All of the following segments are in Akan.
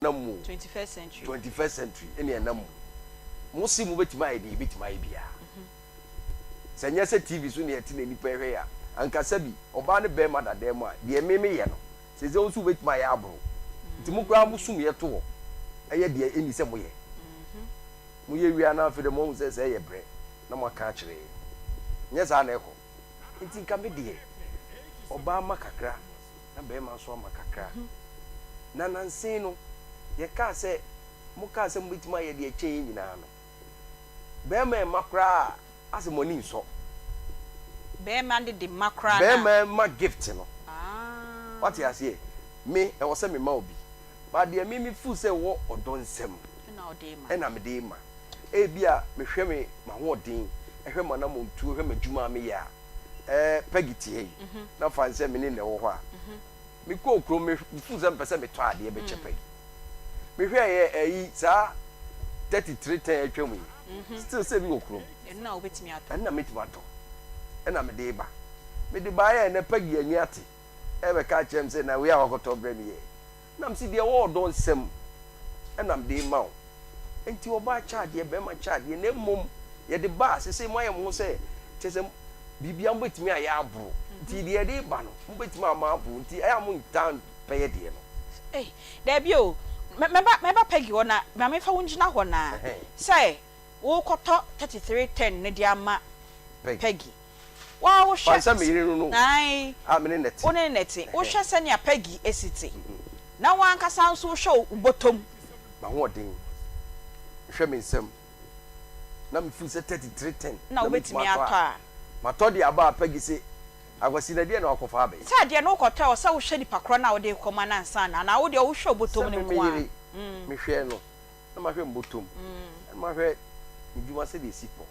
namu 21st century 21st century ene namu musi mu betima ide betima bia senya se TV so ne yeti na nipa hwe ya ankasa bi oba ne be ma dada mu a de meme ye no seze wo so betima ya abro nti mu kra musum ye to eye de eni se moye mu ye wi ana afede mo se ye bre na mo ka kire nye za na eko nti nka me de oba makakra na be ma so makakra na nansen no ye ka se mu ka se mu betima ye de chen nyina no be ma makra ase money nso be man de makra be ma gift no what you say me e wo se me ma obi ba de me fu se wo odonsem na me de ma e bia me hwe me ma ho odin e hwe ma na mo ntu hwe ma djuma me ya pegiti hey na fa nse me ni ne wo ho a me ko okro me fu se mpese me to ade be chepe me hwe ye sa 33 10 atwa mu still say bi okro na obetimi ato na metimi ato na me de ba ya na pagi ani ate e be ka chem say na we akoto bre me ye na msi de wo do nsem na me de ma o enti oba charge ye be ma charge ye na mom ye de ba se mo ye mo se chese bibia mbetimi aya abro nti de ba no mbetimi ama abro nti aya mo ntan peye de no there be o meba pagi wona ma me fa wonjina ho na say wo koto 3310 ne dia ma pegi wa wo hwe pansa me yire no ai amene neti one neti wo hwe se ne pegi esiti na wan kasa nso hwe ubotom ma ho odin hwe me nsem na me fu se 3310 na obetimi ato ma to de aba pegi se agwasi na de na akofa abai sa de na ukoto o sa wo hwe di pakro na wo de koma na nsa na wo de wo hwe ubotom ne ko a me hwe no na ma hwe ubotom na ma hwe njuma se de sipo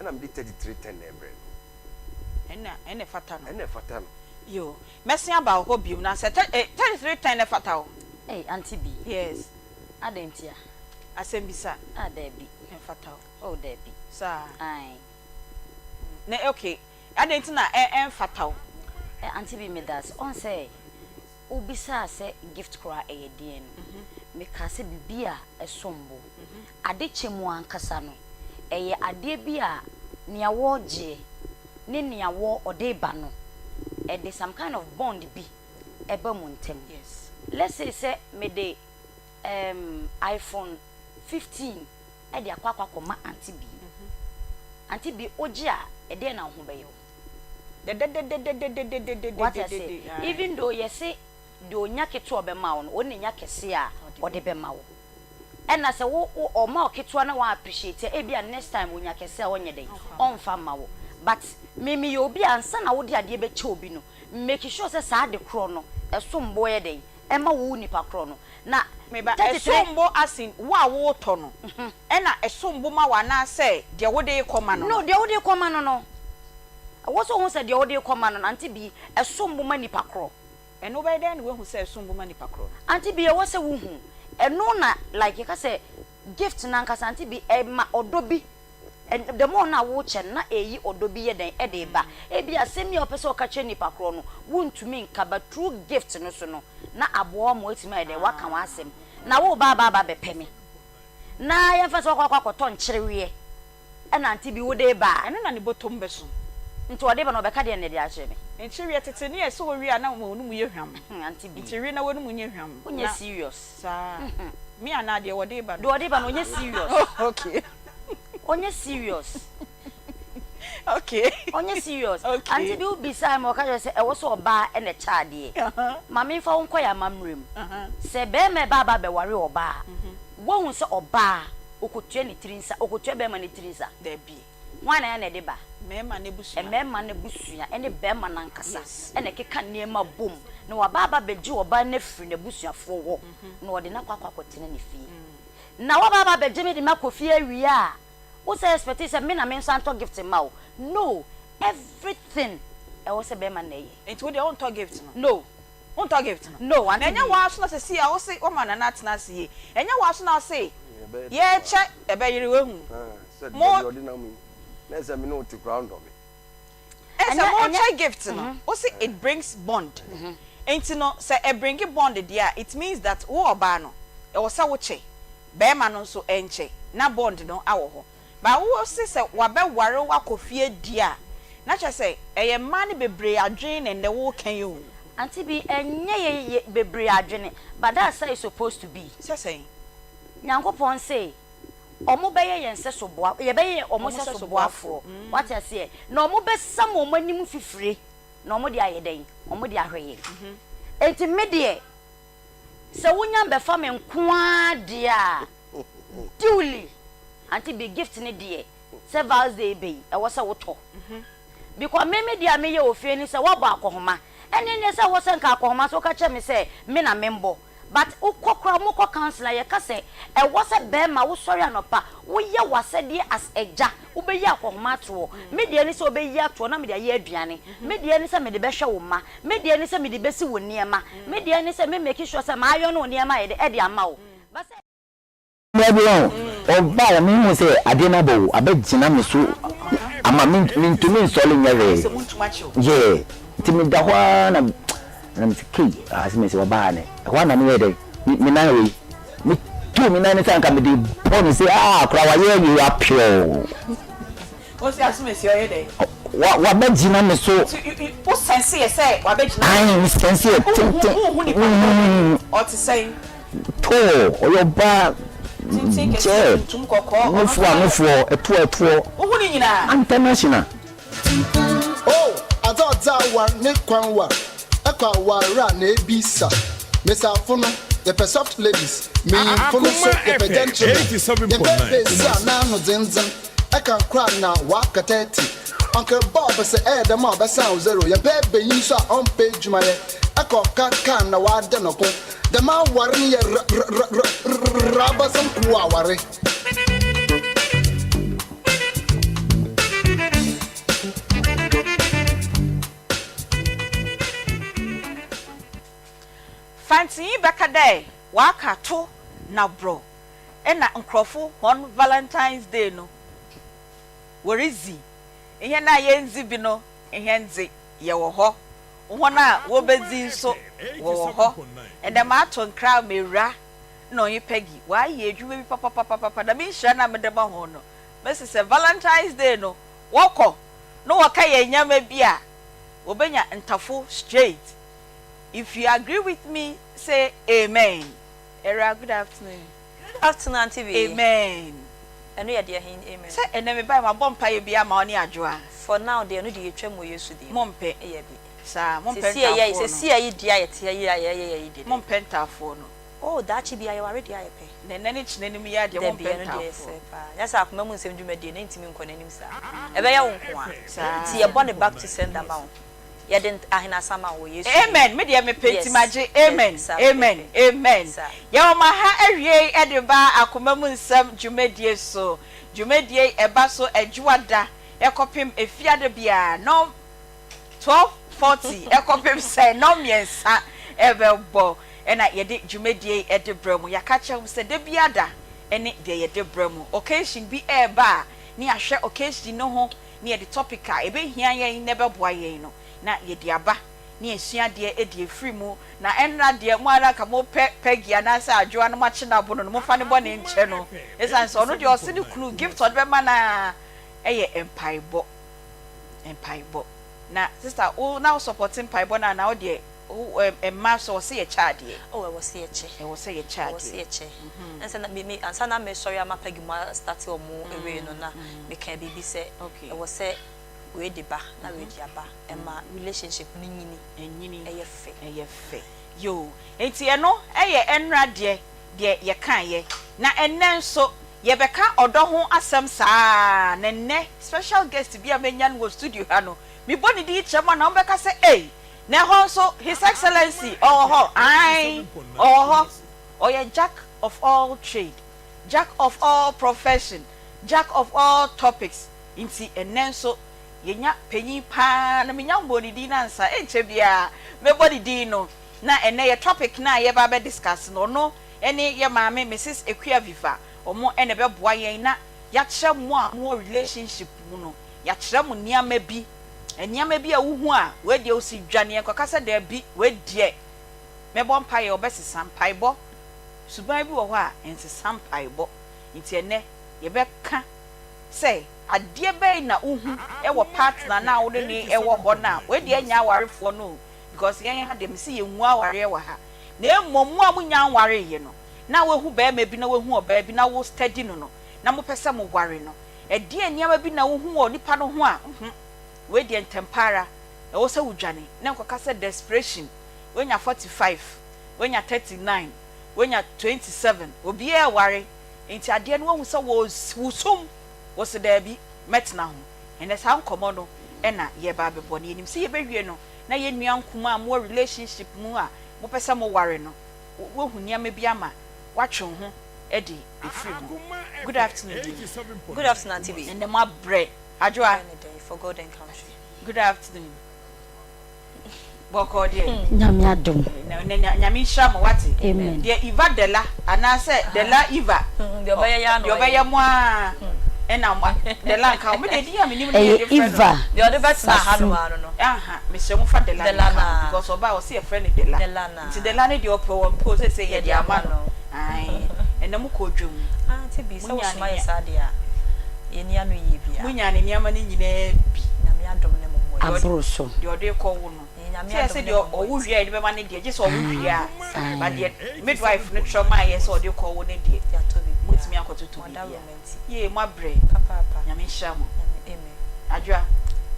na me de 3310 na ebre ene fata no yo messing about hobby na say 3310 na fata o Aunty Bea yes adentia asembisa debi en fata o debi sa ai na okay adenti na en fata o Aunty Bea me das on say obisa say gift kra eyedien me ka se bibia esombo ade chemu ankasa no eye ade bia nia woje ne nia wo odeba no there's some kind of bond bi eba montem yes let's say me de iPhone 15 e de akwa koma Aunty Bea Aunty Bea oji a e de na ho beyo what I say even though you say do nya keto obema wo no oni nya kese a ode bema wo ena se wo o ma keto na wa appreciate e bia next time onya kese a onye den on fa ma wo but me obi ansa na wo de ade be che obi no make sure say sa de kro no esombo ye den e ma wo nipa kro no na me ba esombo asin wo to no ena esombo ma wa na say de wo de koma no no de wo de koma no wo so hu say de wo de koma no Aunty Bea esombo ma nipa kro eno be den we hu say esombo ma nipa kro Aunty Bea wo say wo hu eno na like you ka say gift na nka Aunty Bea e ma odobi and the more na wo che na eyi odobi ye den e de ba e bia semi opese o ka che nipa kro no wontumi nka ba true gift no so no na abo mo etimi e de waka wa asem na wo ba be pemi na ye fa so kwa to nkyereweye e na Aunty Bea wo de ba eno na ne botom be so nti wo de ba no be ka de ne de a kire me nkyereweye tete ne so wo wi na wo nu mu ye hwam Aunty Bea nkyereweye na wo nu mu nye hwam onye serious sa me ana de wo de ba do wo de ba no onye serious okay onye serious okay onye serious okay. Aunty Bea ubisa mo ka say e wo so oba e na chaade mama mfa wonko ya mamrem se be me baba be ware oba wo hu se oba okotue ni trinsa okotue be ma ni trinsa da bi wana ya na de ba mema na busu mema na busua ene be ma na nkasa ene keka niema bom na wa baba beji oba na firi na busuafo wo na ode na kwakwakotene ne fie na wa baba beji me de makofie awie a wo say expect say me na me nsanto gift ma no everything e wo say be ma na ye enti wo de on to gift no on to gift no Aunty enya wa so na se si a wo say wo ma na na se ye enya wa so na say ye che e be yire we hu mo ordinary me let's say me no to ground on me esa mo che gift no wo say it brings bond enti no say e bring bond there it means that wo oba no was a woche be ma no so enche na bond no awo ho ba wo se wa be ware wa kofie dia na che se eye man bebre adwen and the wo kan you Aunty Bea enye ye bebre adwene but that's how it's supposed to be say Nyankopon say omo beye yense soboa ye beye omo se soboafo what I say na omo be sam omo anim fifire na omo de ayeden omo de ahweye enti medie se wonya be fa me nkoa de a duly Aunty Bea gift ni de se Val's Day be e wo se woto because me dia me ye ofie ni se wo bo akohoma ene ne se wo se nka akohoma so ka che me se me na membo but ukokra moko counselor ye ka se e wo se be ma wo sori anopa wo ye wasede as eja wo be ye akohoma to me dia ni se wo be ye ato na me dia ye aduane me dia ni se me de be hwe wo ma me dia ni se me de be si wo niema me dia ni se me make sure se ma ayo no niema ye de ama wo ba se everyone oba ya mi mo say ade na bo abegina me so ama min to me so le nyere yeah timi da hwa na mtiki asime se oba ne hwa na me de mi na we mi tu mi na ne sanka me de pon say kra wa ye you are pure o se asime se o ye de wa begina me so o sense ye say wa begina ai sense ye o ti say to oyoba che nufu etu ohuni nyina international azaza wa ne kwanwa ekwa wa ra na ebisa mesafunu the soft ladies me funu so the gentlemen the best na no zenzen eka kra na wa kateti Uncle Bob say the mob sound zero ye be yin so on page my eka kan na wa de no ko the man warren ye rabasam kuwa ware fancy beka day waka to na bro ena nkrofo on Valentine's Day no worizi ihe na yenzi bi no ihe nzi ye wo ho wona wo bezi so wo ho enda ma to nkra mewra no yi Peggy wa ye adwuma bi papa da bi hia na mede ba ho no mesi se Valentine's Day no woko no waka ye nyama bi a obenya ntafo straight. If you agree with me, say amen. Era, good afternoon. Good afternoon, Aunty Bea. Amen. I know you're dear, amen. Say, and then me buy my bomb pie be a money adjoa. For now, they are not the tremor used to the Mompe, sir, Mompe, see, dear, Mom penta phone. Oh, that should be already I pay. Then any enemy yard, your That's our moment, send you made the name to me on him, sir. A very own one, sir. See a bonnet back to send amount. Ya didn't ahina sama wo yesu amen me dia me peti maji amen amen amen ya ma ha awie edeba akoma mu nsam dwumadie so dwumadie eba so adwuada ekopem efiade bia no 12:40 ekopem say no miensa ebebo ena yede dwumadie edebremu yakachem se de biada ene de yedebremu occasion bi eba ni ahwe occasion no ho ni yede topic a ebe hia yen nebeboa yen no na yediaba ni esua de edi free mu na enra de mu ara ka mo Peggy anasa adwoa no machi na bono no mo fa ne bo ne nche no esan so no de o se ni kunu gift od be ma na eye empaibo na sister o now supporting empaibo na o de emma so se ye cha de oh we se ye che ensa na me ansa na me sorry ama Peggy ma start o mu ewe no na me kan bibi se e wo se we de ba na we de aba e ma relationship ni nyini eye fe yo enti e no eye enra de ye kan ye na enen so ye beka odo ho asem saa na ne special guest bi amenya no studio ha no mi boni di chema na ombeka se eh na ho so his excellency oye jack of all trade, jack of all profession, jack of all topics inti enen so yenya penyi pa na menya mbodi di na nsa enche bia me body di no na ene ye topic na ye ba be discuss no ene ye maame Mrs. Ekua Viva omo ene be boa yen na ya kire mo a mo relationship mu no ya kire mo niama bi a wuhu a we de osi dwane en kokasa da bi we de me bon pa ye obesesa mpaibo suban bi wo ho a ense sampai bo nti ene ye beka say adie be na uhu e wo partner na wo ni e wo ho na we de anya awarefo no because yen ha dem si ye hu aware wa ha na emom a munya aware ye no na we hu be ma bi na we hu oba bi na wo steady no na mo pese mo ware no e de anya bi na wo hu o nipa no ho a we de ntempara e wo se wudwane na nkoka se desperation when you 45 when you 39 when you 27 obi e ware enti ade no wo so wo sum wo se da bi metna ho ene sa nkomo no e na ye ba bebo ne nim se ye bewie no na ye nua nkuma mo relationship mu a mo pese mo ware no wo hu nia me bi ama watwe ho e di free ho. Good afternoon. Good afternoon, Aunty Bea. And the my bread ajwa For God and country. good afternoon. Boko de nyame adom nyame hia mo wate amen de Eva Dela ana se Dela Eva The obey ya no. yo be ya mo a ena mo Dela nka mo de di ya me nim Eva The other best na ha no no. aha me se mo fa Dela na because oba o se e friend Dela na. nti Dela ne de opo won po se ye de ama no ai ena mo ko dwom Aunty Bea so was my sadia. Ye ni anu ye bia. munya ne niama ne nyina bi Na me adom ne mo mo. abro so de ode ko wo no se de o wu hia de be ma ne de je so o wu hia ba de midwife ne trauma ye so ode ko wo ne de Ya to bi. mutimi akototo Wonder romantic. ye mo bre Papa. nyame hia mo Amen. ajwa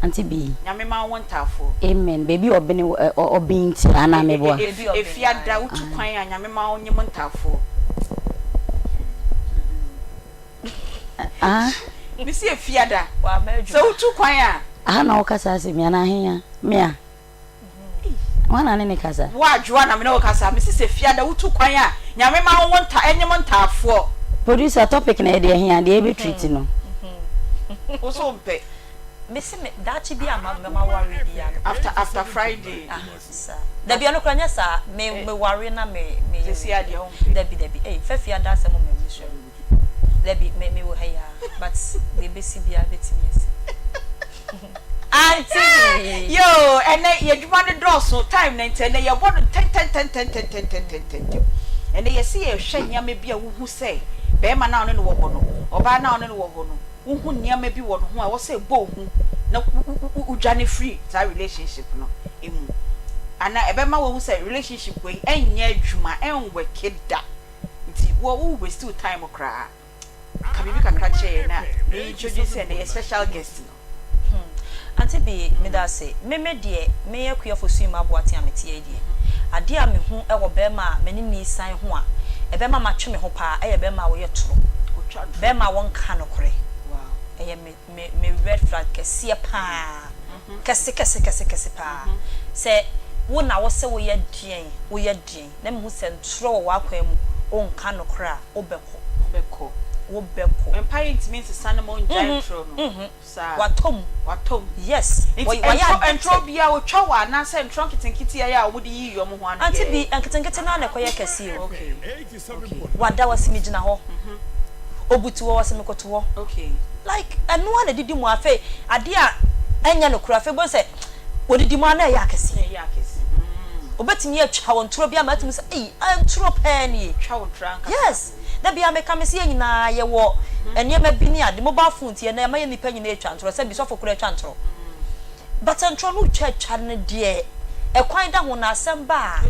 Aunty Bea nyame ma won tafo amen baby obini obinti ana mebo efia da utu kwan a nyame ma won nyem ntafo mi si efia da Wa maju. so utu kwan a aha na okasa asemi ana ahia mea wana ne kasa wa adwa na me na okasa mi si se efia da utu kwan a nyame ma won ta enyem ntafo producer topic na de ahia de be treat no o so mpe Me se me dachi bi ama me ma worry bia. after Friday Sir. Da bia no kranya sa me worry na me si ade ho mpe da bi eh fafia da se mo me sure. Da bi me wo ha ya but we be si bia betimi ese. Aunty yo ene ye dwuma ne drosso time na ntene ye bodo 10 ene ye si ye hwe nyame bia wo hu se be ma na no wo ho no oba na no wo ho no wo hu nyame bi wo no ho a wo se bo hu na udwane free that relationship no emu ana ebe ma wo hu se relationship we enye adwuma enwe keda nti wo waste time okra kabibi kakra che na me introduce and special guest no Aunty Bea me da say me de me yakua for swim aboate amete ye ade a me hu e wo be ma me ni san ho a e be ma matwe me ho pa e be ma wo ye toro be ma won ka no kore wow e me red flag kese pa kese pa say wo na wo se wo ye dien na me hu se ntoro wo akwa mu on ka no kore a obeko empire it means sanamon jantro no sa watom yes entro bia wo twa wa na se entro kitenkiti ya wo de yi yo mo ho anu Aunty Bea nkitenkiti na na koye kase o okay wada wasimi gina ho obutu wo wasimi koto ho okay like anu na didi mu afa ade a enya no kura afa bo se odidi mu na ya kase obetimi atwa won tro bia ma atimi se am tro pani twa won tranka yes da bia me kamese nyina ye wo enema bi ni ade mobile phone tie na ma ye nipa nyina atwa ntro se bi so fokura atwa ntro but ntro no twa ne de e kwan da ho na asem ba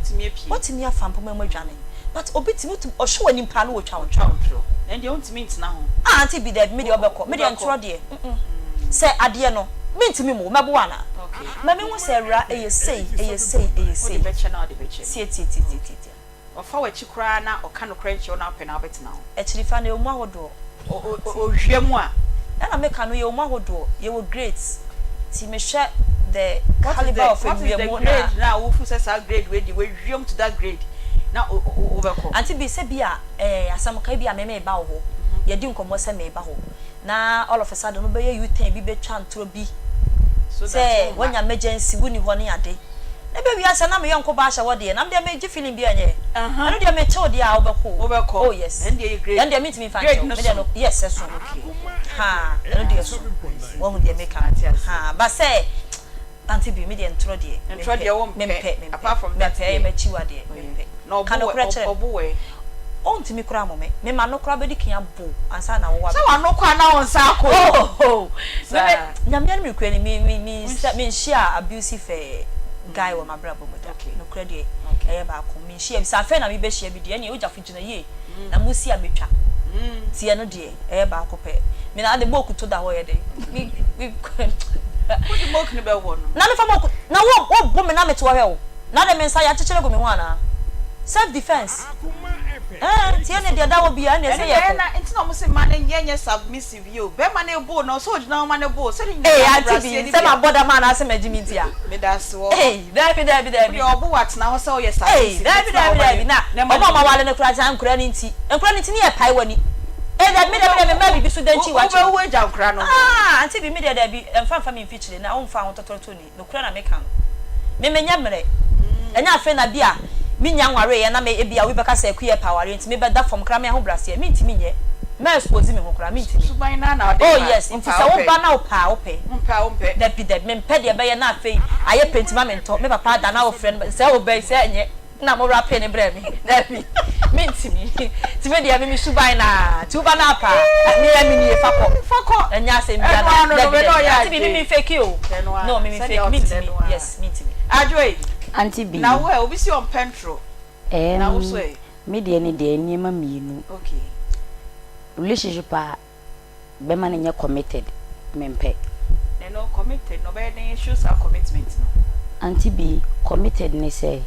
otimi afa mpoma madwane but obetimi ohwe wani mpa no wo twa ntro na de ontimi ntina ho Aunty Bea da me de obekọ me de ntro de se ade no mentimi mo mebo ana okay ma me hu se ra eyesei de beche na de beche ti ofa wachi kra na oka no kra nche na apɛ na obetina ho echirifa na emu ahodo o hwemu a na me ka no ye emu ahodo ye wo great ti me hwɛ the caliber of emu grade na wo fu say grade we di we hwem to that grade na obekɔ Aunty Bea se bia asam ka bia me ba wo ho ye di nkomo se me ba ho na all of a sudden no be ye U10 bi be twa ntoro bi say when emergency woni ho ne ade na be wi asa na me yonko ba sha wo de na me me gi feeling bi anye anu de me chew de a obekɔ oh yes and dey grade and dey meet me fan chew me de no yes so okay ha anu de so wo hu de me ka ha ba say Aunty Bea me de ntoro de wo mpe me apart from that me chi wa de me no obo we on to me kura mo me ma no kura be di kian bo ansa na wo wa so wa no kwa na won sa ko oh nyamia me kura ni me share abusive guy wa mabra bo moda no kura de e ba ko me share bi sa fe na me be share bi de na o jafu gina ye na musi ametwa tie no de e ba ko pe me na de boku to da ho ye de me what the boku ni be wo no na me fa boku na wo bo me na me to wa o na de me nsa ya chechele go me ho ana self defense tie ne de da wo bia na say ye na enti no mo se man yenye submissive you be man e bo no so jina man e bo se ni Aunty Bea say my brother man ase me jimi ntia me da so there be you obo what na ho say o ye submissive there be na obo ma wale ne kura jan kura ni nti ne ye pai wani da me ma bibi so danchi wa chi wo ja kura no Aunty Bea me da bi emfa me mfichire na o mfa ho tototo ni no kura na me kan me menya mere enya afa na bia mi nya nware ye na me ebia we beka say akuye paware nti me beda from kra me ho brase me ntimi nye me expose me ho kra me ntimi suban na o de oh yes nti say wo ba na wo pa wo pe that be that me pe de be ye na afei aye pentima me nto me papa da na wo friend say wo be say nye na mo rap ne bre me that be me ntimi ti me de me suban na ti wo ba na pa me ya me ni fako enya say me na that be me fake you no me fake me ntimi yes me ntimi adwoi Aunty Bea. Now where obi si on pentro. Now so e. Me de ni de nyema mienu. Okay. Relationship a be man nye committed. Mempe. No committed no be any issues are commitment no. Aunty Bea committed ne say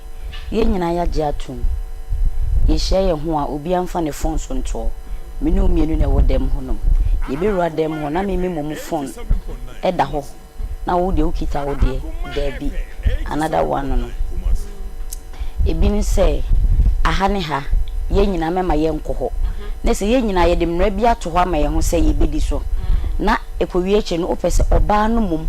ye nyina ya gye atum. Ye share ye ho a obi amfa ne phone so nto. Me no mienu na wo dem ho no. Ye be ru dem ho na me mom phone. E da ho. Na wo de ukita wo de there be another one no. Ebi ni say aha ne ha ye nyina mema ye nkoho. Na say ye nyina ye de mra bi ato ho ama ye ho say ye bedi so. Na ekowie eche no opese oba no mum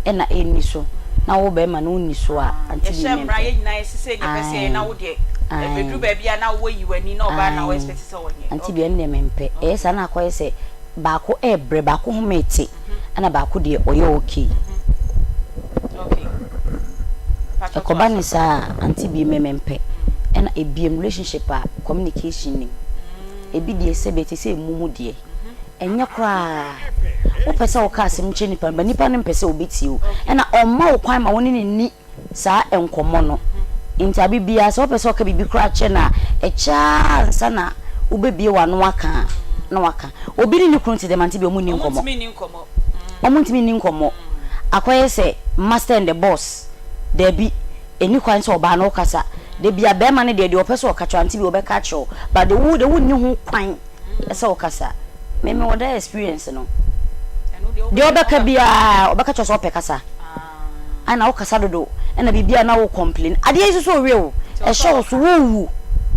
e na eni so. Na wo be ma no ni so a Aunty Bea. Ye shemra ye nyina ye sese nye pese na wo de bedru ba bia na wo yi wani na oba na wo expect say wonye. Aunty Bea ne mempe. E sa na akoye say baako ebre baako ho meti. Ana baako de oye okay. Okay. Akoba ni sa Aunty Bea mempe. And a BM relationship communication ni. Ebi de sebeti se mumu de. Enya kra. O pese o ka asem che nipa, ba nipa ne pese obeti o. Na omma o kwan ma woni ni saa enkomo no. Inta bibia so pese o ka bibi kra che na echa ansa na ubebie wa no aka na waka. Obi ni krunti de Aunty Bea omuni nkomo. Omuntimi ni nkomo. Akoye se master and the boss. There be eni kwan so oba na okasa. De bia be ma ne de opese okacho Aunty Bea obeka cho. But the wood ni ho kwan ese okasa. Me woda experience no. De obeka bia obeka cho so opekasa. Ana okasa dodo. Na bibia na wo complain. Ade yi so real. E show so wo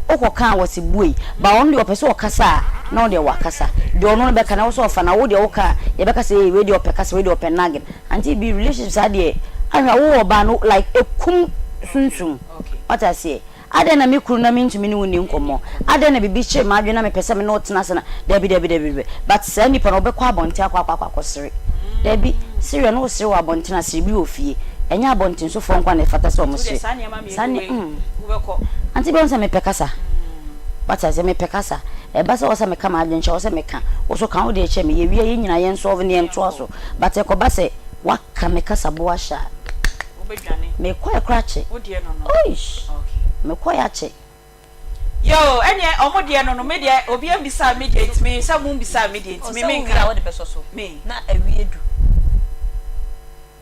okoka wasi buei. Ba on de opese okasa na on de wakasa. De ono beka na wo so ofa na wo de oka ye beka say we de opekasa we de openagin. Aunty Bea relationships ade ahwa wo oba no like ekum sunsun. What I say ade na me kuru na me ntumi ni woni nkomo ade na bibi che ma adwe na me pese me no tena sana debi but say nipa no obekwa abonte akwa sere debi sere no sere wa abonte na sere bi ofie enya abonte so fo nkwa na fata se o mo sere sane ubeko Aunty Bea me pekasa but I say me pekasa e ba se wo se me ka ma adwe nche wo se me ka wo so kan wo de che me ye wie ye nyina ye nso ne nto aso but e ko ba se waka me kasa bo asha me kwa krache odie no no oish me kwa ya che yo enye omodie no no me de obi ambisa media itimi sa mu mbisa media itimi me nka wo de beso so me na awie du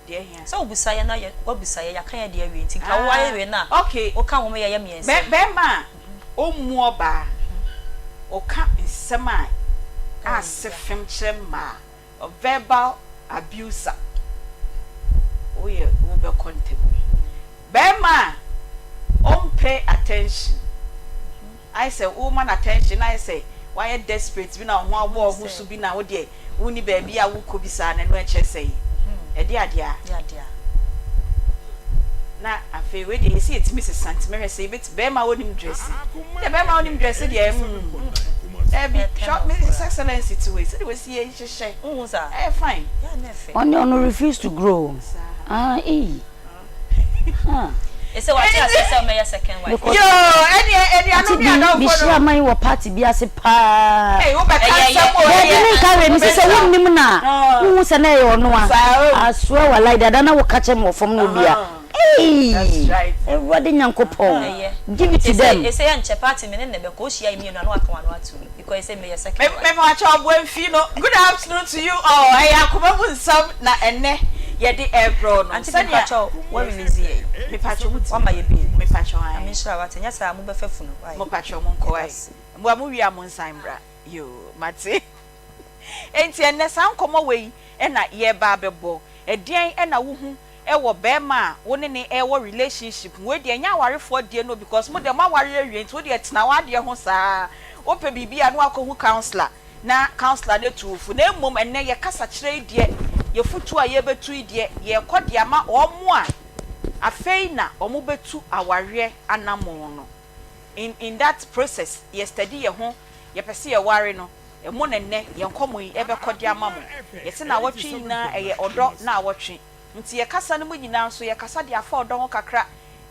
de hia so obisa ya na ye obisa ya kan ya de awie nti ka wo aye we na okay o kan wo me ya miense be ma o mu oba o ka nsem a asefem chema verbal abuser oye wo be content be ma pay attention. I say woman attention. I say why you desperate? Be na ho abo ho so bi na wo de woni ba bia wo ko bisa na no eche say. E de adia. Na afi we de see it Mrs. Santimere say bit be ma wonim dress. De be ma wonim dress de e be short Mrs. Excellence it way. So we see e hye. Who sa? Eh fine. Ya na fe. On refuse to grow. Ah eh. It's a what I say my second wife. Yo, any another me share my wo party bi ase pa. Hey, wo be kan me carry me say won nim na. Wo se na yo no a. Aso wa like that na wo ka che mo fom no bia. Hey. That's right. Everybody nyankopon. Give it to them. They say anche party me ne be ko share me no aka wano atu because say me second. Me ma cha bo enfi no. Good afternoon to you all. Hey, Akoma mu nsam na enne ye de ebro no. Anti me pacho wo release ye. Me pacho mu wa ma ye bi. Me pacho ai. Me sure what nya sa mu be fafu no. Mo pacho mo nko ai. Mo wi am nsan bra. Yo, mate. Enti enne san komo we e na ye ba bebo. E den e na wo hu e wo be ma wo ne ne e wo relationship we de nya warefo de no because mo de ma ware awie enti wo de tena wa de ho saa wo pe bibia no akohu counselor na counselor de tufu na mom enne ye kasa kire de ye futu a ye betu de ye kode ama omo a afei na omo betu aware anamo no in that process yesterday ye ho ye pese ye ware no e mo nenne ye nkomo yi e be kode ama mo ye se na wotwe na eye odo na wotwe nti ye kasa no mu nyina so ye kasa de afa odo ho kakra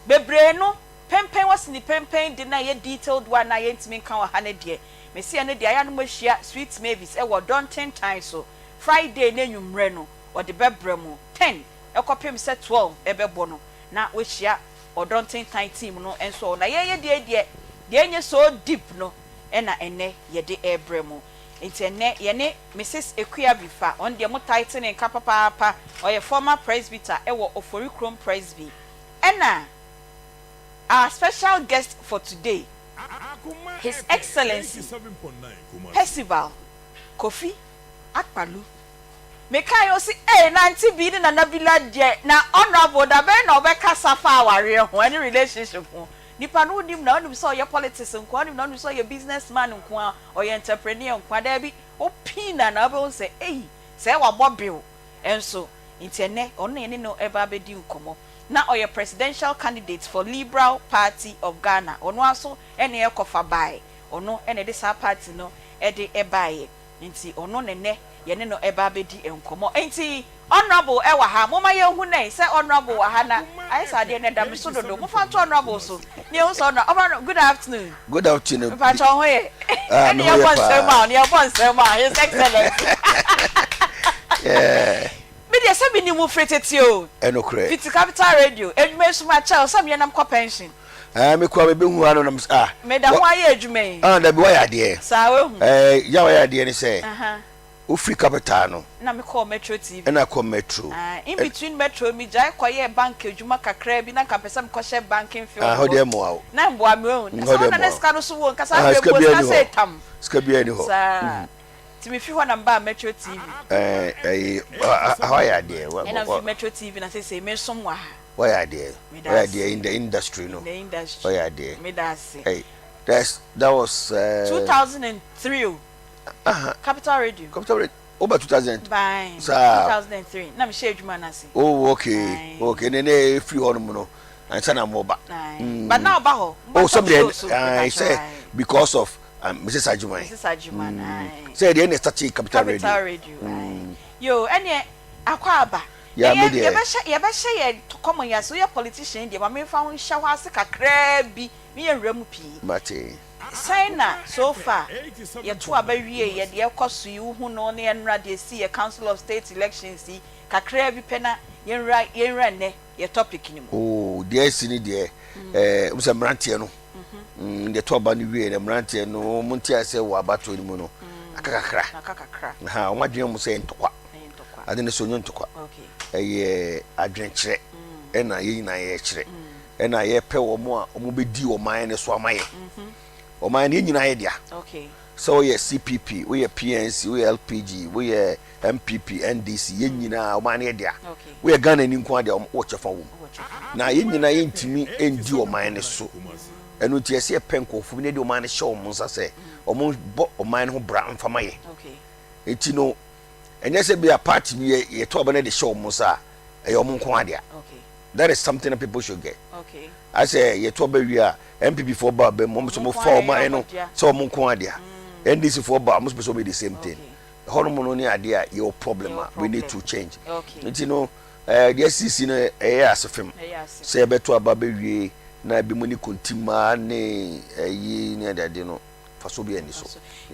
bebre no pempen wasini pempen de na ye detailed one na ye ntimi kan wa ha ne de me se ne de aya no mahia sweet mavis e wo don 10 times so Friday na nwumre no wo de bebre mu 10 e kopem se 12 e bebo no na we hia odon 10 time team no enso na ye de enye so deep no e na ene ye de ebre mu intene ye ne Mrs. Ekuya Bifa on de mo title ne nka papa or your former presbyter e wo Ofori Chrome Presby ena our special guest for today His Excellency Percival Kofi Akpalu Mekai o si na Aunty Bea na Nabila de na honorable da be na obeka safa aware ho any relationship ho nipa no dim na onim so your politics nko onim na onim so your businessman nko or your entrepreneur nko da bi opina na be say say wa bobil enso intene ono ene no eba be di nkomo na or your presidential candidate for Liberal Party of Ghana ono aso ene e kofa bai ono ene de sa party no e de ebaye nti ono nene ye ne no eba be di nkomo enti honorable e wa ha moma ye hu nei say honorable wa ha na ai sa de ne da mi so dodo mo fa to honorable so ne hu so no good afternoon pa cho ho ye ne ye bon sema ne ye bon sema His Excellency yeah me de se bi ni mu freteti o enokre Fit Capital Radio edwuma suma cha so me nam ko pension me kwa me hu ano na me da ho aye edwuma da bi wa ya de sa we hu ya wa ya de ni say Free Capital no na me call Metro TV na call Metro in between Metro mi jai koye bank edwuma kakra bi na kapesa me share banking field ho de mo awo na mbo ame na so na ska no so won kasa be bo ska say tam ska bi ani ho sa ti me fi ho na mba Metro TV how ya de na fi Metro TV na say me som wa why are there in the industry no why are there me da say hey that was 2003 Capital Radio over 2000 by 2003 na me share edwuma na say oh okay ne free on no and sana mo ba but now ba ho somebody I say because of Mrs. Ajuman say the end start Capital Radio yo ene akwaba ye be share common ya so your politician dey ma me fa won hya ho ase kakra bi me ye nwram pi mate China so far ye to abawie ye de ekoso yi hu no ne enra de see ye Council of State elections yi kakra bi pena yenra ne ye topic ni oh there sini there umse mrantie no de to aba ni wie ne mrantie no munti ase wo abato ni mu no akakakra ha o madwen mu se ntokwa ade ne so ntokwa okay adwenkyere ena ye nyina ye kyere ena ye pe wo mo a omo bedi wo man ne so amaye o man ye nyina ye dia okay so ye CPP we ye PNC we ye LPG we ye MPP NDC ye nyina o man ye dia we ye Ghana ni nko ade o chefa wo na ye nyina ye ntimi endi o man ne so enu tie se penkofu ne de o man ne hye o mo nsa se o mo bo o man ho bra mfama ye okay enti no enye se be a party ye to obane de hye o mo nsa e o mo nko ade okay that is something that people should get okay I say ye to ba wi a MPP for ba be mo so mo for man no so mo nko ade NDC for ba mo so be the same thing hono mo no ni ade a your problem we need to change okay you know the sisi no asefem say beto aba bewie na bi mu ni kontima ne yi de no faso bi ani so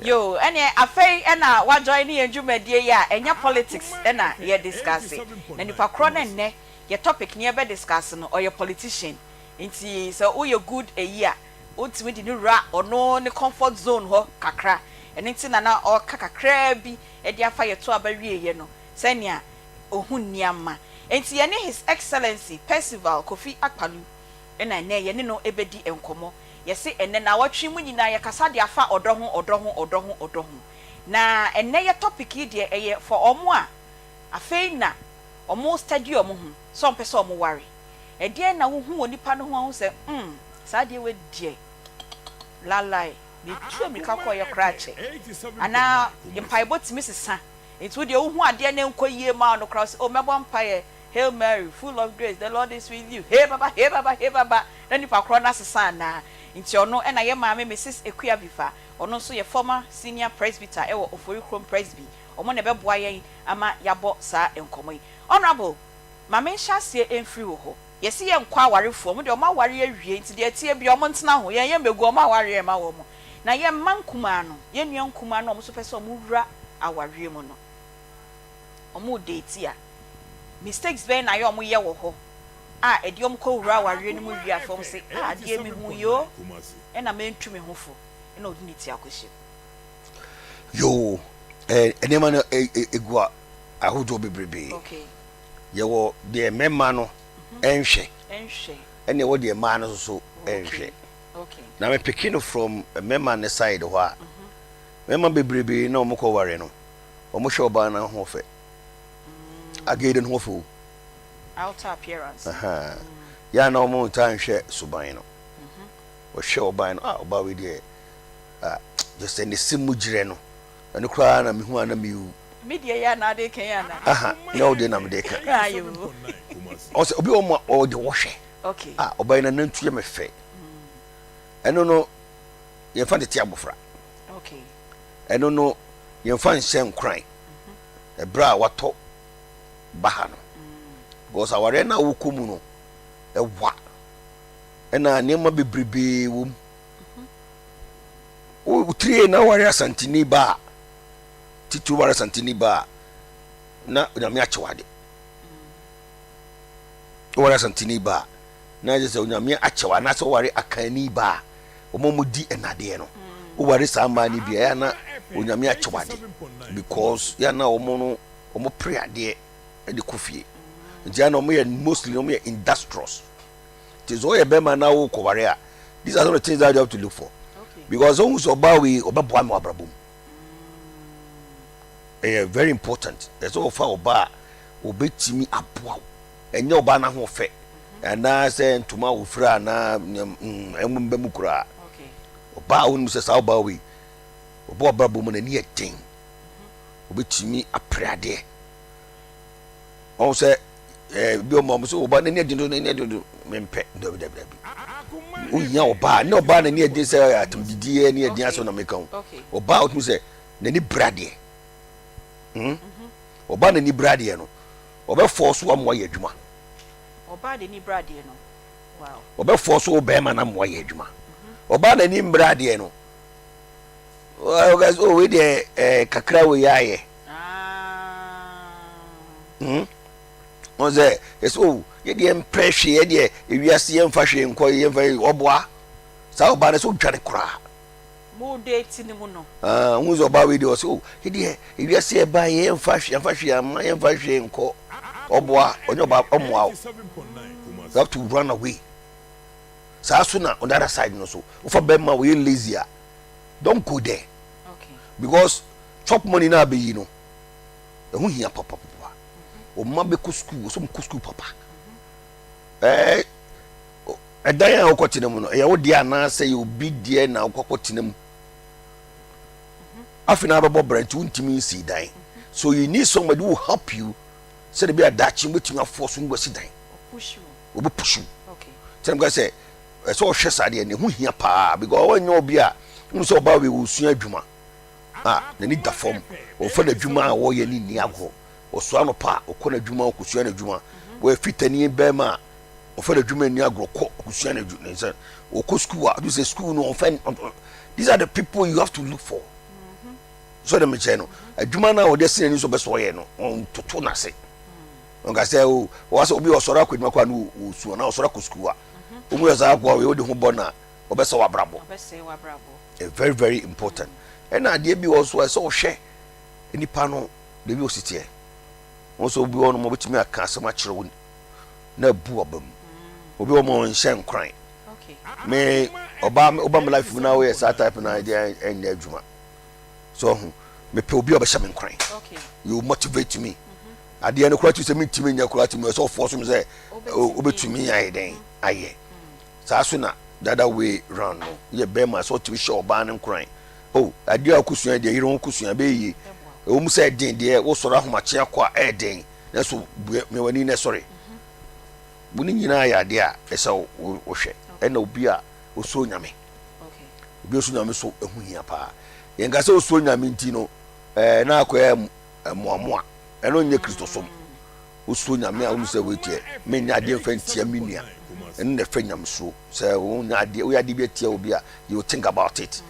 yo ene afei ena wa join ni edwumadie ya enya politics ena ye discuss na nipa kro na nne ye topic ni e be discuss no or your politician nti so wo ye good year ultimate di ra ono ne comfort zone ho kakra ene nti na o kakakra bi e dia fa ye to abawie ye no senia ohun niama enti ye ne his excellency Percival Kofi Akpalu ena ne ye ne no ebedi enkomo yesi enne na watwe mu nyina ye kasa de afa odoho na enne ye topic yi de eye for omo a afei na omo study omo hu so mpese omo ware e de na wo hu onipa no ho se sa de we die lalai bi tu mi ka ko ye krache ana empaibo timi sesa etu de wo hu ade na enkoyie ma no cross o mebo mpaye Hail Mary, full of grace, the Lord is with you. Hey baba, hey baba, hey baba. Then if I cross na sesa na nti ono na ye maame Mrs. Ekua Bifa ono so ye former senior presbyter ewo Ofori Chrome Presby omo na beboa yen ama yabo saa enkomo yi honorable maame hyasie emfiri wo ho yesi ye nkwa awarefo mo de omo aware awie nti de atie bia omo ntena ho ye megu omo aware e ma wo mo na ye mankuma no ye nua nkuma no omo so pese omo wura aware mu no omo date a mistakes be na ye omo ye wo ho ediom ko wura aware no mu wi afom se die mi hu yo na mentumi hofo na odiniti akohye yo enema no egua ahodo bebrebe okay yewo de memma no enhwe ene wo de ma no so enhwe okay na me picking from memma ne side ho a memma bebrebe na omko ware no omhwe oba na ho fe agede no hofo outer appearance ya na omo tan hwe suban no o hwe oban no oba we de just any simu jire no ene kra na mehu ana miu media ya na de kan ya na no de na me de kan ayo o se obi o de wo hwe okay oban na nantu ye me fe eno no ye fa de ti abofra okay eno no ye fa nhyɛ nkran ebra wato baha no because aware na wo komu no ewa ena nema bebrebe wo o trie na ware asantini ba titu ware asantini ba na onyame achewade ware asantini ba na je se onyame achewa na se ware akani ba omomudi enade no o ware sama ni bia ya na onyame achewade because ya na omo preade e kofie ntia na omo ye mostly omo ye industrious tizo ye be ma na wo koware a these are the things that you have to look for because on so bawi obeboa me abrabom very important there's all for oba obetimi aboa enye oba na ho fe na say ntoma wo fra na emumba mukura oba wonu se sa oba wi oba abrabom na ni eten obetimi aprade on say bi o mo so oba na ni eden mempe dabi unya oba na oba na ni eden say atumdidie ni eden aso na mekan oba otum say na ni brade oba na ni brade no oba force wa mo ye adwuma oba de ni brade no wow oba force o be ma na mo ye adwuma oba na ni brade no o guys o we de kakra we yaye Oze eso ye de emprehwe ye de ewiase ye mfa hwe nko ye mfa oboa sa oba na so dwane kura mo date ni mu no unzo oba we de o so ye de ewiase ye ba ye mfa hwe ama ye mfa hwe nko oboa onye oba omoa you have to run away sa so na on the other side no so ufa bema we lazy don't go there okay because chop money na be yi no ehu hia papa o ma be ku school so ku school papa edan ya okotinem no ye wo dia na say you be dia na okotinem afina babo branch untimi si dan so you need somebody who help you so they be a dachi betimi afo so ngwasi dan push you o be push you okay so I'm say so hwe sade ne hu hia pa because wanyo obi a so oba we wo sua adwuma na ni da form o fa na adwuma a wo ye ni ago osua no pa okona dwuma okusua na dwuma we fitani bema ofere dwuma ni agroko okusua na dwuma nse oko school do say school no offend. These are the people you have to look for. So the mechano adwuma na wo say ni so beso ye no on toto na se onga say o was obi osora akwadwuma kwa no osuo na osora ko school a omu yasa akwa we odi ho bona obeso wabrabo very very important. And na de bi also so hwe nipa no de bi ositie also obi ono mo betimi aka asema kire wo na bu obam obi o mo nhye nkran me oba me life na we sa type na idea en adwuma so me pe obi obehye me nkran you motivate me ade no kura tu se me timi nya kura tu me so force me say obetumi aye den aye sa so na that way run no ye be ma so to show oba ne nkran oh ade akusua de yire akusua be yi o mu say den de wo soro ahomache akwa e den na so me wani na sorry buni nyina ya de a esa wo hwe ena obi a oso nyame obi oso nyame so ehuhia pa yenga se oso nyame nti no na akwa moamoa eno nye kristo som oso nyame a wo se wetie me nya de fantia minia eno na fa nyame so se wo nya de wo ya de bi tie obi a you think about it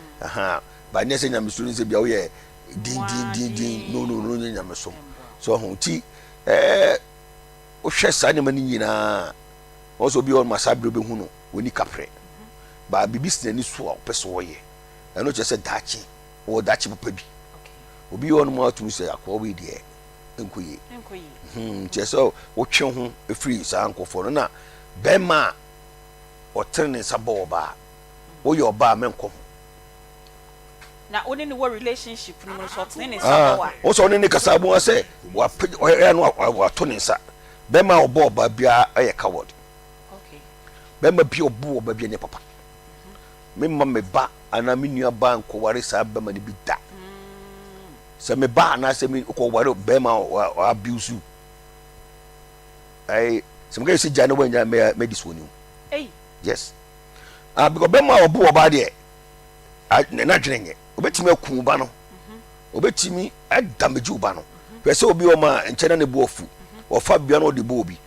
ba ne se nyame so ni se bia wo ye din no nyame som so ho ti o hwe sa ne mani nyina also bi on masabre be hu no woni kapre ba bibis na ni so a pese wo ye eno che se dachi o dachi papa bi obi on mo atu se akwa we de enkoyi che so wo twe ho efri sa ankofo no na be ma o trene sa bo ba wo yo ba menko na oni ni wo relationship no so tene sa bo wa wo so ni kasa bo se wa wa to ne sa be ma obo ba bia aye coward bema bi obu oba bi ne papa me ma me ba ana me nua ba nko ware sa be ma ne bi da se me ba na se me ko ware bema o abuse ai se me ga se jana wanya me disoni yes because bema obu oba de na dwenenye obetimi akun ba no obetimi adameji uba no pese obi o ma nchena ne bu ofu ofa bia no de bo obi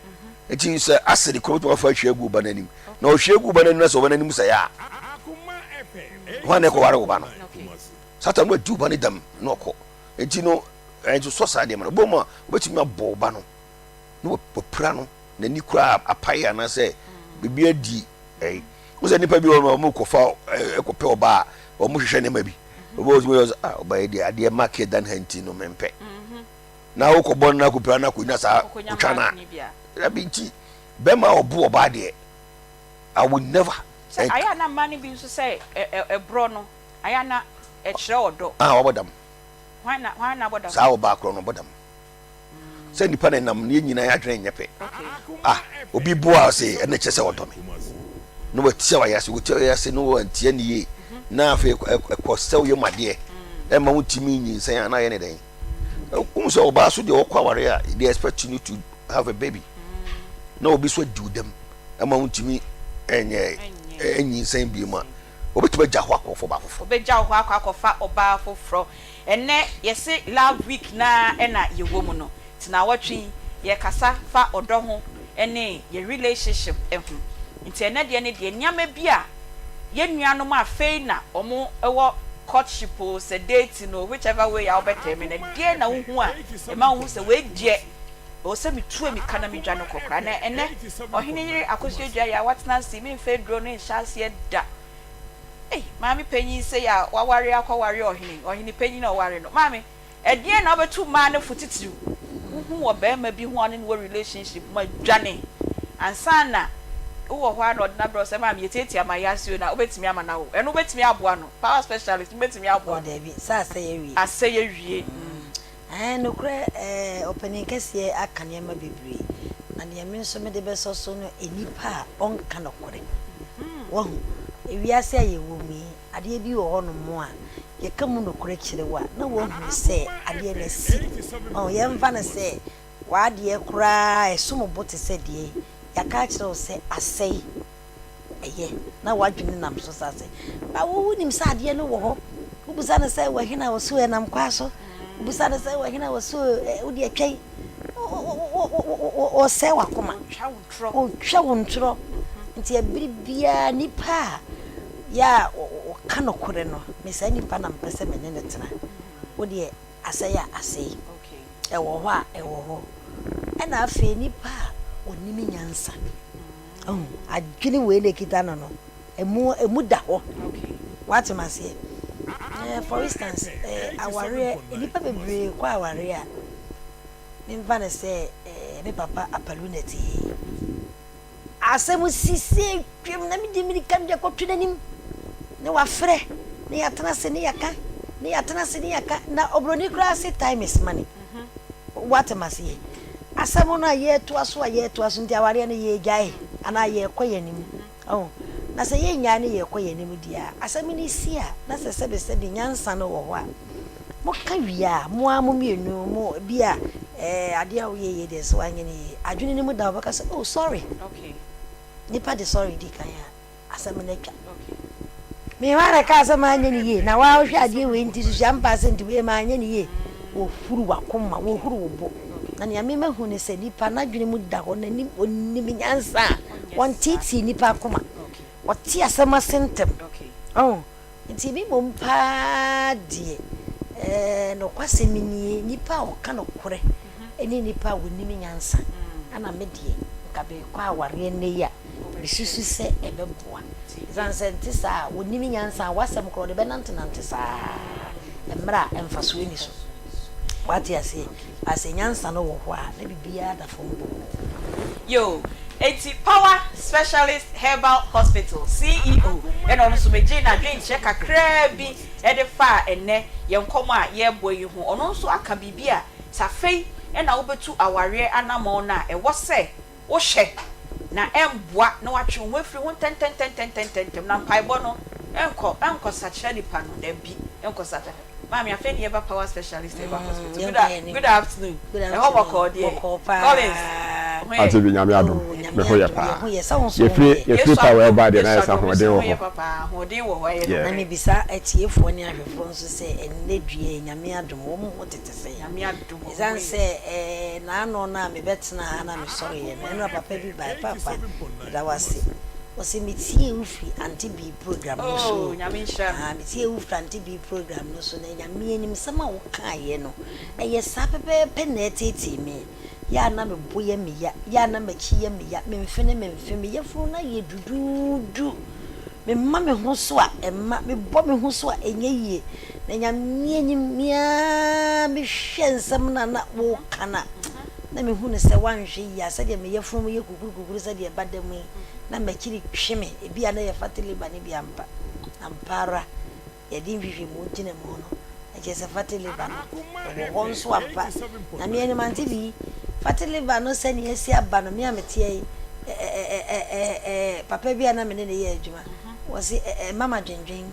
eti se asiri ko to afa hwegu ba nanim na o hwegu ba nanim na so ba nanim se ya wane ko ware uba no satan no du ba ne dam no ko eti no enju so sa de ma bo ma obetimi abo uba no no popra no na ni kura apaya na se bibia di wo se nipa bi o mo ko fa ko pe oba o mo hwehwe ne ma bi obo zo oba e di ade market dan hanti no mempe na wo ko bon na ko pra na ko nya sa utwana rabinti bema obu oba de I will never say aya na mani bi so say bro no aya na e kire odo obodam why na bodam sa oba kro no bodam say nipa na nam ne nyina ya dwen nyepe obi bua say e na chese odo me no watia wa yase wotia yase no antie ne ye na afa ko sew ye made e ma mutimi nyin say ana ye ne den so oba so de okwa ware a they expect you to have a baby no obi so do them ama mutimi enyi sen bi ma obetuma ja ho akofo ba fofo obeja ho akwakofa oba foforo enne yesi love week na ena yewo mu no tina watwi ye kasa fa odo ho ene ye relationship ehu nti ene de ne de nyama bi a ye nuanom afei na omo ewo courtship o se date no whichever way ya obete me na de na hu a e ma hu se we die o se mi tu mi kana mi dwa no kokra na ene ohene yiri akosua dwa ya watna si mi fe dro no nhase da mami penyi se ya waware akwaware ohene penyi na ware no mami edie na obetu ma na futitiru hu wo be ma bi hu ane no relationship ma dwane ansana wo ho ano na bro se mami yeteti ama yasio na obetimi ama na wo eno obetimi aboa no power specialist obetimi aboa da bi sa ase ye wie no kre opening kese akane ma bebre na ne me nso me de be so no enipa onka no kore wo ewiase aye wo mi ade bi wo no mo a ye kamu no kore kire wa na wo hu se ade na si ye mfa na se wa ade kura esumo bote se de ya ka kire wo se asei eye na wa dwene nam so sa se ba wo nim sa ade no wo ho ubuza na se wa hina wo so enam kwa so busana say wa hina was so odi atwai o say wa koma o twa wontro nti abiri bia nipa ya o kanokore no me say nipa na mpese me ne tena odi asaya asai okay ewo ho na afi nipa onimi nyansa adwini we le kita no emu da ho okay what am I say for instance aware nipa bebre kwa aware a nimva na say me papa apaluneti asemu sisi twem na me di mi kan de kotwenanim ne wa frɛ ne yatena se ne yaka na obroni class time is money what am I say asemu na ye to aso nti aware ne ye gyae ana ye koyanim na se ye nya ne ye koyanim dia asemu ni sia na se sebe nyansa no wo ho a mo ka wia mo amomienu mo bia ade a wo ye de so anyene adwene ni mu da obaka say oh sorry okay nipa de sorry di kan ya asemu na twa okay me wara ka asemu anyene ye na wa hwe ade we nti su ampa se nti we ma anyene ye wo furu wakoma wo huru wo bo na ne ame mahu ne se nipa na dwene mu da ho na ni onimi nyansa won titi nipa akoma wati asema sentem okay nti bi mompa die no kwase mini nipa o ka no kore eni nipa wonimi nyansa ana medie nka be kwa aware ne ya bisusu se ebeboa zanse ntisa wonimi nyansa wasem kro de benante sa emra emfaso eni so what you say as a nyansa no wo ho a na bibia da fombo yo eti power specialist herbal hospital CEO and ono so meje na dwen che kakra bi e de fa enne ye nkomo a ye boyi ho ono so aka bibia safei e na wobetu aware anamo na e wo se wo hye na emboa na watwe ho afiri ho ten na paibo no enko sacha nipa no da bi enko sacha Mami, I think you have a power specialist in hospital. Good afternoon. How about you? Collins. Aunty Bea, nyame adom. Me ho ye pa. Ye free power ba de na esa ho de wo. Papa, ho de wo ho. Na me bisa atiefo ni ahwefo nso se enne due nyame adom wo mo tete se nyame adom. Izan se na ano na me betena ha na me sori ye na papa bi ba papa da wase. Wasi mitie ufi Aunty Bea program no so. Oh, nyame nsha. Mitie ufi Aunty Bea program no so na nyame anim sama wo kae no. Eye sa pepe na etete me. Ya na me boye me ya na me kiye me ya me mfene me ya furu na ye dududu. Me ma me ho so a emma me bo me ho so a enye yie. Na nyame anim ya me hwe nsam na wo kana. Na me hu ne se wanhwe ya se de me ya furu me ye kukuru se de badam na makiri hweme ebi ana ye fatile ba ne bi ampara ye din hwehwe mu gine mu no eje se fatile ba no wo nso apa na me ani Aunty Bea fatile ba no se ne esi aba no me ametie papa bi ana me ne ye adwuma wo se mama dwendwen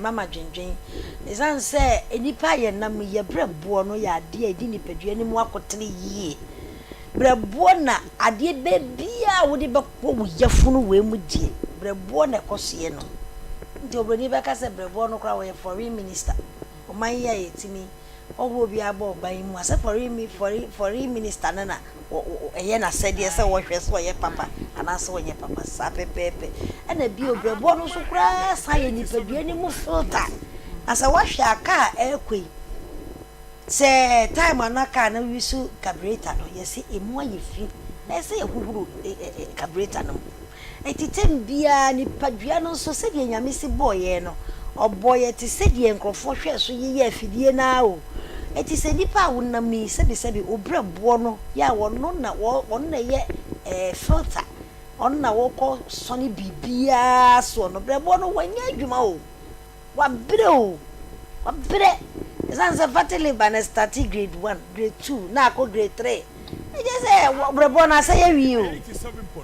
mama dwendwen izan se enipa ye nam ye brebo no ya ade edi nipadua ni mu akotene yie brebo na ade bebia wo de bekwo wo yafunu we mu die brebo na kosye no nti obroni beka se brebo no kra wo foreign minister o man ya yetimi owo bi aba oban mu ase foreign minister na eye na sede se wo hwe so ye papa ana so ye papa sa pepepe na bi obrebo no so kra sa ye nipadua ni mu filter asa wo hwe aka ekoi se time anaka na wisu carburetor no yesi emu ayefi na se ehuhuru carburetor no etitem bia ni padua no so se de nyame si boye no oboye ti se de enkrofo hwe so ye afidie na o eti se nipa wonami se be obrebo no ya wono na won na ye filter on na wo ko soni bibia so no brebo no wanya adwuma o wa bre Zanza fatile bana start grade 1, grade 2, na ko grade 3. E je say brebo na say wi o.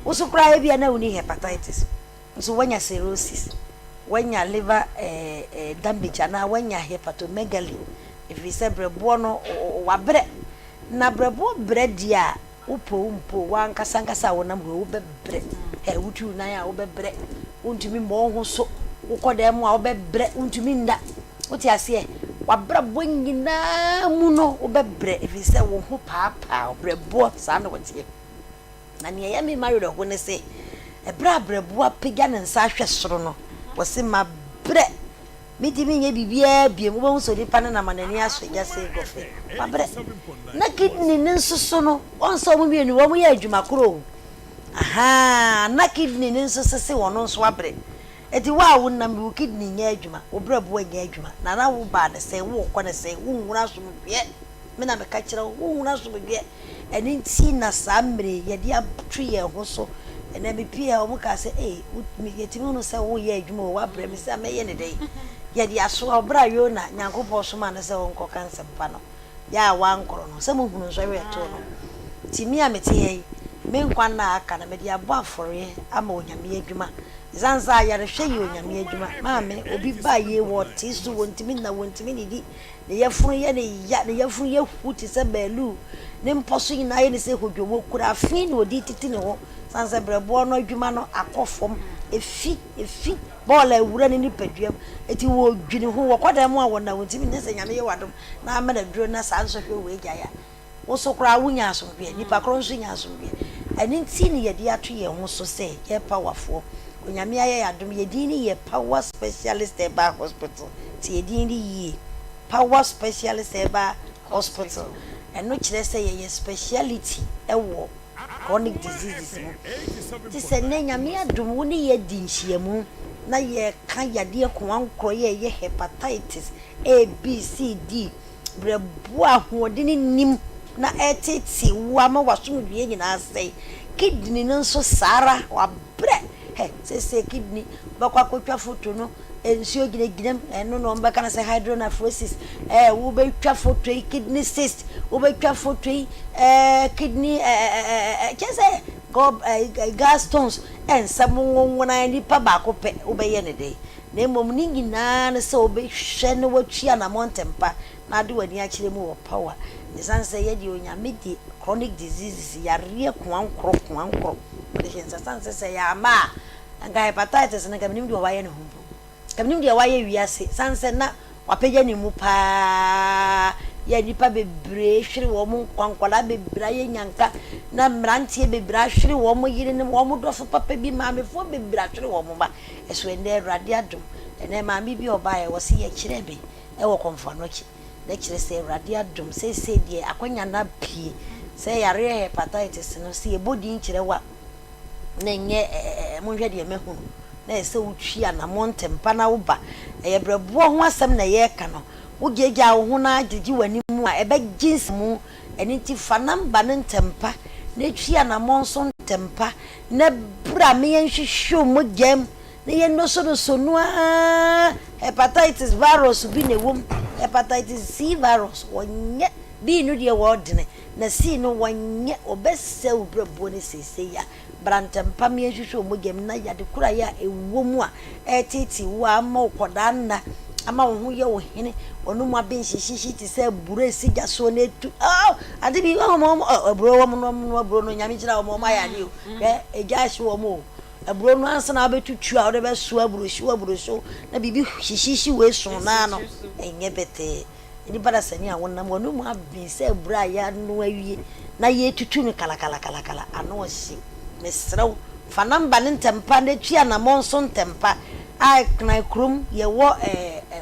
Wo so kra bia na uni hepatitis. So wanya cirrhosis, wanya liver damage na wanya hepatomegaly. If we say brebo no wa bre. Na brebo bre dia upo wan kasangasa wonam wo be bre. Wutu na ya wo be bre. Untumi mo ho so. Wo ko dem a wo be bre untumi nda. Oti ase wabra bo nyina mu no obebre efi se wo ho paapa obrebo sa na wotie na ne ya me married ho ne se ebra brebo apega ne nsa hwe soro no wo se ma bre midimi nye bibia biem wo so di pa na manani aso ya se gofe mabre na kidney ne nsoso no onso mu bienu wo mu ya adwuma koro aha na kidney ne nsoso se wono nso abre eti wa wo na mi kidney nya adwuma obrabo nya adwuma na wo ba ne se wo kɔ ne se wo nwura so mu bie me na me ka kire wo nwura so mu bie eni nti na sa mre ye dia twi ye ho so ena me pia o mu ka se yetimi no se wo ye adwuma wo abre me se ameye ne dai ye dia so obra yo na nyankopɔ so ma ne se won kɔ kanse pa no ya wa nkoro no se mu hunu so we to no timi a mete ye me nkwa na aka na me dia bo afore ama onyame adwuma zanza ya rehwe ye onyame adwuma maame obi ba ye wo tisu wontimi na wontimi ni di ne yefunu ye ne yefunu ye huti se belu ne mposo ina ye ne se hodwomo kura afin no di titi ne ho sanse brebo no adwuma no akofom efi ball ewura ne nipaduam eti wo dwini ho wo kwada mu a wona wontimi ne se nyame ye wadom na amana duro na sanso hwe we gya ya wo so kura wunya asomdwe nipa kro nso nya asomdwe ani nti ne ye de ato ye ho so se ye powerful onyame aye adom ye dini ye power specialist eba hospital ti ye dini ye power specialist eba hospital eno kire se ye speciality ewo chronic diseases ti se ne nyame adom wo ne ye di nhyiamu na ye kan yade kowankro ye hepatitis A B C D brebu ahodini nim na etiti wa ma wasomdwe nyina sei kidney nso sara wa bre se kidney bakwa kwatwa foto no ensio gine eno no mbaka na se hydronephrosis wo be twa foto kidney cyst wo be twa foto kidney kese gallstones samu na ni pa ba ko pe wo be ye ne dey na mom ni nyina na se wo be hwe ne watwa na montempa na de wani a kire mu wo power ne sanse ye di onyame di chronic diseases ya rie kwankro de sanse se ya ma anga hepatitis na kamnim di waye ne humbu kamnim di waye wiase sanse na wapegya ni mu pa ya nipa bebre hwere wo mu kwankwala bebra ye nyanka na mrantie bebra hwere wo mu yire ne wo mu dofo papa bi maamefo bebra hwere wo mu ba eso ende awrade adom ene maami bi obaye wo se ye kire be e wo konfa no ki na kire se awrade adom se die akwanya na pie se yare hepatitis no se body nkire wa na nye monhwe de mehu na ese wutwia na montempa na woba eyebrebo ho asem na ye ka no wogegya wo ho na agigi wani mu a ebe jeans mu eni ti fa namba ne ntempa na twia na monso ntempa na bra me yenhwehwe mo gem na ye no so no hepatitis virus bi ne wom hepatitis C virus wonye bi no de wodene na C no wonye obese ubrebo ne sese ya brantempa me yenhwehwe mo gem na yade kura ya ewo mu a etiti wa ma okoda na ama wo ho ye wo hene onu mu aben hihihih ti se buru esiga so na etu ade bi wo mo aburo wo mo no aburo no nyame gira wo mo ma ya ni o eja hye wo mo aburo no ansa na abetutu a wo de be so aburo so na bibi hihihih we so na no enye bete ni bada sani a wonnam onu mu aben se aburo ya no awie na ye tutu ni kala ano hye mesrew fa namba ne ntempa na tua na monso ntempa ai kna krum ye wo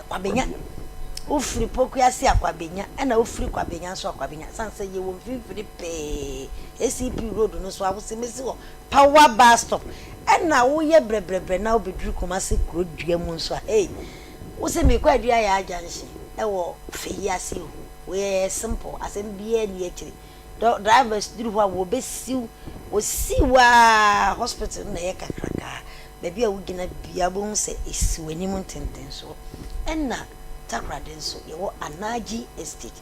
kwabenya ofri poku ase akwabenya na ofri kwabenya so akwabenya sanse ye wo mfimfiri pe ACP road no so awose mesi wo power bus stop na wo ye brebrebre na obeduru komase kro dua mu nso wo se me kwa dua ya ajanshi wo feyi ase we simple asem bia ni akiri drivers duru wo besiw wo siwa hospital na ye kakraka baby a wugina bia bo se esi wani mu tenten so enna takrade so ye wo Anaji estate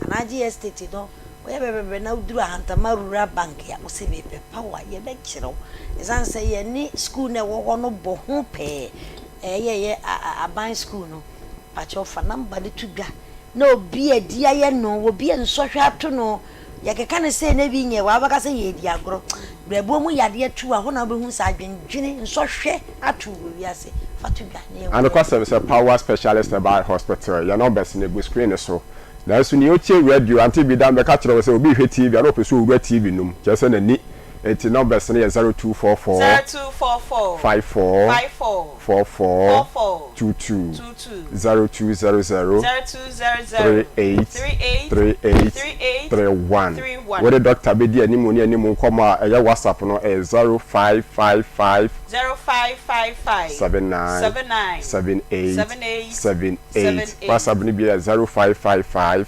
Anaji estate do we bebe na uduru ahantama rural bank ya wo se be power ye be kiro esan se ye ni school na wo no bo ho pe ye aban school no pacho fa number de tudwa na obi adia ye no obi ensohwe ato no ya keka ne se na bi nye wa baka se ye di agro brebo mu yade atu a ho na be hu sa adwendwene nsohwe ato wi ase fatu gwa ne and of course say power specialist about hospital your numbers in the screen so na so ni o che radio Aunty Bea dan be ka kire say obi hwe TV and opeso owura TV num je say na ni eti numbers ne 0244 54 44 22 0200 38 where Dr. Bedi animu ni animu nkoma e WhatsApp no 0555 78 WhatsApp ni bi 0555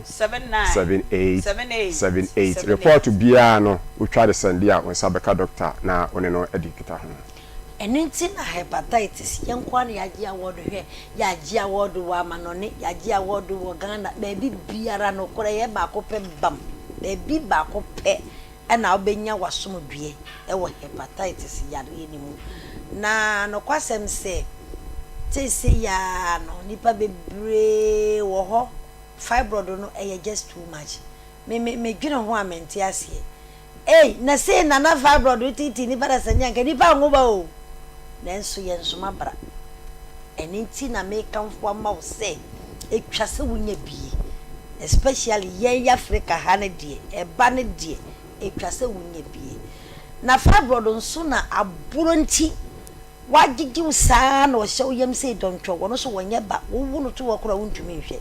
78 report bia no we try to send dia on sabeka doctor na one no edikita ho eninti na hepatitis yankwa na yaji award hwe yaji award wa manone yaji award wo Ghana baby biara no kore ye ba ko pe bam baby ba ko pe na obenya wasom due e wo hepatitis yare ni mu na no kwasem se tese ya no nipa bebre wo ho fibroid no e just too much me dwene ho amenti ase na se na fibroid titi ni para sanya nke nipa ngoba o nenso yenso mabra eninti na me kanfo ama wo se etwase wunya bie especially yen Africa ha ne die eba ne die etwase wunya bie na fibroid nso na aburo nti wagigi saa na wo hye yam se dontwo wono so wonye ba wo no to wakora wontumi hwe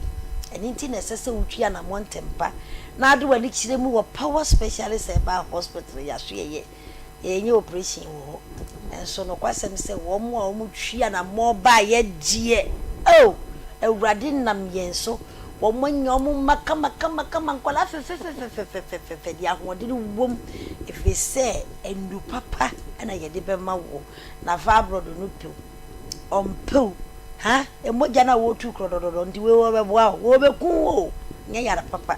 eninti na sese wutwa na montempa na ade wani kire mu wo power specialist eba hospital ya so ye enye operation wo enso no kwasem se wo mu a wo mu twia na mo ba ye die ewrade nam yenso wo manya mo maka nkola fe dia hode wom efe se endu papa na ye de be ma wo na fibroid no pew ompew ha emoja na wo tu krododo ndi we wo be boa wo be ku wo nya yara papa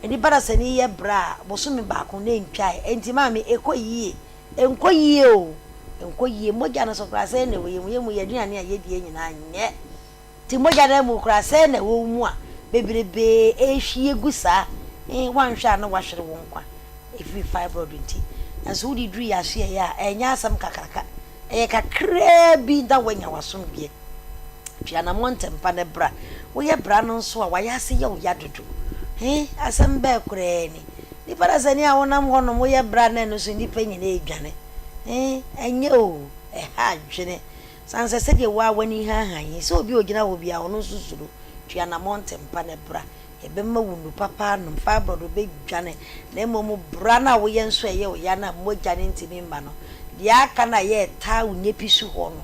eni bara sani ye bra bosumi ba ko na ntwae enti ma me ekoyie enkoyie o enkoyie moja na so kra se ne we mu ye duane a ye die nyina nye ti moja na mu kra se ne wo mu a bebrebe ehwie gusa wanhwa na wahwere wo nkwa efi fibroid nti aso di dru ya hwe ya enya asam kakraka kakra bi da wanya wasom bie piana montempa ne bra wo ye bra no so a waya se ye wo ya dodo asam ba kure ni para sani a wonam hono mo ye bra na no so ni panyi na edwane enye o ha dwene sanse se de wa wani ha han so obi ogina wo bia wono susuru tuana montempa ne bra ebe ma wunu papa no fibroid be dwane na momu bra na wo ye nso ye wo ya na mogya ne ntimi mba no dia aka na ye ta unye pisu ho no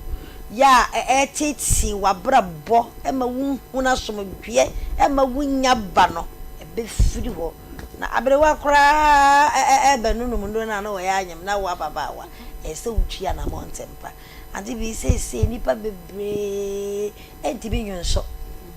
ya etiti wa bra bo ema wunhuna somdwe ema wunya ba no ebe firi ho na abrewa kra ebe nunu ndo na no ya anyam na wa baba wa ese utwia na montempa Aunty Bea se nipa bebre entibi nyonso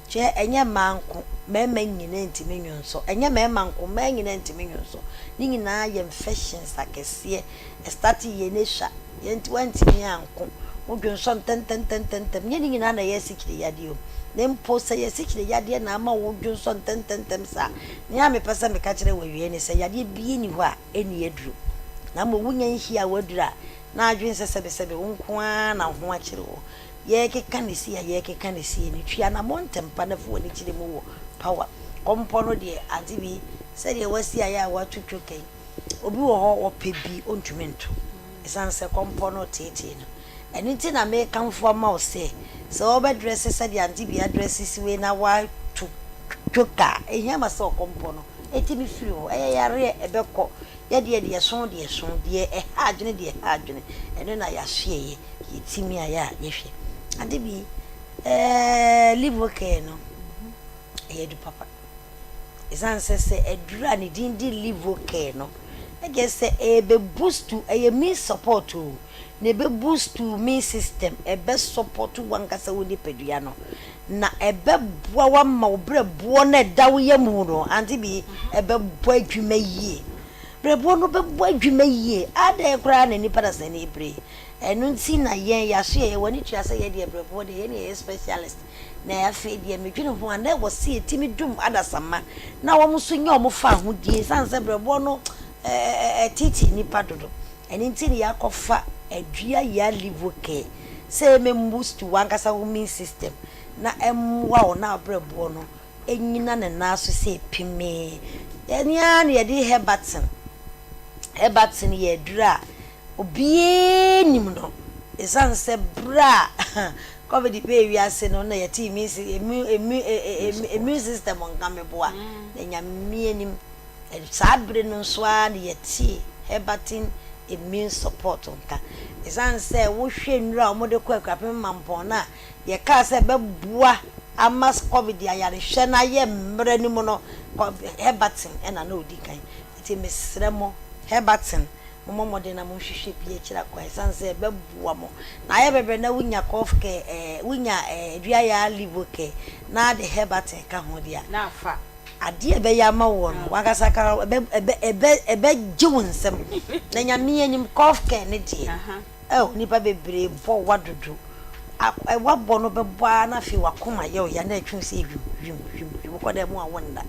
che enye manko mema nyina entibi nyonso enye mema manko mema nyina entibi nyonso ni nyina ye infections akese start ye nesha ye ntwanti nyanko wodwonso tententem nye ni nyina na ye sikire yade o nempo se ye sikire yade na ama wodwonso tententem sa ni ame pesa me ka kire wawie ni se yade bi ni ho a eni eduru na mo wunya nhia wadura na adwen sesebe wonko na ho a kire wo ye keka ne si ya ye keka ne si ni twia na montempa na fo ni kire mu wo power kompono de Aunty Bea se de wasi aya watwetwe kai obi wo ho opebi ontumento esanse kompono tete no eni na me kanfo ma o se so obe dress se de Aunty Bea dresses we na wa twoka ehia ma so kompono etimi firi ho yare ebekọ ye de so de ha adwene eno na ya hwe ye timi aya ye hwe Aunty Bea live okay no ye du papa esanse se edura ni dindi live okay no I guess say be boost to me support to ne be boost to me system be support to wankasa woni pedua no na be boa wa ma obre bo na dawo yamu no Aunty Bea be boa adwuma yie bre bo no be boa adwuma yie ada kra na ni pada se na ibre enu nti na yen ya so ye woni tua se ye de bre bo de ye ne specialist na ya fe de me dwene ho na wo se etimi dum adasama na wo so nya wo fa ho die sanse bre bo no titi ni padodo eni ntini yakofa adua ya live okay say me boost to one kasa immune system na emwa na abrebo no enyina ne na so say pime enya na ye di Herbertson ye dura obie nim no esan se bra covid be ase no na ye ti immune system on kameboa na nyamie nim sabre no so a na ye ti Herbertson immune support onka esan se wo hwe nura omode kwakwapem mampon na ye ka se beboa amas covid ayare hwe na ye mbre ni mo no Herbertson na na odi kan iti mesremo Herbertson mo de na mo hwehwe bia kira kwa esan se beboa mo na ye bebe na wunya cough ke wunya dua ya liver ke na de Herbertson ka ho dia na fa ade be ya ma wo no wakasa ka ebe jiwunsem na nyame anyim cough ke ne die nipa bebre bo wadodo wabɔ no bɛbɔ na fi wakoma ye o ya na atwu se hwim ko da mu awonda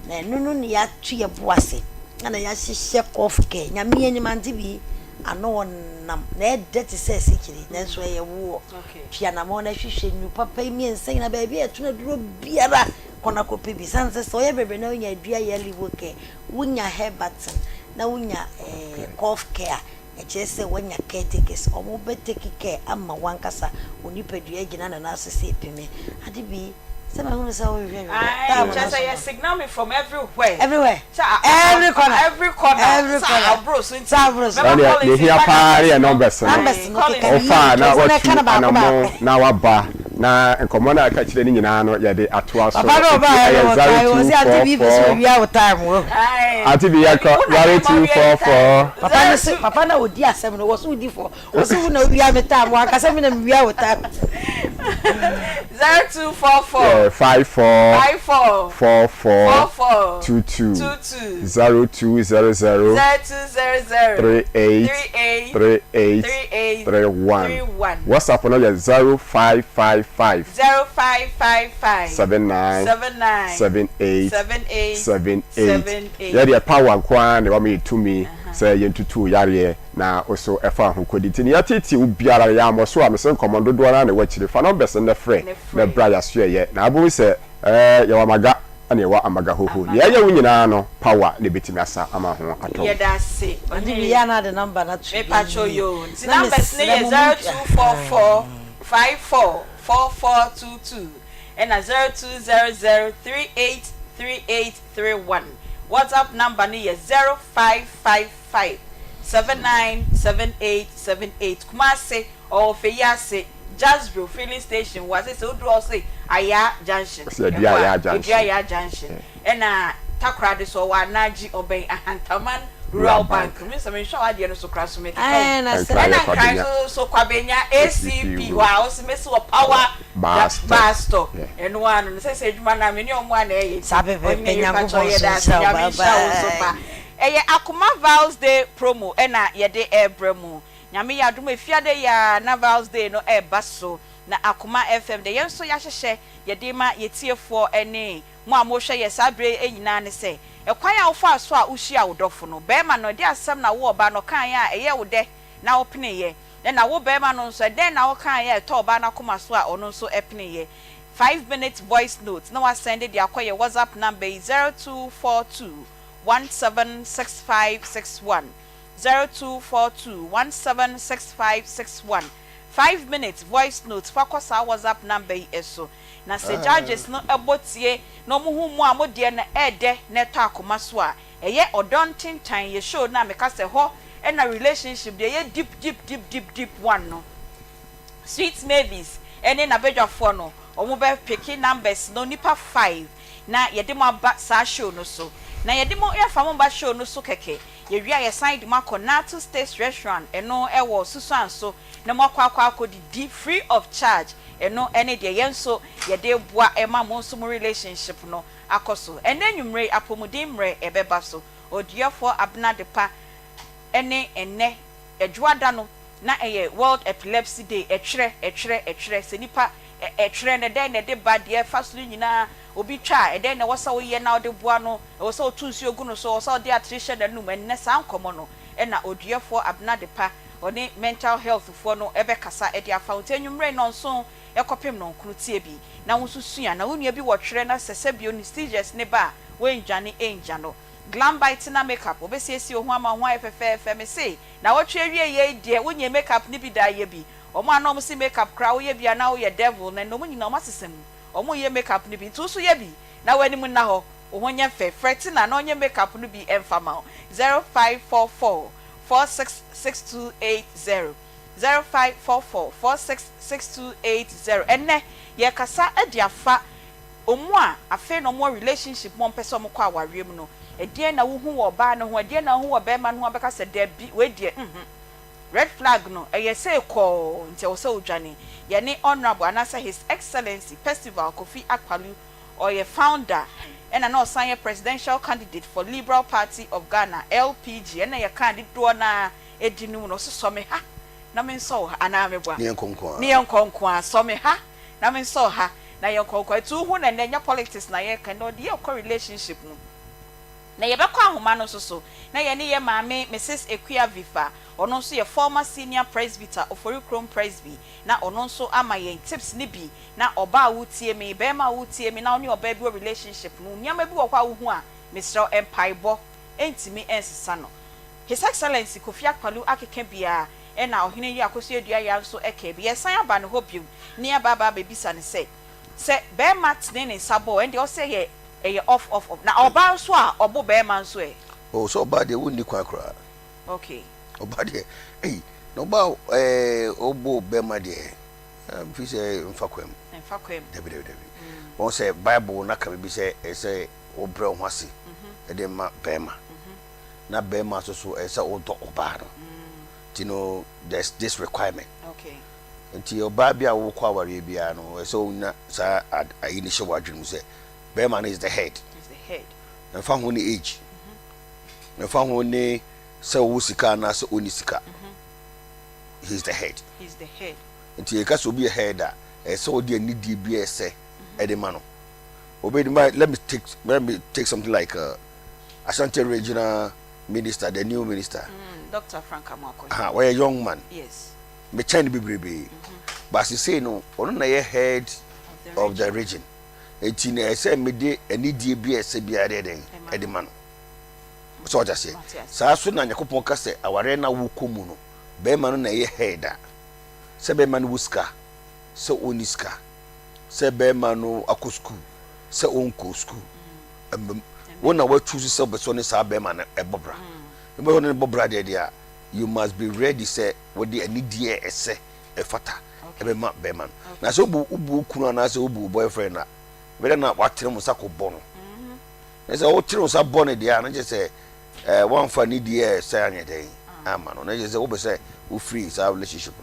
na nunu ne ya tu ye boase na ya hyehyɛ cough ke nyame anyim ante bi ano nam na edete se sikiri na so ye wo pia na mo na hwehwɛ nu papa mi ensen na ba bi etu na duro biara kona ko pebi sanse so ye bebe na unya dua ye liwo ke wunya Herbertson na wunya cough care echese wanya caretakers omo beteki care ama wankasa onipadua gina na asese pime ade bi se ma hunu sa wo hwe just you signal me from every corner bro so the here party numbers o fa na what na waba na enkomo na aka kire ni nyina no ye de atoa so papa Aunty Bea 0244 papa na odi asem no wo so odi for wo so na obi ameta mo aka se me na wia wo time 0244 54 44 22 0200 38 WhatsApp no ya 0555 7978 ya dia power kwa ne wa me tumi say yentutu yare na oso efa ho koditi ne yatiti ubiara ya amoso a mesen commando do na wa chire fa no bese na frɛ na bra ya so ye na abo se ya wa maga ane wa amaga hoho ye ya wunyina no power ne betimi asa ama ho ato ye da se Aunty Bea na the number na me pacho yo the number is 0244 544422 and 0200383831. WhatsApp number ni 0555 797878. Kumase or Feyase Jazzbro filling station was it so do say Aya Junction. Aya Junction. And Takrade so wa naji obey ahantaman Rural Bank. Me some show ade no so crash me. And I so kwabenya ACP wa o se meso power basto. And one say adwuma na me ni omo na e. Sabe penya ko so Eye Akoma Vals Day promo na ye de ebremu. Nyame ya adum efiade ya na Vals Day no e baso na Akoma FM de yenso ya hyehye ye de ma yetiefo ene mo amohwe ye sabre enyina ne se ekwan a wofa so a uhia wodofo no be ma no de asem na wo ba no kan ya eye wo de na wo pene ye na wo be ma no so de na wo kan ya to ba na koma so a ono so epene ye 5-minute voice note na wa send it akoye WhatsApp number 0242 176561 0242 176561 5 minutes voice note focus our WhatsApp number eso na se charges no ebotie no mu hu mu amode na ede na to Akoma so a eye odontin tan ye show na meka se ho e na relationship de ye deep one no sweet mavis ene na bedwafo no omo be pick numbers no nipa 5 na ye de mo aba sa show no so na ye de mo ya fa mo ba show no so keke ye wia ye sign de mako Nato State Restaurant eno ewo susuanso na mo akwa di free of charge eno ene de yenso ye de boa ema mo so relationship no akoso ene nwumre apomudimre ebeba so odiefo abna de pa ene edwada no na eye World Epilepsy Day etwere se nipa etwere ne de ba de fasulu nyina obi twa eden na wasa wo ye na ode boa no wasa otunsi ogu no so wasa ode attrition na num enne san komo no na odiefo abna de pa oni mental health for no ebe kasa e dia fountain nwumre no nso ekopem no nkrutie bi na wonsusua na wonua bi wotwere na sesebio ni stages ne ba wenjane enja no glam bite na makeup obesiesi ho ama ho afefe me say na wotwe wie ye die wonye makeup ni bi da ye bi omo anom si makeup kra wo ye bi na wo ye devil na no nyina omo sesem omo ye makeup ni bi tu so ye bi na wani mu na ho ohonye fe freti na onye makeup no bi emfama 0544 466280 0544 466280 enne ye kasa ediafa omwa afa no mo relationship mo mpese mo kwa awarem no edie na wo hu wo ba no ho edie na hu wo be ma no ho beka se da bi we die red flag no eye say ko nti wo se odwane ye ne honorable anasa his excellency festival Kofi Akpalu or ye founder and an also presidential candidate for Liberal Party of Ghana LPG and ye candidate do na edinu no so me ha na me so ha ana me bua ne nkonkwa so me ha na me so ha na ye nkonkwa tu hu na nya politics na ye kan no de relationship no na ye bekọ ahoma no so na ye ne ye maame Mrs. Equia Vifa ono nso ye former senior presbyter of Orikrom Presby na ono nso ama ye tips ni bi na oba wutie me be ma wutie me na oni oba bi relationship no nyama bi wo kwa wo hu a Mr. Empaibo entimi ensesa no His Excellency Kofi Akpalu akeke bia e na ohene yi akoso edua ya nso eke bi yesan aba no hobium ni aba bebisa ne se be mat ne sabo and o say ye off na oba nso a obo be man nso e oh so oba de wonni kwa kra okay oba de no ba obo be ma de fi se mfakwem debi won say bible na ka bi say obre ho ase e de ma be ma na be ma so say odo oba no you there's this requirement okay until oba bia wo kwa ware bia no so na sa initial wadwum say Bearman is the head. And found one age. And found one so Wusika na so Unisika. He's the head. He's the head. Until you can be a header, so dear need DBS Edemano. Obey my let me take something like Ashanti Regional Minister, the new minister. Dr. Frank Amako. Where a young man. Yes. Me China baby. But you say no, on the head of the region. Eti na ese mede ani die bia ese bia de edema no so just say sa so na yakopon ka se aware na wo komu no be ma no na ye heada se be ma no wuska se oniska se be ma no akosku se onko school wona wa choose se be so ne sa be ma na ebobra be wona bobra de dia you must be ready say with the ani die ese efata be ma be man na so ubu kunu na se ubu boyfriend na But na watire musa ko bono ese o tire musa bono dia na je say one fa ni dia say anya den ama no na je say wo be say wo free sa relationship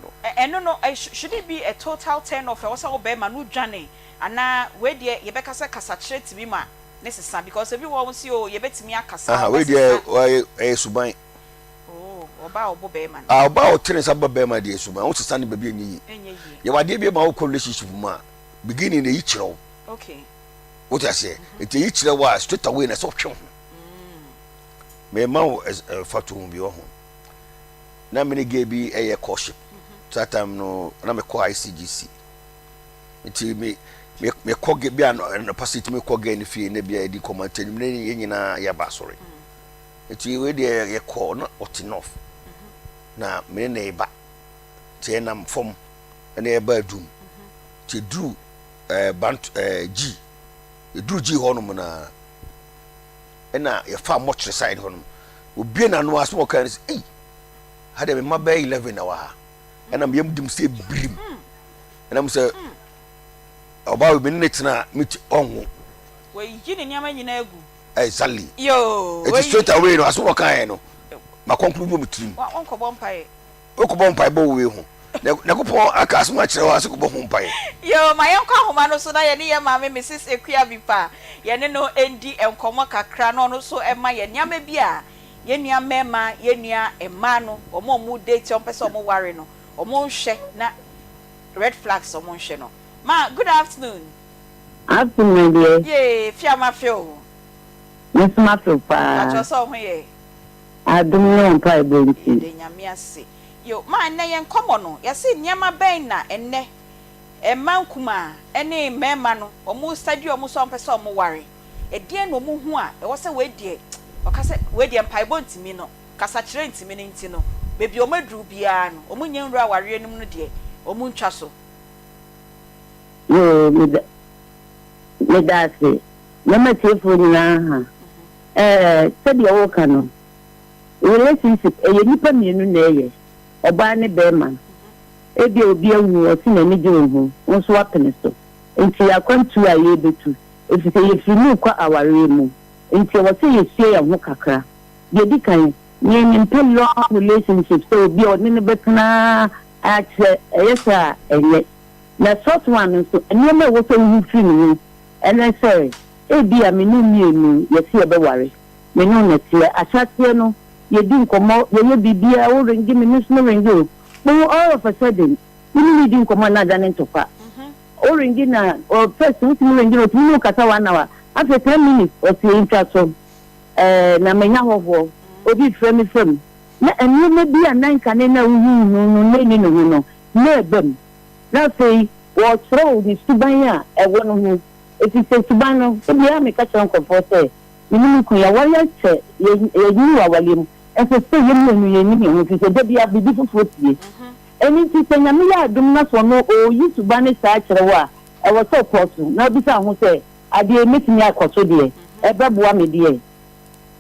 no no should it be a total turn off or say wo be ma no dwane ana we dia ye be kasa kasa kire tibi ma necessary because every one see o ye betimi akasa we dia suban oba obo be ma oba o tire sa be ma dia suban wo sesa ne baby enyi ye wade bi ma wo relationship ma beginning na yi kire. Okay. What I say, it's each was straight away in a soft chunk. My mouth as a fatu be on. Now, many gave me a caution. That time, no, and I'm a quiet CGC. Until me cog get beyond and a passage me cog again if you never a decommand in a sorry. It's you there a call not what enough. Now, me neighbor, Tianam from a neighbor doom. To do. Bant G you do G honum na ena ye fa much side honum obi na no aso kan say had me ma be 11 na wa ena me dim say brim ena me say oba we ne tena meet onwo we yi ne nyama nyina agu exactly yo it is straight away no aso kan no ma conclude bo metrim wa onko bompai okobon pai bo we hu na kupo aka asoma kire wa asoko bo mpae yo mayenko ahoma no so na ye ne ye maame Mrs. Equia Vipa ye ne no endi enkomo kakra no no so ema ye niama bia ye nua mema ye nua ema no omo date on person omo ware no omo nhwe na red flags omo nhwe no ma good afternoon afternoon dear ye fiama fio Miss Mafio pa acho so ho ye adum no mpa ebonti de nyame ase yo ma na yen komo no yesi niema ben na enne emman kuma ene mema no omu study omu so mpese omu ware edie no mu hu a e wo se we die okase we die mpaibon timi no kasa kire ntimi ni nti no bebi omadru bia no omu nyenru aware nim no die omu ntwa so yo me da se na ma telefone na ha sabi o kanu relationship e nipa mienu na eye oba ne bema ebi obi awu o si na ni je ohu nso apene so nti akwantu aye betu efise ye finu kwa aware mu nti wo se ye sie ya ho kakra ye di kan ye nimpe long relationship so obi o ne betena ache yesa enye na short one so ene me wo so hu finu ene say ebi a menu mienu ye sie be ware menu na tie achate no ye di nkomo ye bibia wo rengi menu so rengi o all of a sudden you need nkomo na dane ntofa o rengi na o first we tinu rengi no tinu kasa 1 hour after 10 minutes o tie intwa so na menya hovo obi frem na enu me bia nan kane na hu no no na ebam na say wo throw the subanya e wo no hu eti se subano e bia me ka chon ko say ni ku ya waya che ye ni wa walim e se se ye ni ni hu se de bia bibi fufuotie eni ti se nyame ya dum na so no o yi subane sa kyerewa e wo so kosu na bi sa hu se ade emetimi akoso de e beboa me de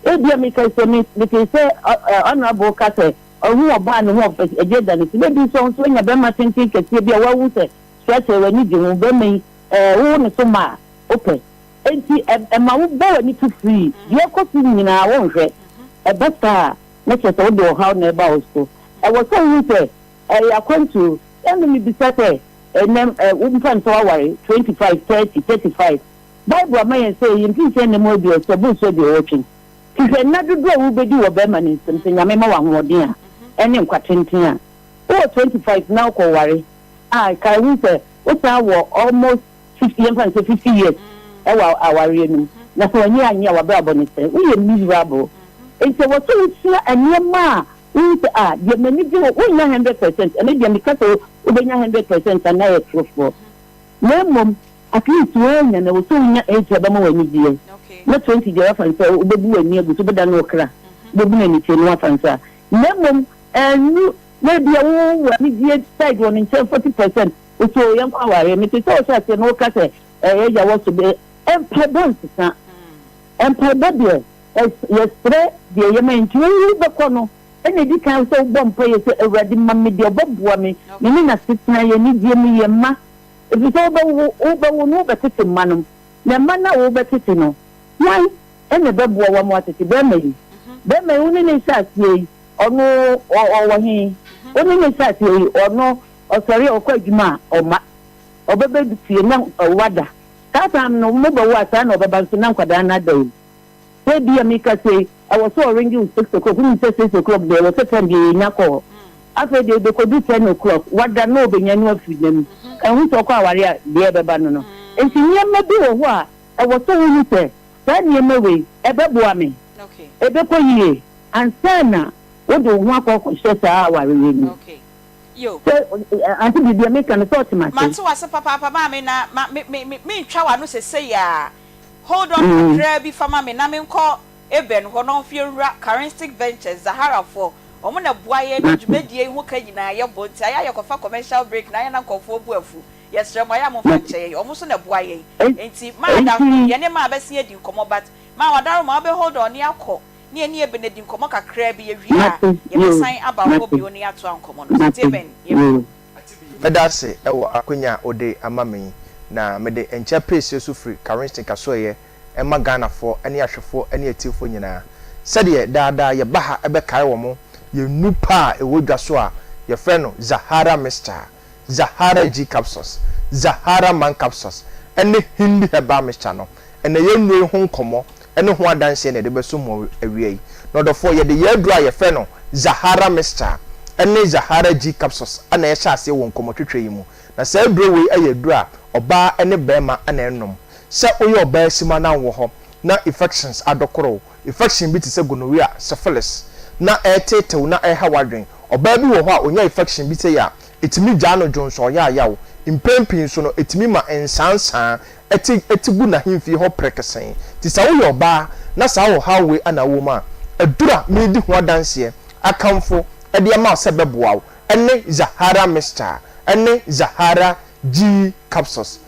e bia me ka se me ke se honorable ka se ohu oba ne ho ejeda ne se bi so nya be ma tenti kete bia wa hu se stretch we ni de hu be me wo ne so ma open enti e ma wo bo ni to free ye ko si nyina wo hwe e beta na che so do how na ba oso e wo so hu se akwantu enu mi bisate enem wo mfa nto aware 25 30 35 bible amaye say yin tin say ne mo bi so bu so bi working kife na dodo wo bedi wo be ma ni nsem nyame ma wa hoden a ene nkwatenten a o 25 na ko ware kai wi say o sa wo almost 50 years e wa aware nu na so nyi anya wa bra boni say we ye miserable ente wo so tia enema ye mani di wo 100% and dey because we 100% and na true mom at least when na wo so nya age ba ma wani die na 20 dey afansa obebu wani agu so beda no kra obebu na ni tie no afansa mom maybe wo wani die side one in 40% so yan kwaware me so say no ka say ya wo so be empedance sa empedade yes pre dey yementu be kono ene di kan so bompa ye se awadi mamme de obobua me ni na sitna ye ni die me ye ma e bi so wo no be tete manum na mana wo be tete no yan ene be bua wa mo atete be me uni ni sasie ono o hin uni ni sasie ono o sori o kwa adwuma o ma obebe du fie na wada ka tam no me be wa sa na obeba so na nkwada na dawo we bi amika say I was so ringing 6 o'clock. When you say 6 o'clock, there was a time in Yako. After they could do 10 o'clock. What that no being any of them. And we talk our area, the other banana. And she near me do a while. I was so willing to say, that near my way, a babuami. Okay. A baby, and Sana, what do one call shut our ring? Okay. Yo, Aunty Bea make an assortment. Manso was a papa, mamma, me, chow, no say, ya. Hold on, grabby for mammy, namin call. Eben hono fiura Charistic Ventures Zahara for omuna boye no dwumedie hu ka nyina ye bonti aya yakofa commercial break na ya na nkofo buafu yesrem aya mo fa cheye omuso na boye enti ma da ye ne ma abesi edi nkomo but ma wadaro ma be hold on ya ko ne eni ebe ne di nkomo kakra bi ye wia ye besan aba ho bi oni ato ankomo no Steven ye medase ewo akonya ode amame na mede encha pese so free Charistic asoye Emma Ghana for any ashfo any atifo nyina said dada ye baha ebe kai wo mo ye nupa e wodwa so a ye frɛ no Zahara Mr Zahara G capsules Zahara man capsules ene hindi heba Mr no ene ye nwe ho nkomo ene ho adanse na de beso mo awie no do for ye de ye dura ye frɛ no Zahara Mr ene Zahara G capsules ana ye hyase wo nkomo twetwe yi mu na sa duro we aye dura oba ene bema ana enom se oyo oba sima na wo ho na infections adokoro infection bi ti se gonorrhea syphilis na etetew na eha wadwen oba bi wo ho a onya infection bi say ya etimi gya no dwonso ya yawo impempin so no etimi ma ensansan etigu na himfi ho prekesen ti sa wo yoba na sa wo hawe ana wo ma adura me di ho adanse akamfo e de ma se beboawo ene Zahara Mixture ene Zahara G capsules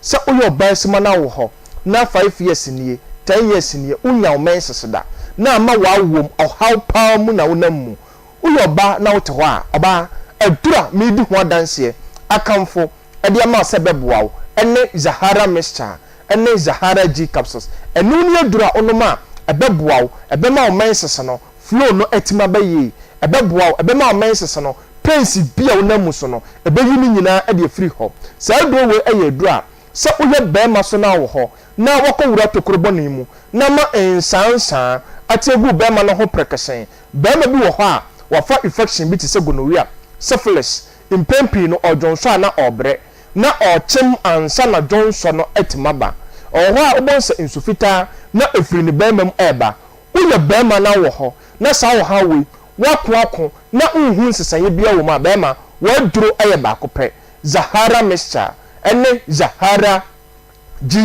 sa wo yoba sima na wo ho na 5 years nie 10 years nie unya wo menseseda na ma wa wom how power mu na wonam mu wo yoba na wo te ho a oba adura me di ho adanse akamfo e de ma se beboawo ene Zahara Mixture ene Zahara G capsules enu ni adura onoma ebeboawo ebema o mensese no flow no etima baye ebeboawo ebema o mensese no pains bia wonamu so no ebeyi ni nyina e de free ho sa do we eye adura se uye bema so na wo ho na wako wura tokorbo ni mu na ma ensansan ategu bema no ho prekesen bema bi wo ho a wafa infection bi ti se gonorrhea syphilis impempi no odwonso na obre na ochim ansa na dwonso no etimaba oho a obonsa insufita na efiri ni bema mu eba uye bema na wo ho na sa wo ha we wakoako na unhu nsesanye bia wo ma bema waduro eye ba kopɛ Zahara Mixture ene Zahara G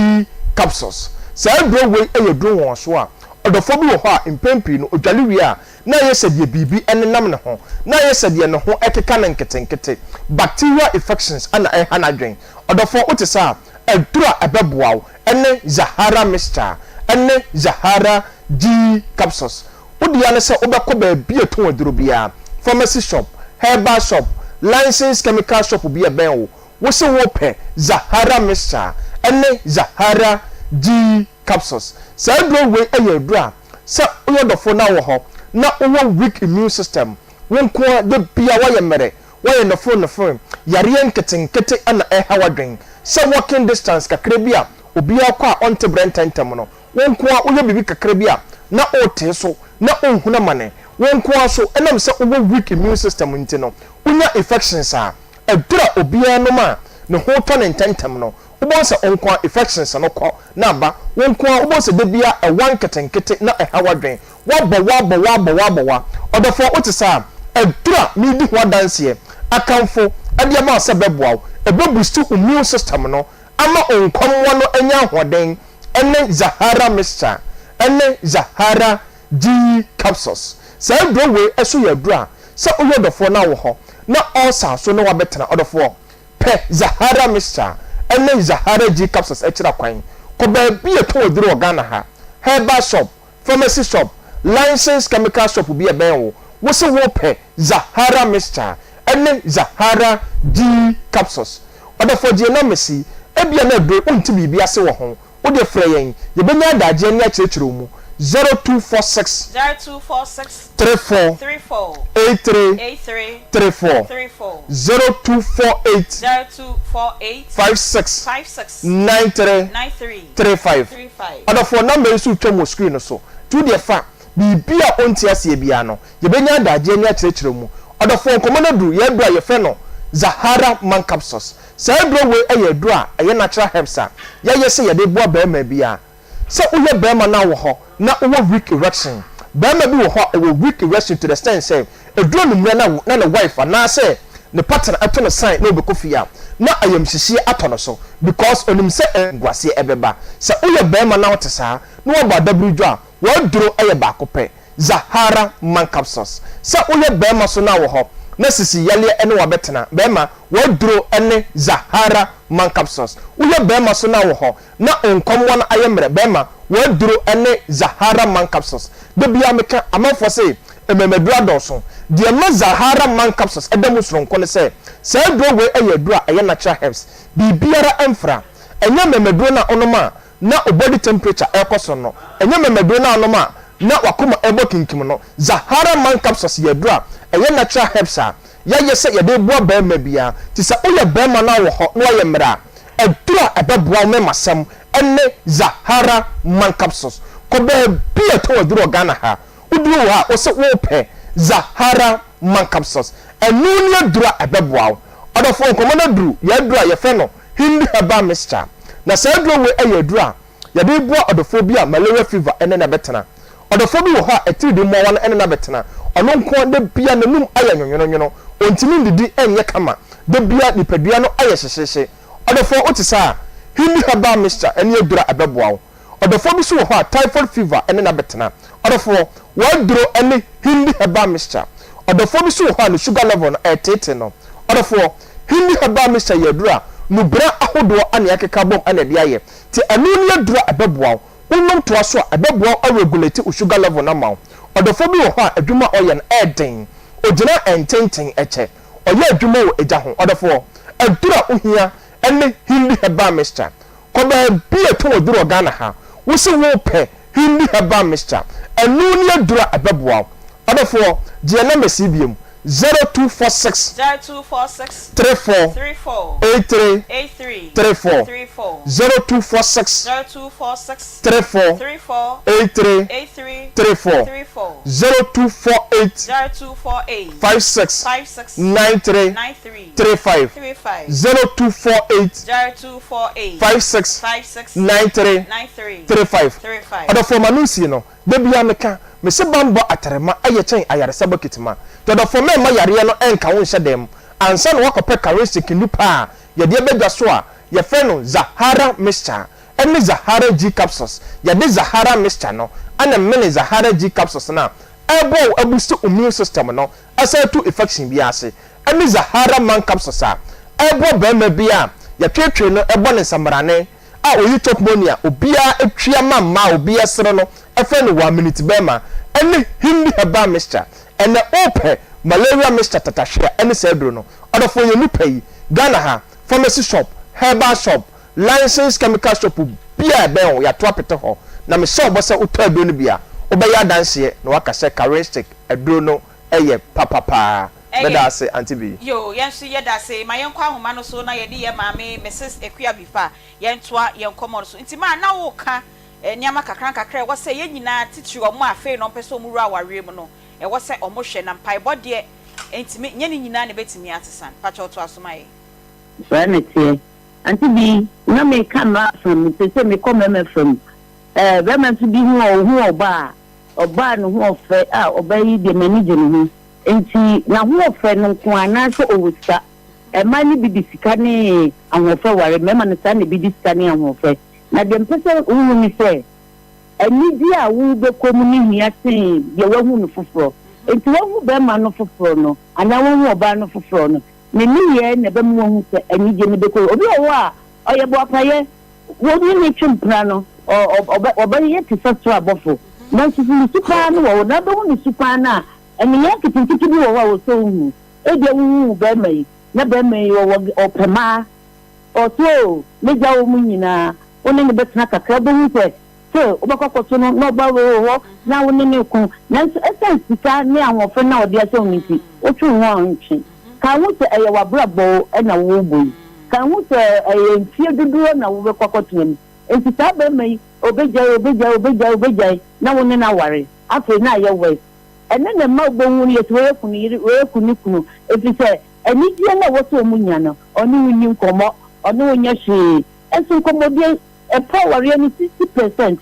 capsules sa duro we eye duro won so a odofo bi wo ho a impempi no odwale wi a na yese de bibi ene nam ne ho na yese de ne ho ekeka na nketenkete bacteria infections ana hana dwen odofo utisa adura ebeboawo ene Zahara Mixture ene Zahara G capsules udia ne se obekọ ba bi eton aduro bia pharmacy shop herbal shop licensed chemical shop bia ben wo se wo pe Zahara Mixture ene Zahara G capsules sa aduro we eye adura se oyodofo na wo ho na owo weak immune system wonko de bia wa ye mere wa ye no phone yare nketenkete ana hawadwen se walking distance kakra bia obi akwa onte brententem no wonko a oye bibi kakra bia na ote so na onhuna mane wonko so enam se owo weak immune system nti no unya infections a adura obi no ma ne ho to ne ntentem no ubonsa onko infections no ko na ba wonko ubonsa de bia e wan ketenkete na hawadwen wabo odofo otisa adura mi di ho danse akamfo ade ma se beboawo ebebustu immune system no ama onkomwo no anya hoden ene Zahara Mixture ene Zahara G capsules sa do we eso ya dura sa oyodofo na wo ho na osa so no wabetena odofo pe Zahara Mixture ene Zahara G capsules ekira kwan ko ba bi eto oduro Ghana ha herbal shop pharmacy shop licensed chemical shop bi eben wo se wo pe Zahara Mixture ene Zahara G capsules odofo je na mesi ebia na do unti bibia se wo ho wo de freyen ye benya daje ni akirechiro mu 0246 34 83 34 0248 56 93 35 odofo number isu twem screen so tu de fa bibia onti ase bia no ye benya daje ni akirechiro mu odofo nkomono du ye do ye fe no Zahara man capsules sa bro we eye do a eye natural herbs a ye se ye de boa ba ma bia se uye ba ma na wo ho na wo weak erection ba ma bi wo ho e wo weak erection to the extent say eduro no mu na na wife na say ne partner ato no sign no be kofia na ayam hihie ato no so because onim se ngwase ebeba se uye ba ma na wote sa na wo ba dabrujo a wo duro eye ba kopɛ Zahara man capsules se uye ba ma so na wo ho na sisi yale ene wabetena bema waduro ene Zahara man capsules uye bema so na wo ho na onkomwo na ayemre bema waduro ene Zahara man capsules de bia meka amafo se ememedura doso de ma Zahara man capsules edemu soronko ne se duro we ayedura aye natural herbs bibiara emfra enye memedura na onoma na body temperature ekoso no enye memedura na onoma na wakoma ebo kinkim no Zahara man capsules yedura eye natural herbs a ya yese ye de boa ba ma bia ti sa oye ba ma na wo ho no ye mra edura ebeboa me masam ene Zahara man capsules ko ba bia to waduro Ghana ha uduro ha o se wo pe Zahara man capsules enu ni edura ebeboa odofo nkomo na duru ye dura ye fe no Hindi herbal mixture na sa duro we eye dura ye de boa odofo bia malaria fever ene na betena odofo bi wo ha etiri de mo wan ene na betena ono nko de bia nanum aya nwonwono ontimi ndidi enye kama de bia nipadua no aye hyehye odefo otisa hindi haba mixture ene adura abeboa wo odefo bi so wo ha typhoid fever ene na betena odefo waduro ene hindi haba mixture odefo bi so wo ha no sugar level no etete no odefo hindi haba mixture yadura no bra ahodo ane akeka bom ane de aye ti anu ni adura abeboa wo unom to aso abeboa regulate o sugar level na ma odefo bi wo ha adwuma oyen eden ogina ententen eche oye adwuma wo eja ho odefo adura ohia ene hindi haba mixture koba bi eto oduro Ghana ha wo se wo pe hindi haba mixture anu ni adura abeboa odefo je na mesibiem 0246 34 83 34 0246 34 83 34 0248 56 93 35 0248 56 93 35 odofo manusi no debia meka me se bambo atarema aye chen ayare sabakitima todofo me ma yare no enka won hyedem ansa no wakope karistic nipa ye de bedwa so a ye fe no Zahara mixture ene Zahara G capsules ye de Zahara mixture no ana mene Zahara G capsules na ebo abuste immune system no asa to infection bi ase ene Zahara man capsules a ebo be ma bia ye twetwe no ebo ne samrane a oyi top monia obia atwia mamma obia sere no efe no 1 minute bema ene hindi haba mixture ene ope malaria mixture tatahia ene sedro no odofo ye nipa yi Ghana ha pharmacy shop herbal shop licensed chemical shop bia be on ya to apete ho na me shop bo se uto no bia obeya danse na wakase charistic adro no eye papapa beda se Aunty Bea yo yensu yeda se mayenkwa ahoma no so na yede ye maame Mrs. Ekua bifa yentoa yenkomo so ntima na wo ka niama kakra wo se ye nyina titiri omo afi no pese omu ru aware mu no wo se omo hwe na mpai bode entimi nye ni nyina ne betimi atesan pacha oto asoma ye Vanity Aunty Bea na me kama from se me come from be to be hu oba no hu ofe obayi de manager no enti na hu ofe no ko ana so owusa ma ni bidisika ne ahofe ware mema ne sa ne bidisika ne ahofe na de mpese wu ni se ani di a wu be komu ni hia tin ye wahu no foforo enti wahu be ma no foforo no ana wahu oba no foforo no ne ni ye ne be mu hu se ani je ne be ko obi owo a oye bo apaye wo ni twempra no oba ye ti so abofo na susu supa no wo na be hu ni supa na ani ye kitinti bi wo so hu e de wu be mai na be mai opema oto meja wo mu nyina woni ne betena kakra be hu se so obakokoto no ba wo na woni ne ku na essence sika ne ahofo na odi aso nti otu ho ntwe ka hu se eye wabrabo na wo boyi ka hu se eye ntie dudu na wo be kokoto ni enti ta be mai obeja na woni na ware afi na ye we ene ne ma gbo hu ye to we kunu efi se eni die na wo so mu nya no oni wuni nkomo oni wonya hwe enso nkomo bi power ni 60%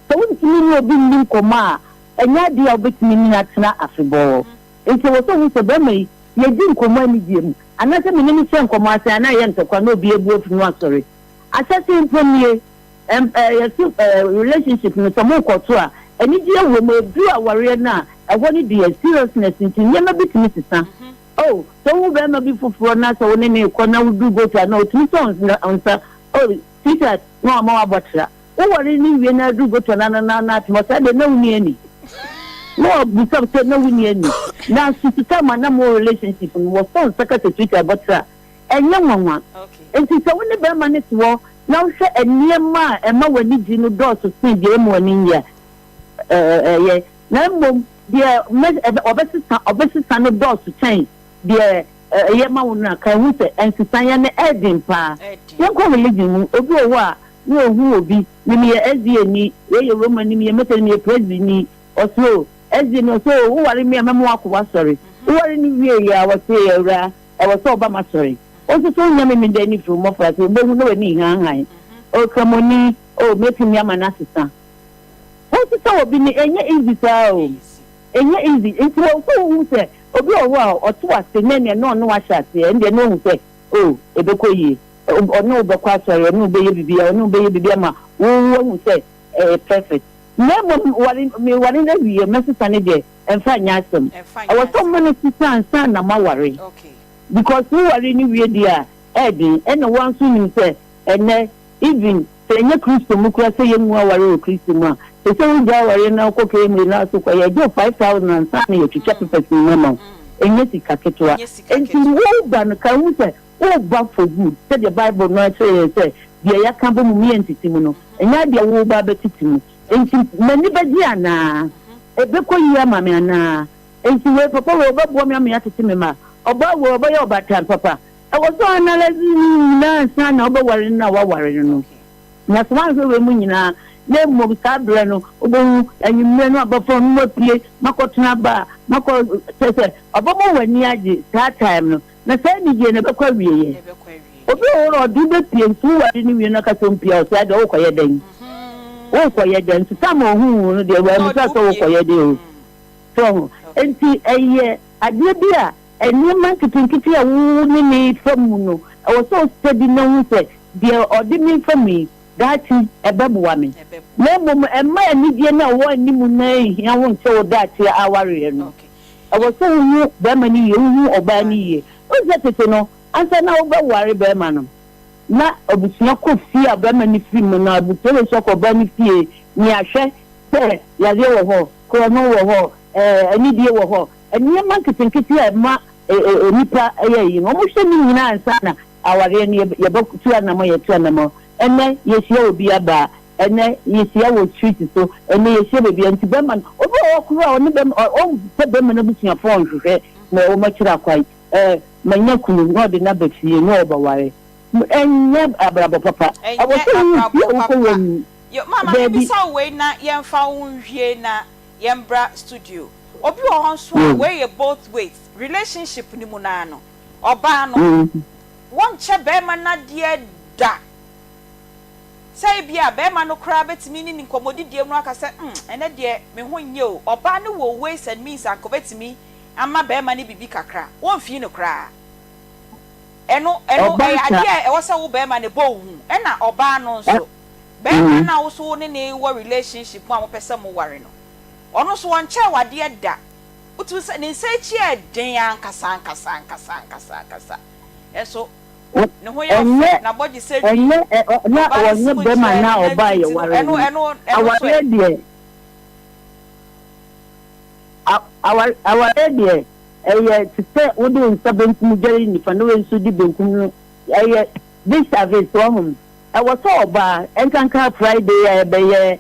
so won timi ni obi ni nkomo a enya dia obetimi ni atena afebo enti wo so hu se be mai ye di nkomo ani die mu anase me ni se nkomo ase ana ye ntokwa na obi ebu ofu no asori asase mpomie relationship no so mo koto a eni die wo me du aware na woni the seriousness nti nyema bitimi sisa oh so wo be ma bi foforo na so woni ne ko na wudu go to na otumi songs na onsa oh teacher no ma wa botra wo wori ni wie na du go to na atmo sa de na wuni ani no because so na wuni ani na sisita ma na mo relationship no wo son secretary teacher botra enya nwanwa okay enti so woni be ma ne to na wo hwe eniema e ma wani di no do so sin de mo ani ya ye na mo dia obesisa no do so chain dia ye ma wona kan hu se ensisan ya ne edin pa ye ko religion obi owo a ni ohu obi ni ye SDA ni ye Roman ni ye metal ni president ni oso SDA no so wo ware mi amamo akwa sorry wo ware ni wie ya wo se ewra e wo so oba ma sorry o so nyame mi dani from mo fa so be hu no ni han o kamoni o meti mi amana sisa o so obi ni enye easy ta o enye easy nti wo hu se obi owo a oto ase na ne no wa hyase ende no hu se oh ebekoyi ono obekwa asori ono obeye bibia ono obeye bibia ma wo hu se perfect nemo wari na wiye mesisa ne de emfa nyasem I was so many sisters na mawari okay because we wari ni wiye dia edi ene wan so ni se ene even enye Kristo mu kura se yemu awari o Kristo mu a se we ja wari na okokere mu na so kwa ye do 5000 sa na ye twitwa pepesi mama enye sika ketwa enti wo ba no ka hu se wo ba for good say the Bible no say dia ya kan bo mu mi entiti mu no enya dia wo ba betiti mu enti mani bagi ana ebeko yi ama me ana enti we papa we obabo me am atete me ma oba we oba ye obatan papa e wo so analyze na sa na oba ware na wa ware no na so wan we mu nyina na mo ka bre no obo anyimre no abafo no pie makotena ba mako sese oba mo wani age that time no na say ni je na bekwa wiye obi o do be pie ntu ware ni wiye na ka so mpia o say de wo koye den wo koye den ntu tam ohu no de wa mi so wo koye de o so enti eye ade bia eni man kitinkiti a wo ni famu no I was so steady na hu say de odi mi famu dati ebebuwa mi na mum emma anidie na wo animu na ehia wo nche wo dati aware no I was so hu be mani ye hu oba ni ye o se tete no ansa na wo be ware be ma no na obusua ko fi abama ni fi mu na abutele so ko ba ni fie ni ahwe se ya de wo ho ko no wo ho anidie wo ho eni man kitinkiti emma nipa yi no mo hwe ni nyina ansa na aware ni ye be tu anamo ye tu anamo ene yesia obi aba ene yesia wo street so ene yesia bebi anti beman obi o kura oni bem o se beman abusia phone hwehwe na o makira kwai manya kunu no de na befie no obaware enye abrabo papa yo mama bi sa we na yemfa wonhwie na yembra studio obi o honso we ye both ways relationship ni mu na no oba no won che beman na de da say bia be ma no kra betimi ni nkomodidie mu aka se ene de me ho nye o oba ne wo ways and means anko betimi ama be ma ne bibi kakra won fi no kra eno ade e wo se wo be ma ne bo hu ena oba no so be ma na wo so ne wo relationship mu am pese mo ware no ono so won che wade da utu se ne se chi e den ankasa eso no ho ya na body say na wonye be ma na oba ye ware aware die aware die eye tse wodi nsabent mu geri ni fa no ensu di benkum no eye this service home I was so oba enkanka Friday be ye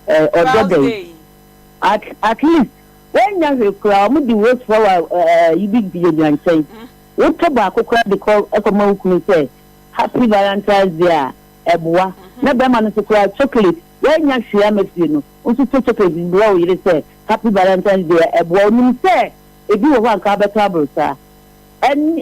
ododay at least when you kra mu di wait for you big die nyanchen what about because Akoma will say Happy Valentine's Day, Ebwa. Never man to cry chocolate. When you share me, you know, also chocolate is blow. You say Happy Valentine's Day, Ebwa. You say if you want to trouble, sir. And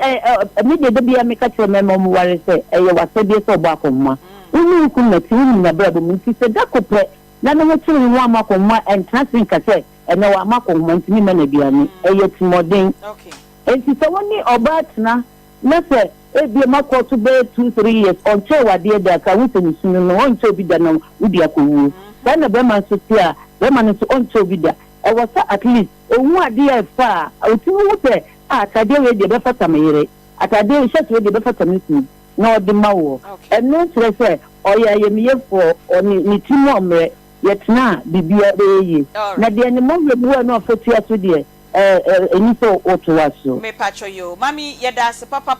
immediately be a make a memo. What say? You was so so back on ma. You couldn't let him in the brother. She said that could play. None of the children want mark on ma and transferring cassette. And now I'm mark on one to me, man, be a yet more thing. Okay. Enti so woni obatna na se ebi makọ to be 2-3 years onche wade da ka wuteni sunu no onche obi da na udi akowu dan na be man so tia be man so onche obi da e was at least owu ade e fa otu wo se atade we de be fata meyere atade shirt we de be fata misi na odi mawo eno tere se oya ye miye fo oni ni timo omre yetna bibia be yi na de ni mo webu na ofatia so de eniso otuwaso me pacho yo mami yedase papa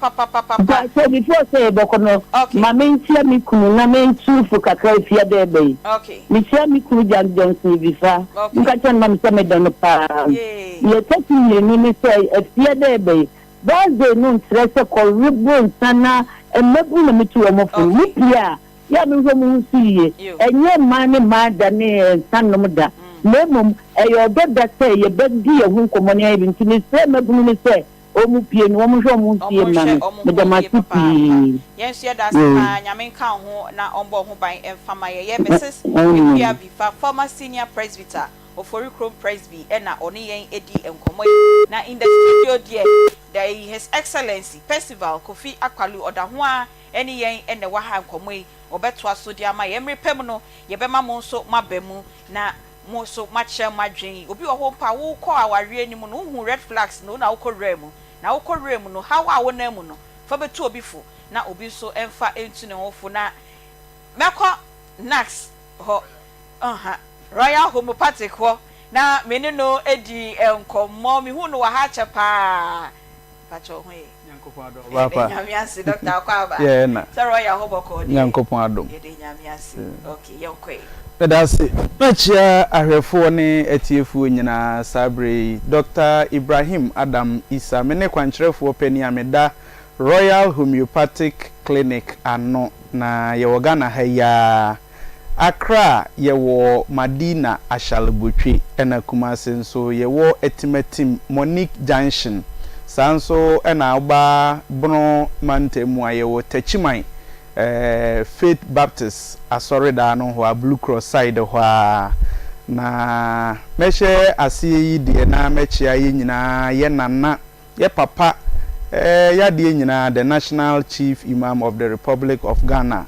so before say bokono mami ntia mi kunu na me ntu fu kakra fia de be okay mi tia mi kunu Johnson bifa nka chen mami se me don pa ye tati ni say fia de be baze no ntrese ko ribo sana emebu na mitu omofu mi pia ya mi ho mu nsiye enye mane ma da ne sanom da memum eyo da say ye bedi ye hu komoni ayi ntini se mebunu ni se omu pie no omu hwe omu pie na me da matipi yes ye da sa nyame kan ho na ombo ho ban emfama ye meses bia bifa former senior presbyter ofori krom presby na oni yen edi enkomo na in the studio there his excellency festival Kofi Akwalu odaho a eni yen ene wa ha enkomo yi obeto aso dia ma ye mrepem no ye bema mo nso mabemu na mo so mache madwen obi wo ho pa wo kọ aware anim no hu red flags no na wo kọ rem na wo kọ rem no how a wo na mu no fa betu obi fo na obi so emfa entu ne ho fo na mekọ nax ho Royal Homeopathic ho na meni no edi enkomo mi hu no wa ha chepa pacho ho Nyankopon adom papa nyamiase Dr. Akwaba yeah na so Royal Hoboko Nyankopon adom ye nyamiase okay yonkwe Pedasi machia ahwefo ne etiefo nyina sabre Dr. Ibrahim Adam Isa mene kwankyerefo pani ameda Royal Homeopathic Clinic ano na yewo Ghana haya Accra yewo Madina Ashalbutwi ena Kumasi nso yewo Etimetim Monique Junction sanso ena oba Bono Mantemu yewo Techiman Faith Baptist asorida no ho Blue Cross side ho na meche asiye de na mechia ye nyina ye nana ye papa ya de nyina the National Chief Imam of the Republic of Ghana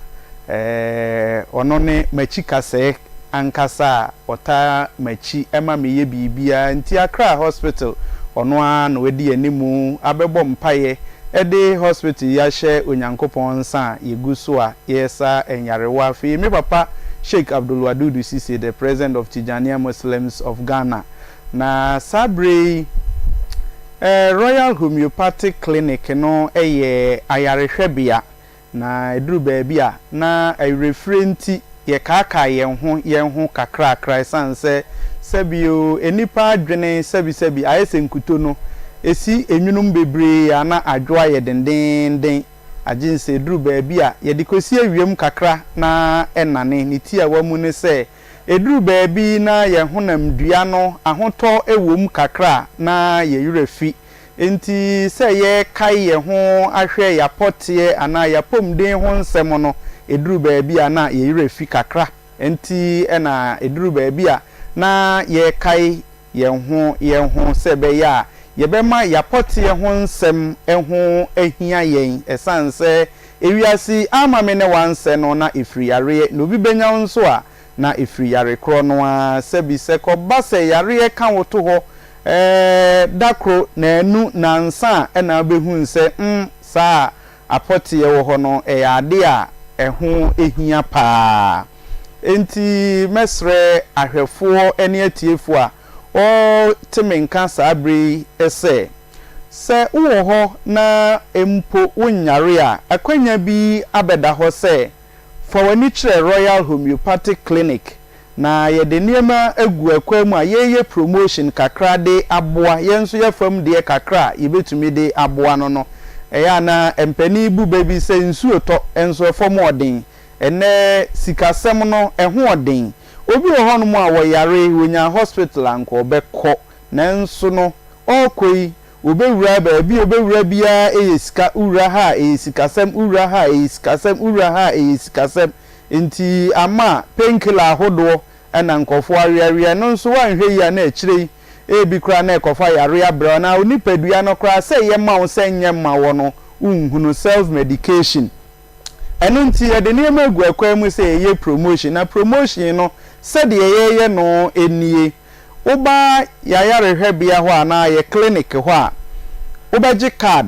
ono ne machi kase ankasa ota machi ema meye bibia nti Accra Hospital ono a no wedi animu abebo mpaye ede hospital ya she onyankopon nsa yeguso a yesa enyarewa fi me papa Sheikh Abdul Wadudu Sisi the president of Tijaniya Muslims of Ghana na sabre Royal Homeopathic Clinic no eye ayarehwebia na eduru baabia na referenti ye kaka yen ho kakra sanse sabio enipa adwene sabi ayese nkuto no esi enwunum bebre ana adwoa ye dendenden aginse eduru baabia ye dikosi awiem kakra na enane niti awamu ne se eduru baabi na ye honam dua no ahoto ewom kakra na ye yurefi enti se ye kai ye ho ahwe ya potie ana ya pomden ho nsem no eduru baabi ana ye yurefi kakra enti ena eduru baabi a na ye kai ye ho se be ya ye be ma ya potie ho nsem eho ehia yen esanse ewiasi ama me ne wanse no na ifri yare no bi benya nso a na ifri yare kro no a sebi se ko base yare kan woto ho dakro na enu na nsa na behu nse saa apotie wo ho no ade a eho ehia pa enti mesre ahwefo ene atiefo a o temenka sabre ese se wo ho na empo wonyare a akwanya bi abeda ho se for wani kire Royal Homeopathic Clinic na ye de niema egu akwam a ye promotion kakra de aboa yenso ye fam de kakra ye betumi de aboa no eya na empani bu baby se nsuo to enso fam odin ene sikasem no eho odin obi wo ho no mu a wo yare wonya hospital anko obekọ na nso no okoi obewura baabi obewura bia eyesika ura ha eyisikasem ura ha eyisikasem ura ha eyisikasem enti ama painkiller ahodo ena nkofo awiaria no nso wanhwe ya na akire ebi kura na ekofa yare abra na onipadua no kura se ye ma wo senye ma wo no unhunu self medication eno nti ye de niam agu akwam se ye promotion na promotion no se de ye no enie uba yayare hwebia ho ana ye clinic ho a ubaji card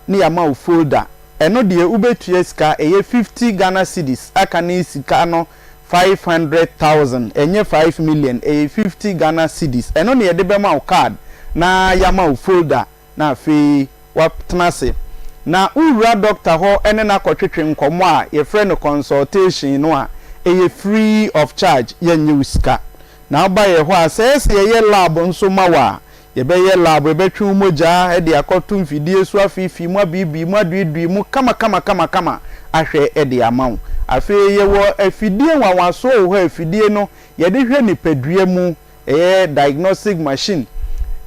ni ya ma folder eno de ubetue sika eye 50 Ghana cedis aka ni sika no 500,000 enye 5 million eye 50 Ghana cedis eno ne de be ma card na ya ma folder na fe waptenase na ura doctor ho ene na kotwetwe nkomo a ye friend consultation no a eye free of charge ye nyu sika na ba ye ho asese ye lab nso mawa ye be ye lab e betwu moja e de akotu mfidie so afifi mu abibi mu adudu mu kama ahwe e de amaw afi ye wo afidie wawaso ho afidie no ye de hwe nipadua mu diagnostic machine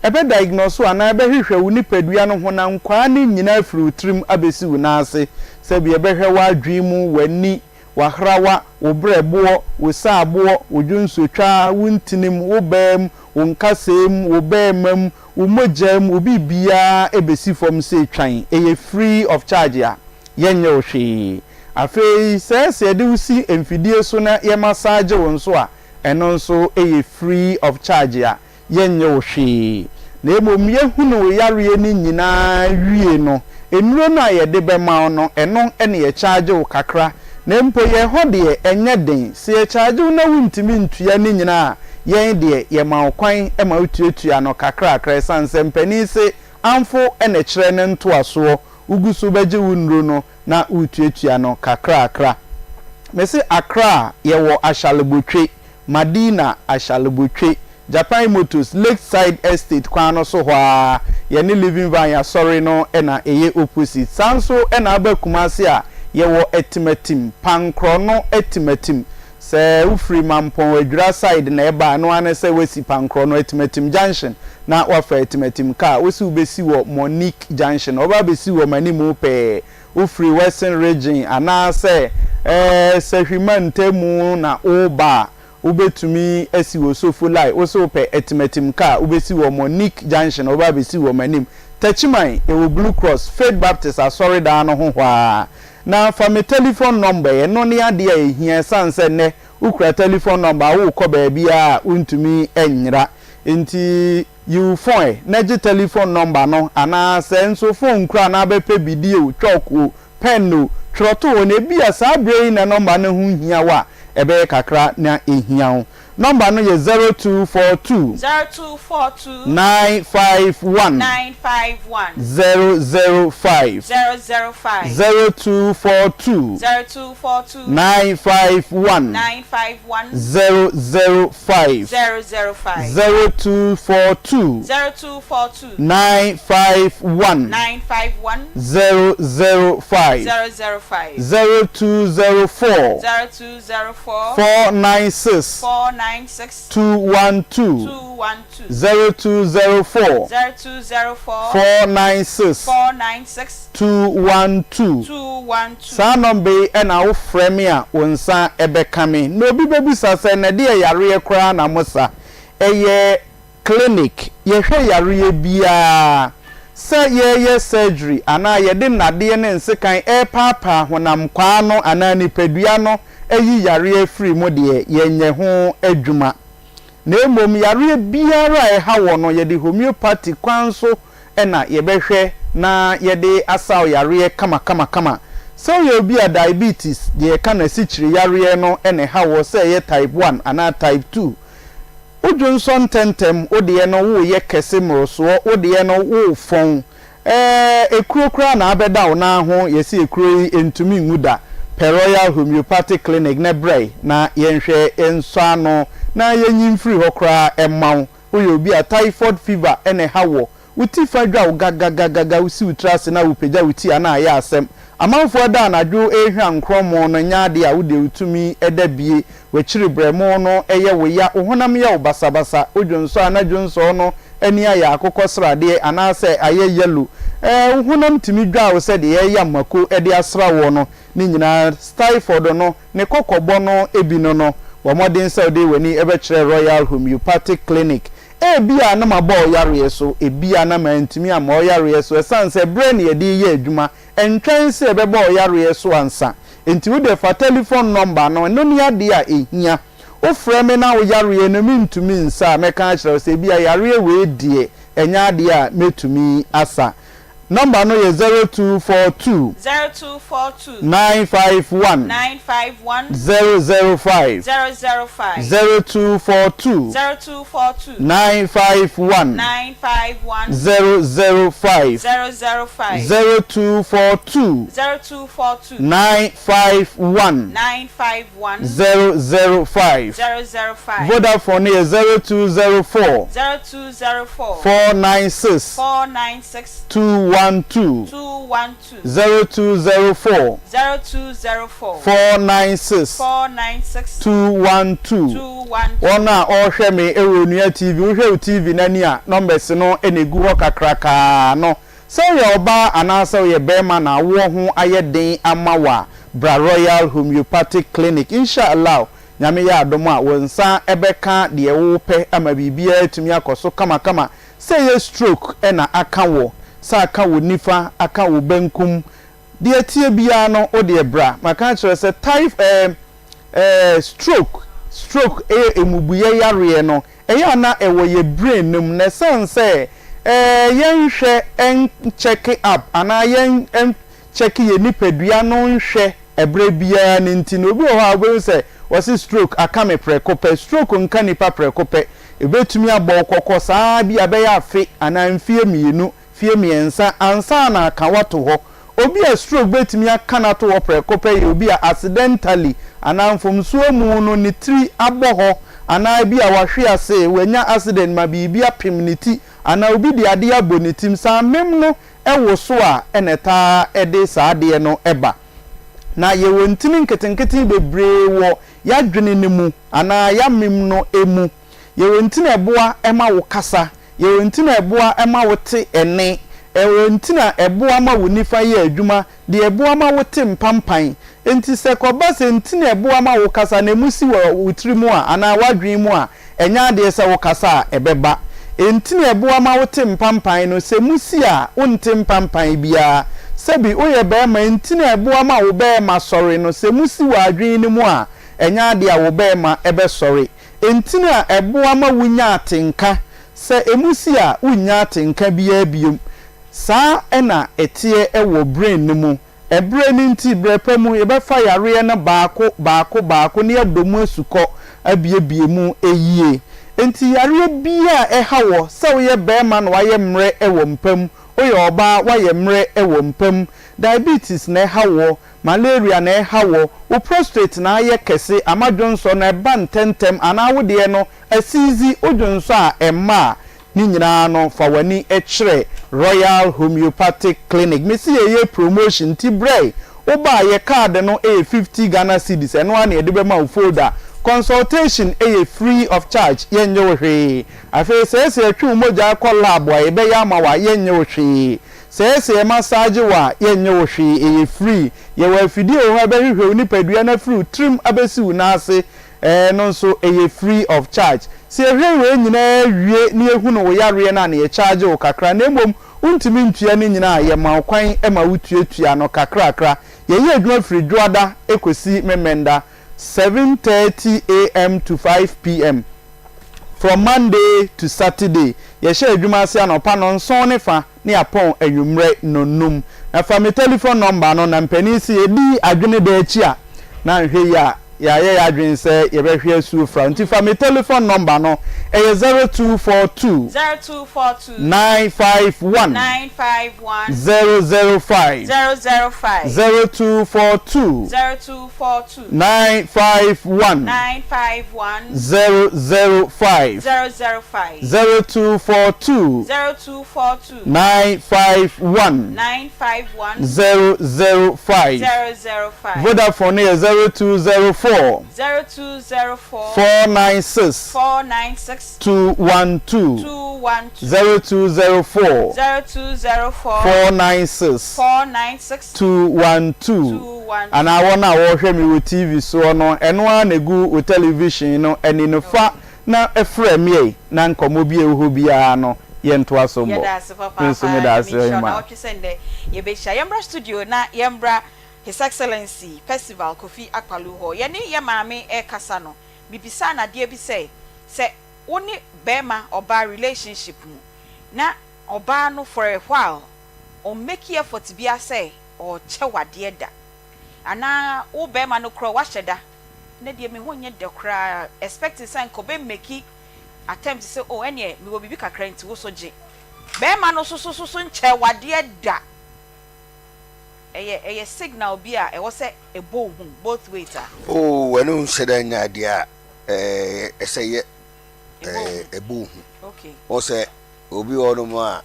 ebe diagnose ana ebe hwehwe wo nipadua no ho na nkwa ne nyina afiri trim abesi wo na ase sabi ebe hwe wa adwi mu wani wahrawa wo brebo wo saabo wo dwunsotwa wo ntinim wo bam wo nkasem wo bemam wo mogam wo bibia ebesi fom se twan eye free of charge ya yenye ohwe afei se de usi emfidie so na ye massage won so a eno nso eye free of charge ya yenye ohwe na emom ye hunu yare ni nyina wie no enuro na ye de bema no eno ene ye charge wo kakra na mpo ye ho de enye den se ye charge wo na wuntimi ntua ni nyina yen de ye ma okwan e ma utuatua no kakra akra sanse mpani se amfo ene kire ne ntoaso ugusu beje wunro no na utuatua no kakra akra mesi akra ye wo ashalebotwe madina ashalebotwe Japan Motors Lakeside Estate kwano so hwa ye ne living van ya sorry no ena eye opposite sanso ena abakumase a ye wo etimatim pankro no etimatim se ufri mampon adura side na eba no ane se wesi pankro no etimatim junction na wafa etimatim ka wesi ubesi wo Monique junction oba besi wo manimu pe ufri western region ana se sehwimantemu na oba ubetumi esi wo sofulai oso pe etimatim ka ubesi wo Monique junction oba besi wo manim tachiman ewo Blue Cross Faith Baptist asori da no ho hwa na fa me telephone number ye no ne ade a ehia sanse ne ukura telephone number wo ko ba bia untumi enyira enti you phone na je telephone number no ana senso phone kura na bepe bidio choku penno troto ne bia sa brain na number na hu hia wa ebe kakra na ehia number no ye 0242 951 005 0242 951 005 0242 951 005 0204 496 212 0204 496 212 sa number ena wo frame a wonsa ebekame no bi bebusa se na de yare kra na mosa eye clinic ye hwe yare bia se ye surgery ana ye de nade ne nsekan papa honam kwa no ana nipadua no eyi yare free mo de yenye ho adwuma na emom yare biara ha wo no ye de homeopathy kwanso ena ye behwe na ye de asaw yare kama so ye obi a diabetes de kana sichiri yare no ene ha wo se ye type 1 ana type 2 udwonson tentem ode no wo ye kese mroso ode no wo fon ekurokura na abeda wo na ho ye se ekuro entumi nguda Royal Homeopathic Clinic na brei na yenhwe enso ano na yenyim free hokra emaw oye obi a typhoid fever ene hawo uti fadwa gagaga usi utrase na upeja uti ana ya asem amanfo da anadwo ehwa nkromo no nyaade a wode utumi edabie wechiri bremo no eye wo ya ohonam ya obasabasa odwonso anadwonso no eni aya akokosrade anase aye yellow uhunam timi dwa wo se de ye mako e de asra wo no ni nyina typhoid no ne kokobọ no ebino no wo modern se de wani ebe kire Royal Homeopathic Clinic ebia na mabo yare so ebia na mantimi am yare so esanse brain ye de ye adwuma entwen se ebebo yare so ansa enti wo de fa telephone number no no ni ade a ehia o frame na wo yare no mintumi nsa meka kire se ebia yare we die enya ade a metumi asa number no ye 0242 951 005 0242 951 005 0242 951 005 Vodafone ye 0204 496 212 0204 496 212 Ona ohwe me ewonua TV ohwe TV nani a numbers no enegu ho kakraka no say your ba anasa ye bema na wo ho ayeden amawa Bra Royal Homeopathic Clinic inshallah nyame ya adom a wonsa ebeka de wo pe ama bibia atumi akoso kama say ye stroke na aka wo sa aka wo nifa aka wo benkum de tie bia no o de bra maka kire say type stroke emubuye yare no eya na ewo ye brain num na sense yen hwe en check up ana yen check ye nipadua no nhwe ebre bia ni ntino obi o ha we say wasi stroke akame prekope stroke nka nipa prekope ebetumi abọ kokọ saa bi abeya afe ana mfie mienu fie miensa ansa na aka wato ho obi a stroke betumi aka na to ho prekope ye obi a accidentally ana mfomsuo mu no ni tri abọ ho ana bi a wahwe ase wanya accident ma bibia pimniti ana obi de ade abonitim saa mem no ewo so a eneta ede saa de no eba na ye wontini nketenkete bebre wo ya dwene ne mu ana ya mem no emu ye wontini eboa ema wo kasa ye wontini eboa ema wo te ene e wontini eboa ma wo nifa ye adwuma de eboa ma wo te mpampan enti se koba se ntini eboa ma wo kasa na musi wo wutiri mu a ana wadwen mu a enya de se wo kasa ebeba ntini eboa ma wo te mpampan no se musi a wonte mpampan bia sebi oye be ma ntini eboa ma wo be ma sori no se musi wa adwen ni mu a enya de a wo be ma ebe sori ntini a eboa ma wunya atenka se emusi a wunya atenka bia biom saa ena etie ewo brain ni mu brain nti brepa mu ebe fa yare na baako ne adomu asukọ abiebie mu eyie enti yare bia ehawo se woye be ma no waye mre ewo mpam oye oba waye mre ewo mpam diabetes na ehawo malaria na ehawo wo prostate na aye kese amadwonso na eba ntentem ana wode no asizi odwonso a emma ni nyina no fa wani ekire Royal Homeopathic Clinic mesi ye promotion ti brey oba ye card no 50 Ghana cedis eno ana ede be ma folder consultation free of charge yenye ohwe afi se atwu moja akọ lab wa ebe ya ma wa yenye ohwe se massage wa yenye ohwe free ye wa fidie ho ebe hwehwe ni padua na free trim abesi na ase no so free of charge se hwehwe nyina wie ni ehu no wo yare na na ye charge wo kakra na emom untimi ntua ni nyina ye ma kwan e ma wutuatua no kakra ye ye adwuma free dwoada ekosi memenda 7:30 a.m. to 5 p.m. from Monday to Saturday. Ye share adwuma ase anopa no nson ne fa ne apon anwumre nonum. Na fa me telephone number no na mpani si edi adwene da achi a na nhwe ya adwene se ye behwe asu fra. Nti fa me telephone number no e 0242 951 005 0242 951 005 0242 951 005 Vodafone 0204 496 212 0204 496 212 and I wanna watch me with TV so no eno anegu o television no eni no fa na efre me na nkomo bi ehu bia no yento aso mo nso me da ase ma ye be sha yembra studio na yembra His Excellency Festival Kofi Akpalu ho ye ni ye maame e kasa no bibisa na de bi say woni bema oba relationship mu na oba no for a while o make effort bia say o che wade da ana wo bema no kro wa hyeda na de me ho nye de kra expect say ko be make attempt say oh ene me wo bibi kakra nti wo so je bema no so nche wade da eye signal bia e wo say e bo hu both ways oh wenu hyeda nya dia say ebu okay o se obi onu ma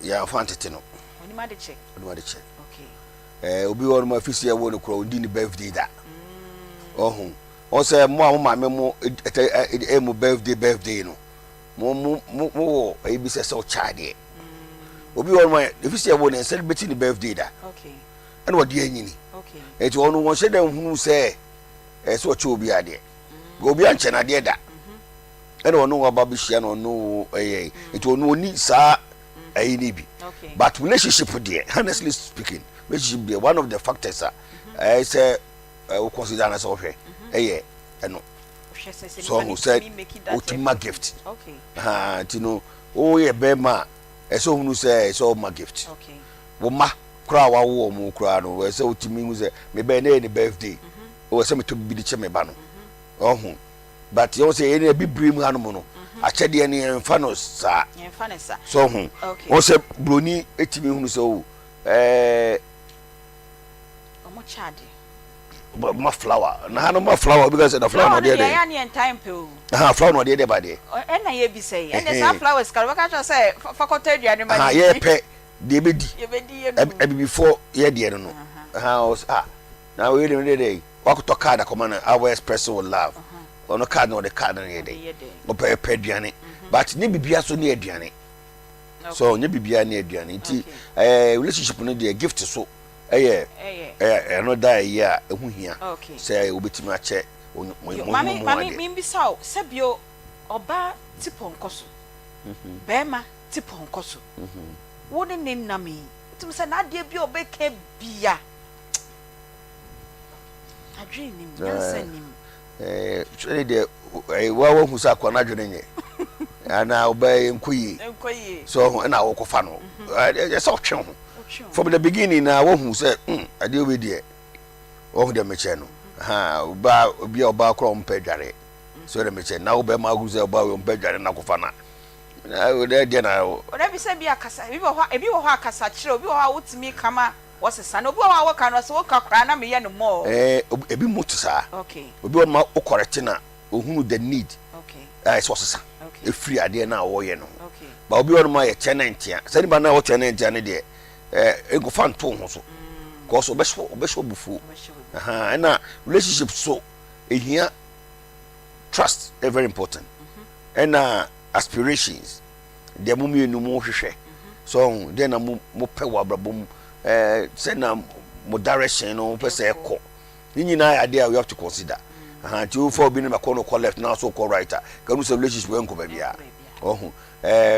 ya fantete no oni ma de check okay obi onu ma fisi ewo no kro ndi ni birthday da ohun o se mo ma me mo mo birthday no mo e bi se so chade obi won my if you say won celebrating the birthday da okay and what dey anyini okay it won won say dem hu say so ocho obi ade obi anche na de da and won no aba bi hia no no it won oni sa ni bi but relationship there honestly speaking relationship there one of the factors say we consider as offer no so who said ultimate gift okay you know oh yeah bema so who say so my gift okay wo ma kra wa wo mu kra no we say ultimate who say me be na any birthday o say me to bi di che me ba no oh but you say any bi brim hanom no achede ne emfa no sa so hu o say broni etimi hu so omo chade ma flower na no ma flower because the flower no dey there ya ne time pe o flower no dey there ba there na ye bi say and the flowers ka we ka say faculty aduane ma ye pe dey be di before ye dey no na we dey wakuto card Akoma na our express with love ono card no the card na ye dey o pe aduane but ne bibia so ne aduane so ne bibia ne aduane nti relationship no dey gift so no die ya ehu hia say obetimi ache mami mbisa sebio oba tipo nkoso bema tipo nkoso wo ne nnami tim say na de bi obeka bia adwene nim yansa nim chwe de wa hu sa kwa na adwene nye ana obey nkoyi so na wo kofa no so twe ho from the beginning na wo hu say ade we de wo hu de meche no oba obi oba kro mpedware so de meche na wo be ma gu say oba we mpedware na kofa na we de na o na bi say bi akasa ebi wo ho akasa kire obi wo ha wotimi kama wosesa na obi wo ha wo ka no so wo ka kra na me ye no mo ebi mutu sa okay obi wo ma o correct na ohunu the need okay so wosesa e free ade na wo ye no okay ba obi wo ma ye tenantia sani ba na wo tenantia ne de ego fan to ho so cause obesho bufu na relationship so ehia trust is very important and aspirations de mu mienu mu hwehwe so de na mu pe wa brabom say na mo direction no person eko nyina ya de we have to consider ti you for being na ko left now so ko right can you say relationship we nko ba bia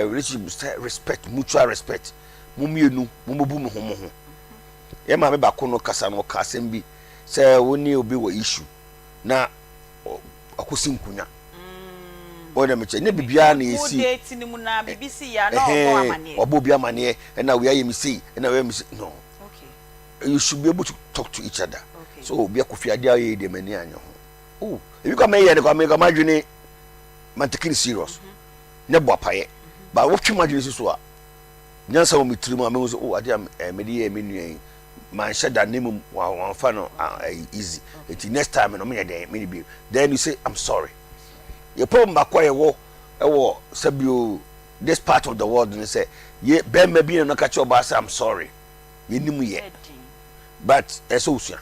relationship respect, mutual respect mumienu mumobu mu homo ye ma me ba ko no kasa no ka asem bi say woni obi wo issue na akosi nkunya o de meche ne bibia na esi date ni mu na BBC ya na obo amane obo bi amane na we aye mi sei na we mi no okay you should be able to talk to each other so obi akofi ade aye de mani anyo ho ebi kwa me ye ne kwa me ka madwene man taking serious ne bo apaye ba wo twi madwene so a nyansa wo mitiri mu a me so ade me de ye me nuan man shada name one fan easy it next time no me dey me be then you say I'm sorry you problem ba kwa ye wo sabio this part of the world and say ye be me be no ka che oba say I'm sorry ye nimu ye but eso usua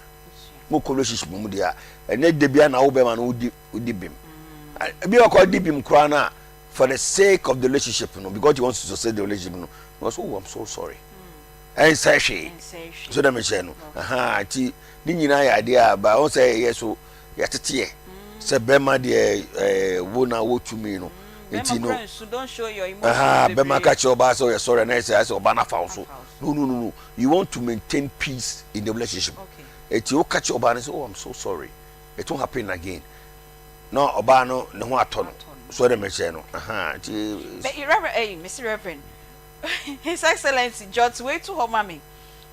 mo relationship mu dia ene de bia na wo be ma no udi bim bi o ko di bim kra na for the sake of the relationship no because you want to sustain the relationship no because oh I'm so sorry and say she so that me say no ti ni nyina ya de aba o say yes so ya tete say be ma de wo na wo to me no enti no don't show your emotions be ma ka che oba so you sorry na say oba na fa so no you want to maintain peace in the relationship okay enti o ka che oba na say oh I'm so sorry it won't happen again no oba no ne ho ato no so that me say no ti but Mr. Reverend His Excellency George way to her mommy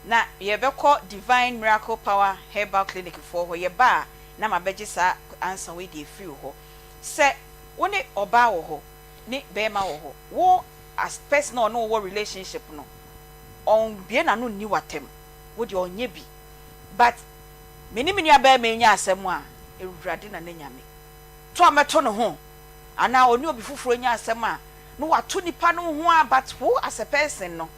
na ye be call Divine Miracle Power Herbal Clinic for ho ye ba na ma beje sa answer we dey free ho say woni oba wo ho ni be ma wo ho wo as personal no wo relationship no on bie na no ni watem wo de onye bi but meni aba me nya asem a ewurade na nyame to ameto no ho ana oni obi fufuro nya asem a no wato nipa no ho but who as a person no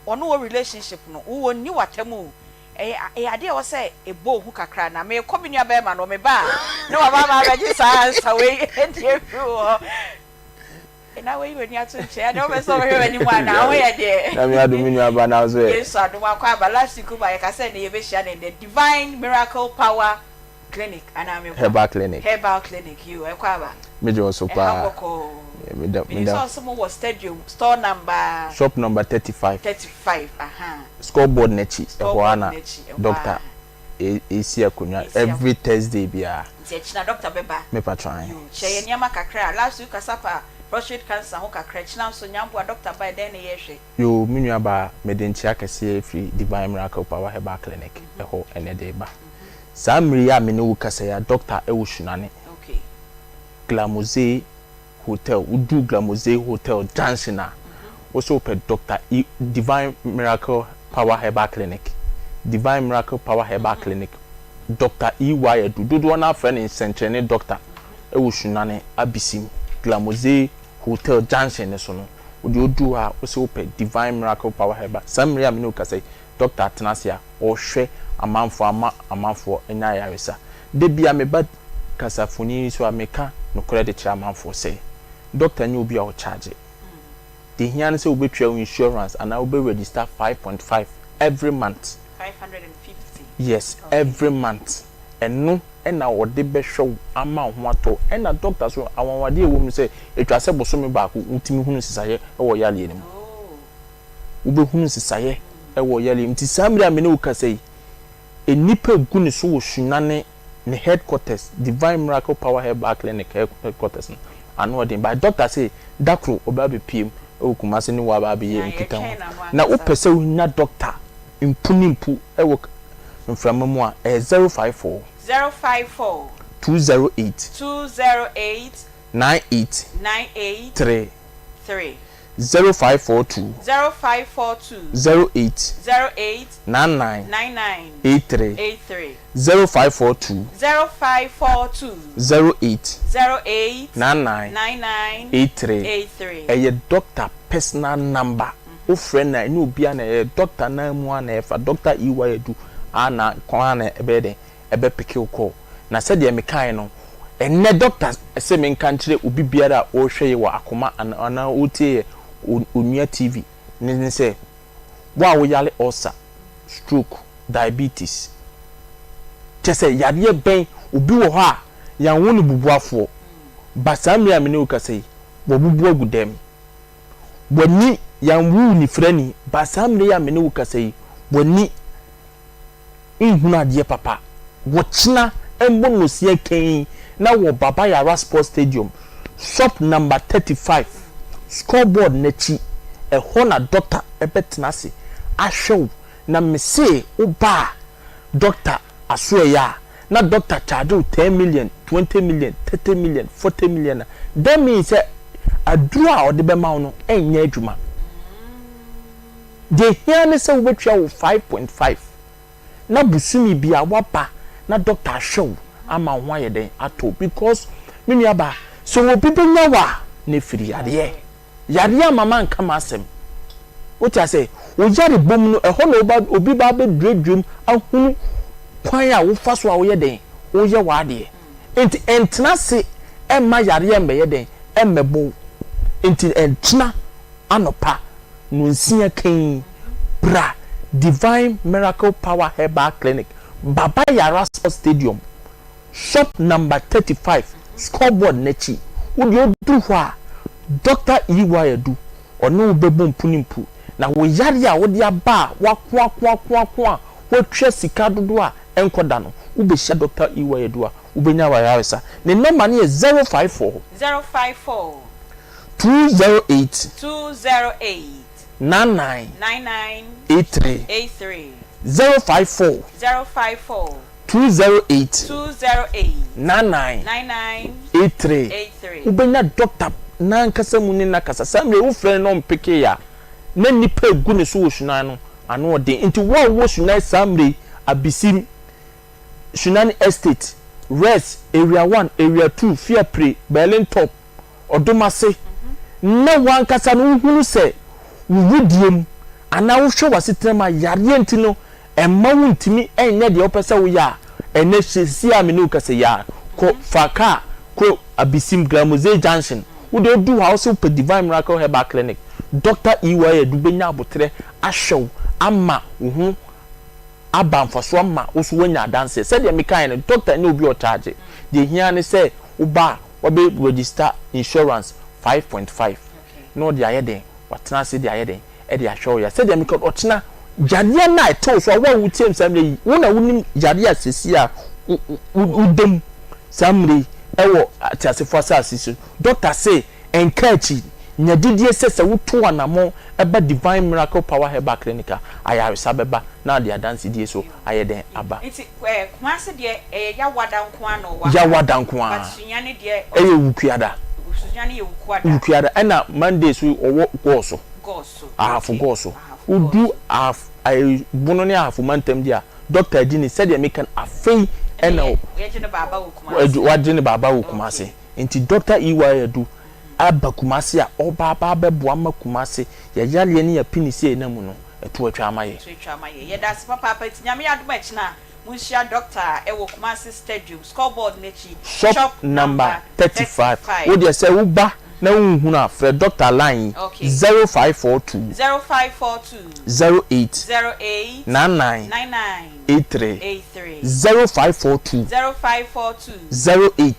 ono wo relationship no wo ni watemu ade e wo say ebo hu kakra na me ko binu aba ma no me ba no wa ba ma beji sa we e die fu na we when you to share no be so we anyone na we there na me adu me nua ba na so yes adu akwa ba last week ba ka say na ye be share the Divine Miracle Power Clinic and Herbal Clinic you ekwa ba me jo so pa me da so some was stadium store number shop number 35 scoreboard nechi ehwana doctor esi akunya every Thursday bia na doctor beba me patron che nyama kakra last week asapa prostate cancer ho kakra china so nyambo doctor by then ye hwe yo minua ba medenchi akese free Divine Miracle Power Herbal Clinic eho enede ba samri ya me ne wo kasa ya doctor e wo hwunane okay Glamoze Hotel udu Glamoze Hotel Jansina also per doctor Divine Miracle Power Herbal Clinic Divine Miracle Power Herbal Clinic Dr. EY do na friend in Senchene doctor e wo hwunane abisim Glamoze Hotel Junction so no odu ha also per Divine Miracle Power Herbal samri ya me no kasa doctor Atnasia o hwe amanfo enya yaresa de bia me ba kasafoni so ameka no credit chairmanfo say doctor nyu bia o charge the hian say obetwa insurance and I will be register 5.5 every month 550 yes okay. Every month and no na wode be hwe ama ho ato na doctor so awanwade ewo mu say etwa se boso me ba ko ntimi hunu sisaye e wo yale enim ube hunu sisaye e wo yale nti samri amene ukasai enipa guni so wo hwunane ne headquarters Divine Miracle Power Herbal Clinic headquarters no anu odin by doctor say dakro oba be pm e kumase ni wa ba be ye nkita na wo pese wo nya doctor impunimpu e wo mframamu a 054 208 98 3 0542 08 99 83 0542 08 99 83 a doctor personal number o friend na ni obi na doctor na mu na efa doctor EY edu ana kwa na ebe pick call na said ye mekan no enne doctor se me nkan kire obi biara o hwe wa Akoma ana otie onua TV ni say wa yale ulcer stroke diabetes chese yade ben obi wo ha ya wonu bubuafo basamri amene ukasai wo bubu agudem woni ya wu ni frani basamri amene ukasai woni nhunu ade papa wo china embonosi eken na wo baba yara sports stadium shop number 35 scoreboard nechi e hona doctor ebetenase ahwew na mese oba doctor asoya na doctor charge 10 million 20 million 30 million 40 million that means adura o de be ma no enya adwuma de here say we betwa 5.5 na busumi bia wapa na doctor ahwew ama ho ayeden ato because mini aba so wo bibenya wa ne firi yare mama nka masem what I say wo jare bom no eho na obi ba be dredwum ahunu kwan a wo fa so a wo yeden wo ye wa de enti entna se emma yare embe yeden emmebo enti entna anopa no nsia kan bra Divine Miracle Power Herbal Clinic Baba Yara Sports Stadium shop number 35 scoreboard nechi wo de do hwa Dr. EY edu ono bebo mpunimpu na wo yare a wo de aba wa twa sika dodo a enkoda no wo be hia Dr. EY edu a wo benya wa yaresa ne number ne 054 208 99 83 054 208 99 83 ubenya doctor na nkasa muni na kasa samre wo friend no mpeke ya na nipa egu ne so wo hwunan no ano ode nti wo hwunan samre abisim hwunan estate rest area 1 area 2 fiapre berlin top odomase na wan kasa no hunu se wudiem ana wo hwe wasetrema yare ntino emma wo ntimi enye de opese wo ya ene hyesia me no kasa ya ko faka ko abisim Glamoze Junction wo de do house pe divine miracle herbal clinic Dr. EY do benya abotre ahwew ama wo aba mfaso ama wo so wanya dance said dey mekan no doctor na obi o charge dey hia ne say wo ba wo be register insurance 5.5 no dey ayeden watena se dey ayeden e dey ahwew ya said dey mekan otena jadea na eto so wa wutem samre wo na wunim jadea sesi a udem samre ewo atiasefo asase so doctor say enkachi nyadidie sese wuto anamo eba divine miracle power herbal clinic ayaresa beba na dia dance die so ayeden aba nti kumase de ya wadanko ano wa ya wadanko a basunyane de wukuada basunyane ye wukuada ena monday so owo goso ahafu goso udu ay bono ne ahafu mantem dia doctor dini said ya mekan afei ena wajene baba wo kumase nti doctor EY do aba kumase a oba bebo ama kumase ya yale ne ya pinisi na mu no eto atwa amaye ye das papa tinyame adoma china munshia doctor e wo kumase stadium scoreboard nechi shop number 35 wo de say wo ba na unhunu afre doctor line 0542 08 99 83 0542 08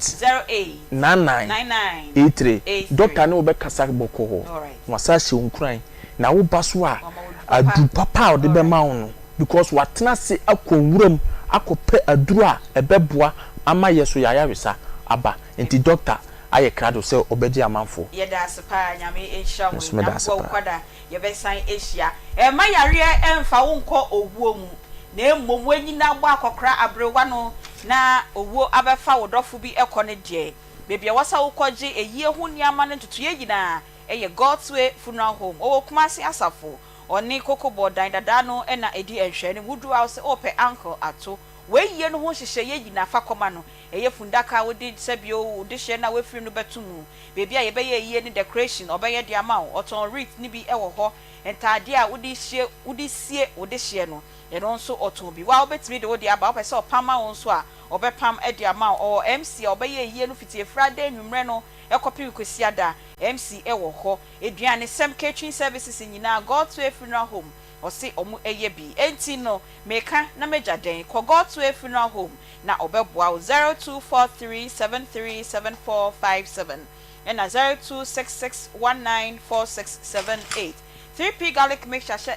99 83 doctor no be kasa boko ho wasa hye onkran na wo baso a adu papa o de be ma no because watena se akonwuram akope aduru a ebeboa ama yeso yayawesa aba enti doctor aye krado se obeji amanfo ye da sepa nyame ehia mu na wo kwada ye be san ehia ma yare emfa wo nko owuo mu na emmom wanyina gbo akokra abrewa no na owuo abefa wodofo bi ekone de bebia wasa wo koje eyie hu niama ne tutu ye nyina eye God's Way Funeral Home owo kumase asafo oni kokobo dan dada no na edi ehwe ne wudu house ope uncle ato weyie no ho hyehye ye nyina fa koma no eye fundaka wodi sebio wodi hye na wefiri no betumu bebia ye be ye ni decoration obeye de ama oton wreath ni bi ewo ho entade a wodi hye wodi sie wodi hye no ye no nso oton bi wa obetimi de wodi aba opese opama won so a obepam edi ama o MC obeye ye no fitie Friday nwumre no ekopi kwesiada MC ewo ho eduane sem catering services nyina God's Way Funeral Home osi omu eye bi enti no meka na meja den ko God's Way Funeral Home na obeboa 0243737457 and 0266194678 3P garlic mixture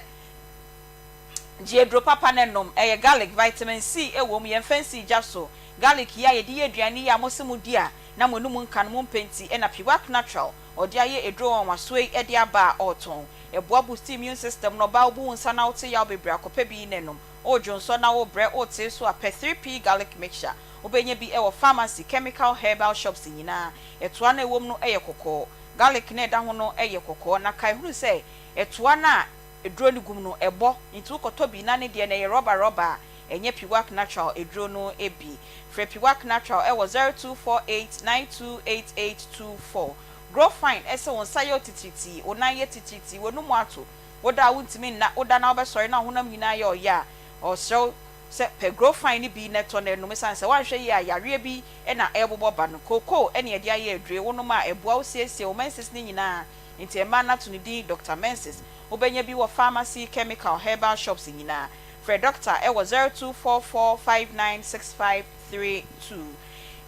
Jedro papa nenom eye garlic vitamin C ewo mu yemfancy jaso garlic ya yedi aduane ya mosimu dia na monum nkan mo penti na piwak natural odi aye edro won wasoi edi aba oton eboa boost immune system no ba obu nsa na wote ya obebra akopa bi nenom ojo nso na wo bre ote so a 3P garlic mixture obenye bi ewo pharmacy chemical herbal shops nyina etoa na ewom no eye kokko garlic na eda ho no eye kokko na kai huru se etoa na edro ni gum no ebo nti koto bi na ne de na ye rubber enye piwak natural edro no ebi fre piwak natural ewo 0248928824 grow fine ese won sayo tititi onaye tititi wonu mu ato woda wuntimi na woda na obesori na honam nyina ye oya o so se pe grow fine bi neto na no mesan se wanhwe ye ayare bi na ebobo ba no koko ene ede aye edre wonu ma ebua osiesie o menses ni nyina nti ema na to ni di Dr. Menses obenya bi wo pharmacy chemical herbal shops nyina for doctor ewo 0244596532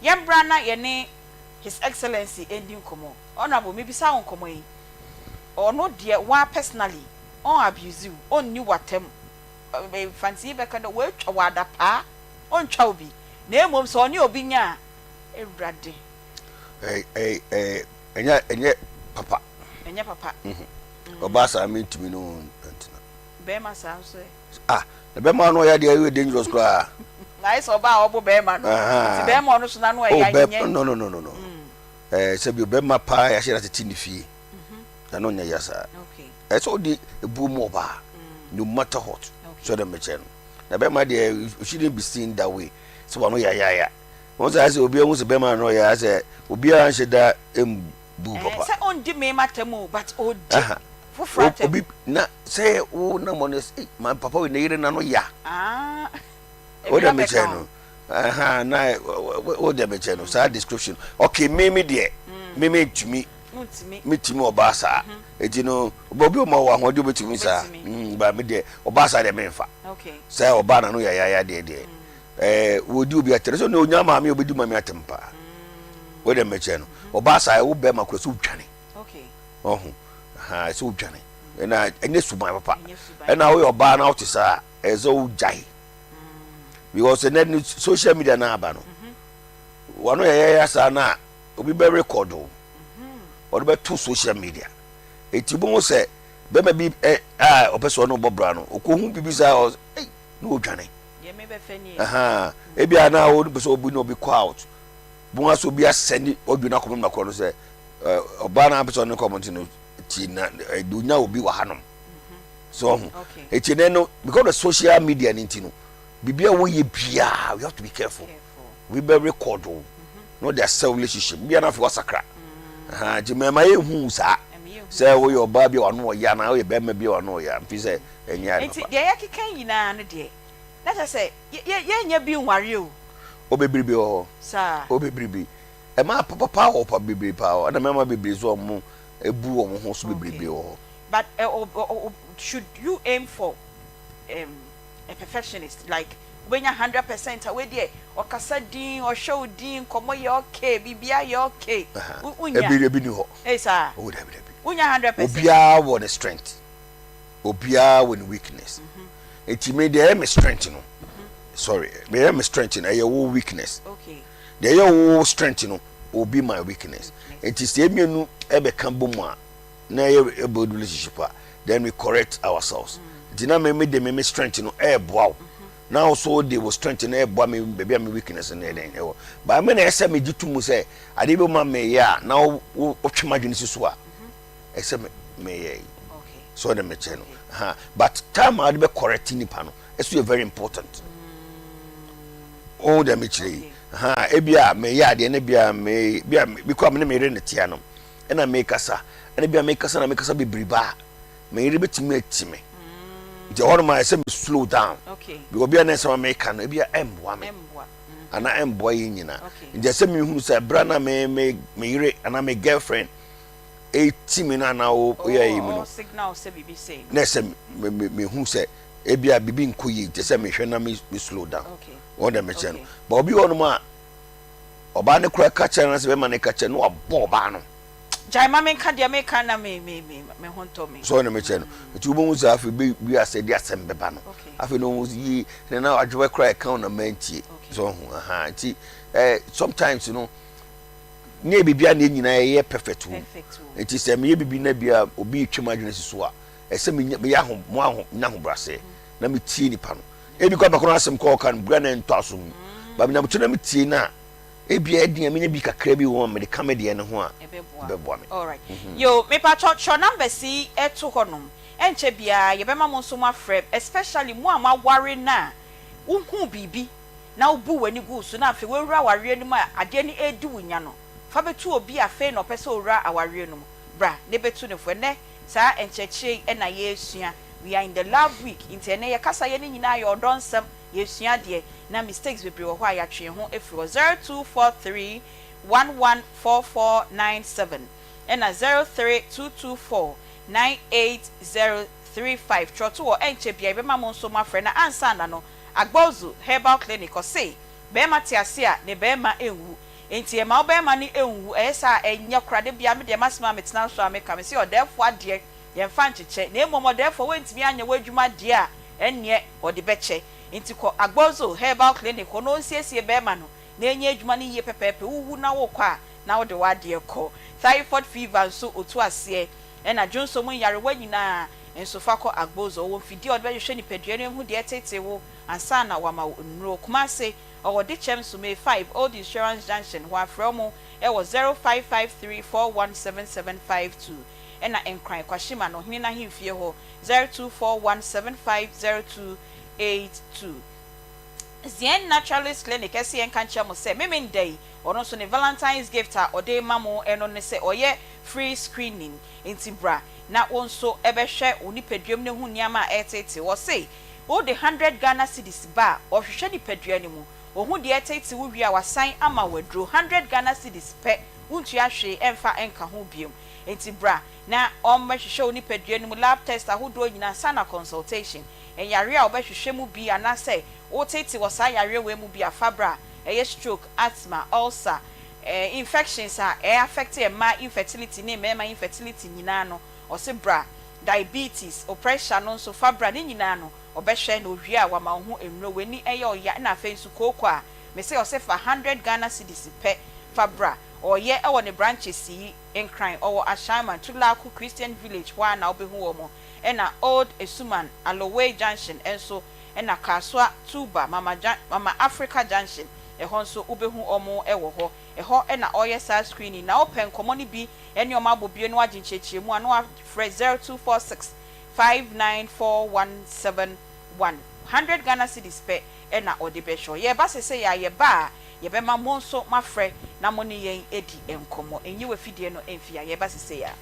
yembrana yene His Excellency ending komo honorable maybe sound komo yi ono de wa personally on abuse you on ni watem fancy be kind of we twa wada pa on twa obi na emom so oni obi nya ewrade enye papa obasa mi ntimi no antina be ma sa so the be ma no ya de dangerous kwa na iso ba obo be ma no ti be ma no so na no ya nye no sebi be ma pa ya shira titi ni fie na no nya yasa okay so di ebu mo ba no matter what so dem me chen na be ma de shouldn't be seen that way so wa no ya won say obi ehun se be ma no ya say obi an sheda bu papa say on di me matemu but o di obi na say o na mo my papa we na no ya o dem me chen no na o dem me chen no say description okay me there me to me mitimi obasa eti no obi o ma wa ho de obetimi sa ba me de obasa de me fa okay say oba na no ya de wodi obi atere so no nya ma me obedi ma me atempa we de meche no obasa wo be ma kro so dwane okay ohu ha so dwane na enye suban papa na wo oba na otisa ezo jai because then social media na aba no wano ya sa na obi be record or be to social media etibo se be ma bi opeso no bobra no okohu bibisa no odwane ye me be fani ebia na wo be so obi no be call out bunga so bi aseni odwuna komem na ko no se oba na peso no comment no ti na dunya obi wa hanom so eti no because of social media nintino bibia wo ye bia we have to be careful we be record no their self relationship bia na fi wasakra jimema ye hu sa say wo your ba bia wano ya na wo ye be ma bia wano ya mfi say enya enti de ya kekan yina no de na ta say ye nya bi nware o obebribi o sa obebribi e ma papa o pa bebribi pa o na mema bebribi so mo ebu o mo ho so bebribi o but should you aim for a perfectionist like when you 100% away there or kasa din or show din komo ye okay bibia ye okay unya ebi ni ho sir o da unya 100% obia wo the strength obia wo weakness eti me dey me strength no sorry me me strength no ye wo weakness okay dey ye wo strength no obi my weakness eti se mienu ebe kan bomu a na ye about relationship then we correct ourselves dina me me strength no boa now so they will strengthen boa me baby me weakness na den but me na ese me gitumu say ade be ma me ya now otwema dwene so a ese me ye okay so the me cheno but time ade be correct nipa no it's very important all the me chiri ebia me ya ade na bia me bia because me re ne tia no na me kasa na bia me kasa na me kasa bebriba me re betimi atime the one my say me slow down okay because bia na say me kan bia emboa me ana emboa yin nyina nje say me hu say bra na me re ana me girlfriend me na o ya yi mu no signal say bibi say na say me hu say e bia bibi nkoyi je say me hwe na me slow down okay on the machine but obi wonu ma oba ne kura ka chere na say be ma ne ka chere no obo oba no jai mama nka dia me kan na me honto me so na me che no ti ubo musa afi bi ase dia sembe ba no afi no yi na adwe kra account na mantie so ti sometimes you know ne bibia na nyina ye perfect wo enti se me ye bibi na bia obi twema adwene siso a ese me ya ho mo aho nya ho brase na me tie nipa no e bi kwa bakoro asem ko kan bra na nto aso mu ba me na butu na me tie na ebia edin me nya bi kakra bi wo me de kamede ne ho a beboa me all right yo me pa cho number si eto honom enche bia ye be ma mo nso ma freb especially mo ama ware na unhu bibi na ubu wani gu so na afi we wura ware ni ma ade ni edi wunya no fa betu obi afi na opese wura aware no bra ne betu ne fo ne sa encheche e na ye esua we are in the love week intene ye kasa ye ni nyina ye odonsem ye esua de na mistakes bebre wo hwa ya twe ho efri 0243 114497 and 032249835 troto wo enche bia be ma mo nso ma frɛ na ansa na no agbozu herbal clinic o say be ma tiase a ne be ma enwu enti e ma be ma ni enwu esa enye krade bia me de masema metena so ameka me se odefo ade ye mfa ncheche na emo modefo wentimi anya wadwuma de a enne ode beche enti ko agbozu herbal clinic no nsiesie be ma no na enye adwuma ni ye pepepe wuwu na wo kwa na wo de wade ko typhoid fever so otu ase e na jonso mun yare wanyina enso fa ko agbozo wo fidi ode be hwe ni pedua ne hu de tete wo ansa na wa ma nro kuma se owo de chem so me 5 old insurance junction wa from e was 0553417752 e na enkran kwashima no hini na himfie ho 0241750282 Zien Naturalist Clinic esi en kancha mo se memen day ono so ne Valentine's gift a ode mamo eno ne se oye free screening intibra na wonso ebehwe onipaduam ne hu niama etete wo se o de 100 Ghana cedis ba o hwehwe nipadua ne mu o hu de etete wo wi a wasan ama wadro 100 Ghana cedis pe wuntu ahwe emfa enka ho biom enti bra na ombehwehwe onipadua no mu lab test ahodo nyina sana consultation enyare a obehwehwe mu bi anase wotete wasa yare we mu bi afabra stroke asthma ulcer infections affect ma infertility ne ma infertility nyina no osebra diabetes oppression no so fabra ne nyina no obehwe na ohwie a wama ho enro weni oya na afa nsu kokwa me say osefa 100 Ghana cedis pe fabra oye ewo ne branches yi enkran owo Ashaiman Tulaku Christian Village wa na obehu omo na Old Esuman Alloway Junction enso na Kaswa Tuba Mama Africa Junction ehon so ubehu omo ewo ho eho na oye sa screening na open common bi eni o mabobie no aginchechie mu ano afre 0246 594171 100 Ghana cedis pe na odebesho ye ba se ya ye ba ye be ma monso mafre na moni yen edi enkomo enyi we fidie no enfia ye ba se ya.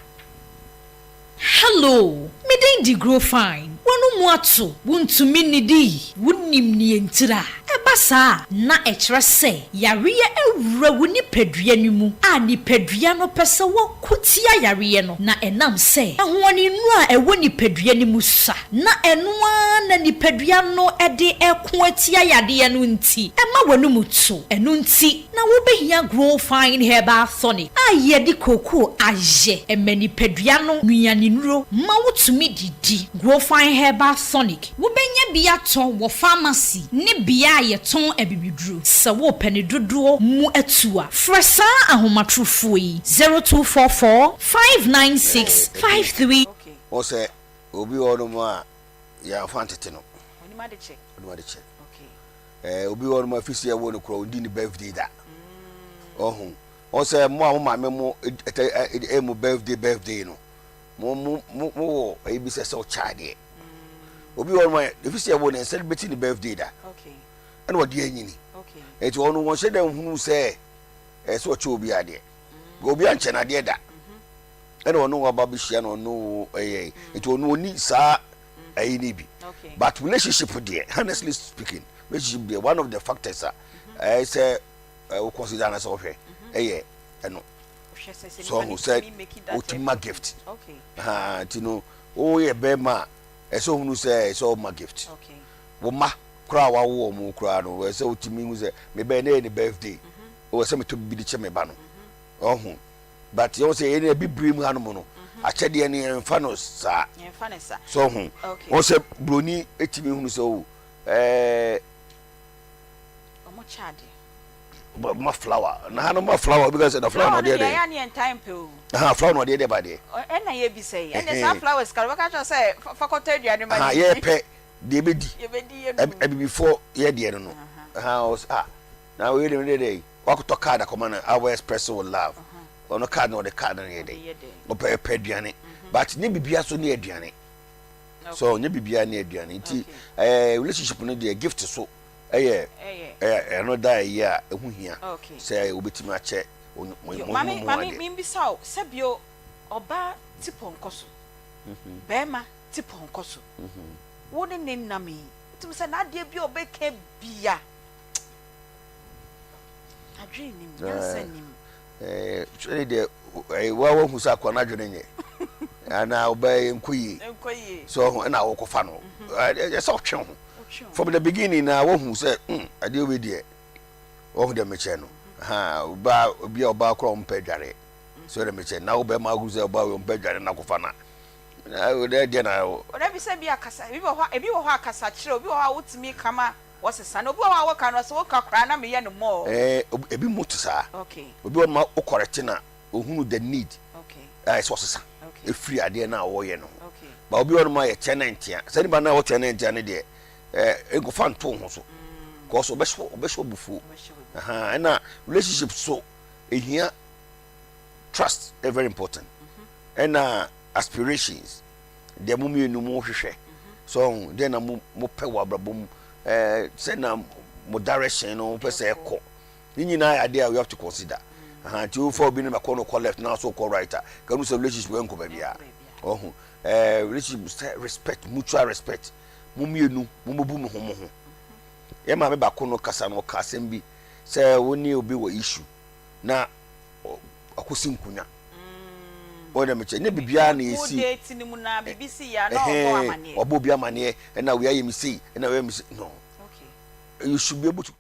Hello, me dey di grow fine. Wonu mu ato, wuntumi nidi, wunnim ni entira. Eba saa na ekire se, yare ewura woni padua nimu. A ni padua no pese wo kutia yare no na enam se. Ahoani nu a ewo ni padua nimu sa. Na enua na ni padua no ede eko atia yare no nti. Ema wonu muto, enu nti na wo behia grow fine herbal tonic. A ye di koko aje, emani padua no nuani nuro ma wotumi didi grow fine herbal tonic wo benya bia ton wo pharmacy ne bia ye ton abibiduro se wo pani dodo mu atua fresa ahomatrofo yi 0244 596 53 o se obi wono ma ya fantete no oni ma de che okay obi wono ma fisi ya wono kro ndi ni birthday da ohun o se mo ma me mo mo birthday no mo ebi se so chade obi won mo if see won celebrate the birthday da okay and what dey anyini okay eti won won she dem hunu se so che obi ade obi anche na de da and won wo ba bi hia no no eti won oni sa ni bi but relationship there honestly speaking relationship there one of the factors say we consider as of no so who said ultimate gift okay tino o ye be ma so who say so my gift okay wo ma kra wa wo mu kra no say ultimi hu say me be na any birthday o say me to bi di che me ba no ohun but you say any bi brim ha no mo no a chede any emfa no sa so hu o say broni etimi hu say o omo chade ma flower na no ma flower because the flower no dey there ya ni time pe o flower no dey there ba there na ye bi say and the flowers ka we ka say faculty dia ni ma ye pe dey be di before ye dey no na we dey wakuto card Akoma na our express will love ono card no the card na ye dey o pe aduane but ne bibia so ne aduane so ne bibia ne aduane nti relationship no dey gift so no die ya ehu hia say obetimi ache mami mbisa sebio oba tipo nkoso bema tipo nkoso woni nenami tumi say na de bi obeke bia adwene nim yansa nim chwe de wa hu sa kwa na adwene nye ana obey nkoyi so na wo kofa no so twe ho from the beginning na wo hu say ade we de wo de meche no oba obi oba kro mpedware so de meche na oba ma gu say oba we mpedware na kofa na o de na o da bi say bi akasa ebi wo ho akasa kire obi wo ha wotimi kama wosesa na obi wo ha wo ka no so wo ka kra na me ye no mo ebi mutu sa okay obi wo ma o correct na ohunu the need okay so wosesa e free ade na wo ye no okay ba obi wo ma ye tenantia sani ba na wo tenantia ne de ego fan to ho so cause obesho bufu na relationship so ehia trust is very important and aspirations de mu mienu mu hwehwe so de na mu pe wa brabom say na mo direction no pese eko nyina ade we have to consider ti you for being na ko left now so ko right can we say relationship we nko ba bia relationship respect, mutual respect mumienu mumobu mu ho ye ma me ba ko no kasa no ka sem bi say woni obi wo issue na akosi nkunya o da me che ne bibia na esi mo date ni mu na BBC ya na obo amane obo bia amane na we aye me sei na we me no okay you should be able to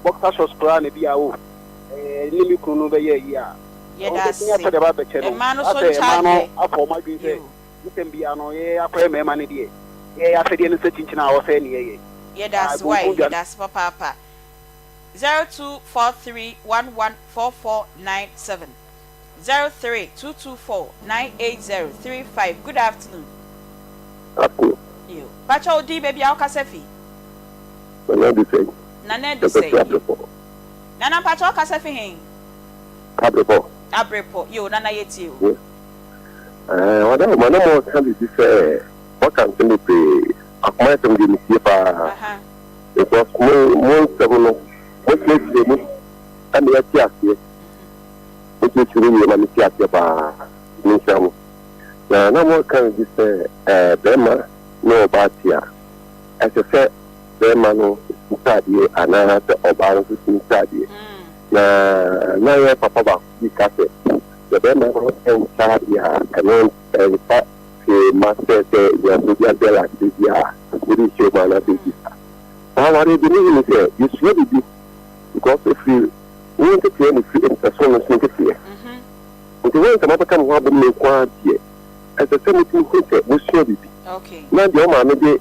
boxer shorts plan bi a o ni mi kunu be ye yi a ye da se e ma no so charge afọ ma gbin se nipa bia no ye akwa me ma ne die ye afedie ne se chinchina a wo se ne ye ye da se why ye da se papa 0243114497 0322498035. Good afternoon. You. Pacha odi baby ao kasefi. Nana de say. Nana pacha o kasefi hen. Abrepo. Yo nana yeti you. Wada mo na mo kan bi say what can me pay akoma tem di mi pa. Because mo seven what makes me and the atiase which is really na atiase ba ni samu na mo kan bi say bema no batia as I said bema no study ana se oba no study na ya papa ba di kase the bema no en study and then master say ya media bela dia really show man at this how are you doing say you should be because if you want to play any person is not here but when the matter come what me kwa die as a same thing say we should be okay na the man dey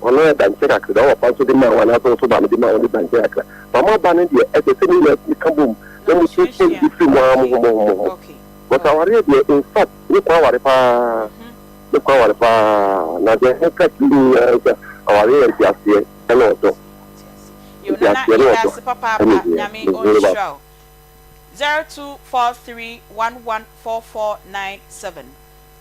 ono dan check akra o pa so dey man wana so ba me dey man dan check akra mama ba ne dey as a same thing come boom then we should say this thing mo okay but our dey in fact we kwa ware pa na dey ka tuli our dey just hello to you nana yes papa nyame on show 0243114497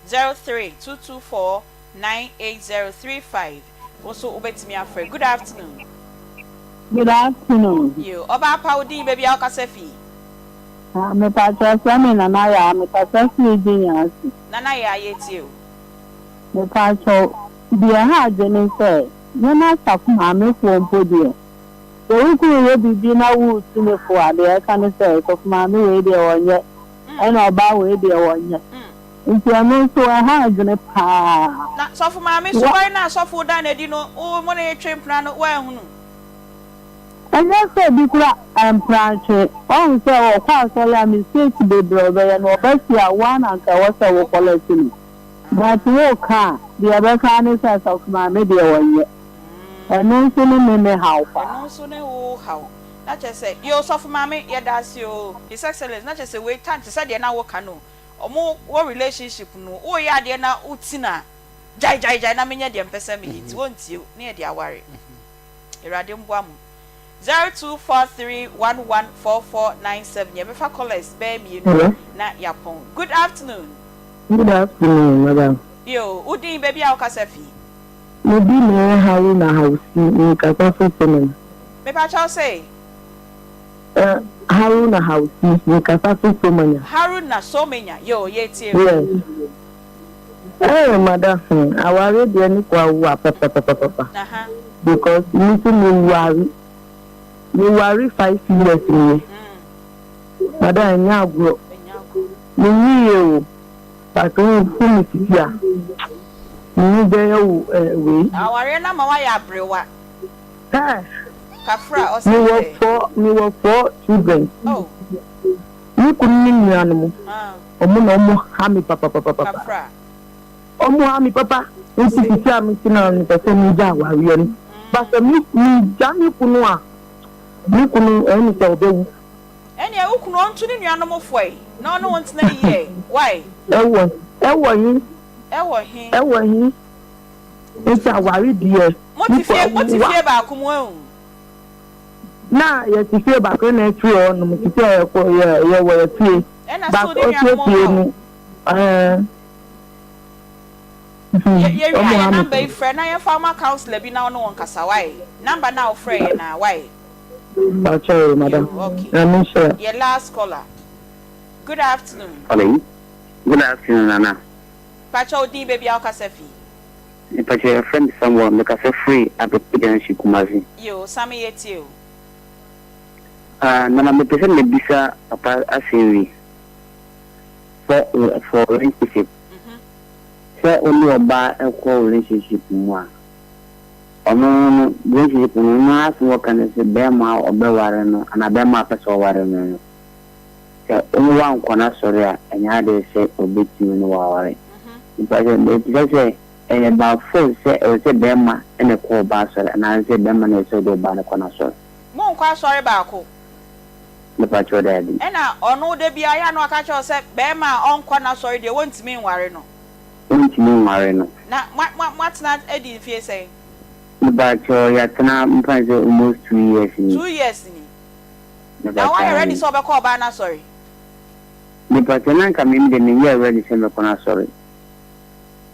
0322498035 also obetimi afre. Good afternoon. Good afternoon. You oba paudi baby ao kasefi. Me pacha sami nana ya me pacha si jinya si. Nana ya yeti o. Me pacha dia ha jeni se nana safu ma me fo mpodi. So ku ye bibi na wu tine fo ade ka ne se so ma me we de wonye. Ena oba we de wonye. Nti anu so ha jeni pa. Na sofu ma me so why na sofu da na di no o mo na ye twempna no wa hunu. Anya se bi kura branche on se o kwa so ya mistake be brother no obesi a one anka wo se wo policy but wo ka the other can is as of ma me de wonye enu so ne me how fa enu so ne wo how na che say yo sofu ma me ye da si o his excellence na che say we time say de na wo ka no omo wo relationship no wo ya de na utina jai na menye de mpesa me hit wonti ne de aware erade mboam 0243114497 yebefa callers be mi na yapon. Good afternoon. Good afternoon, madam. Yo udin baby ao kasefi. Me bi me Haruna house ni kasafu semen. Me pa cha say Haruna house ni kasafu semen. Haruna so menya yo yeti. Yes. Madam, aware de ni kwa wa papa. Because me worry 5 years ni. Madam nya agro. Me yiyo. But we fumi tia. Me dey we. Aware na ma wa ya brewa. Kafra o me were four children. Oh. Me kunni nuanu. Omo na omo ha mi papa. Kafra. Omo ha mi papa. Nti tia mi tina ni pese mi ja aware ni. But me jami kunu a. Me kunu eni se obewu. Eni e ukunu ontu ni nuanu mo foi. No want na ye. Why? Ewo hin. Nti aware die. Mo ti fie ba akumu ehun. Na ye ti fie ba ko na twi o no mo ti fie ko ye wo ye twi. Ba o twi mo. Ye wi number e friend na ye farmer counselor bi na no won kasa why? Number na o friend na why? Sorry, madam. Okay. Sure. Your last caller. Good afternoon. Hello. Good afternoon, Nana. Pacho di baby ao kasefi. Pacho your friend someone make us free at the Presidency Kumazi. Yo, Sami yeti o. Nana me pese me bisa apa asiri. For relationship. For only oba equal relationship mo. ono relationship no na so kan se be ma obeware no ana be ma pese ware no se onu wa nkona sori a enya de se obetimi no ware because they say ba full se o se be ma ene ko ba sori na se be ma na se do ba na kona sori mo nkwa sori ba ko le pacho daddy ena ono de bia ya no aka cho se be ma onkwa na sori de wontimi nware no na what's not edi fie say but ya tana mpanze almost 2 years ni 2 years ni now why you ready so be call ba na sorry ni patena kama mde ni ya ready so be kona sorry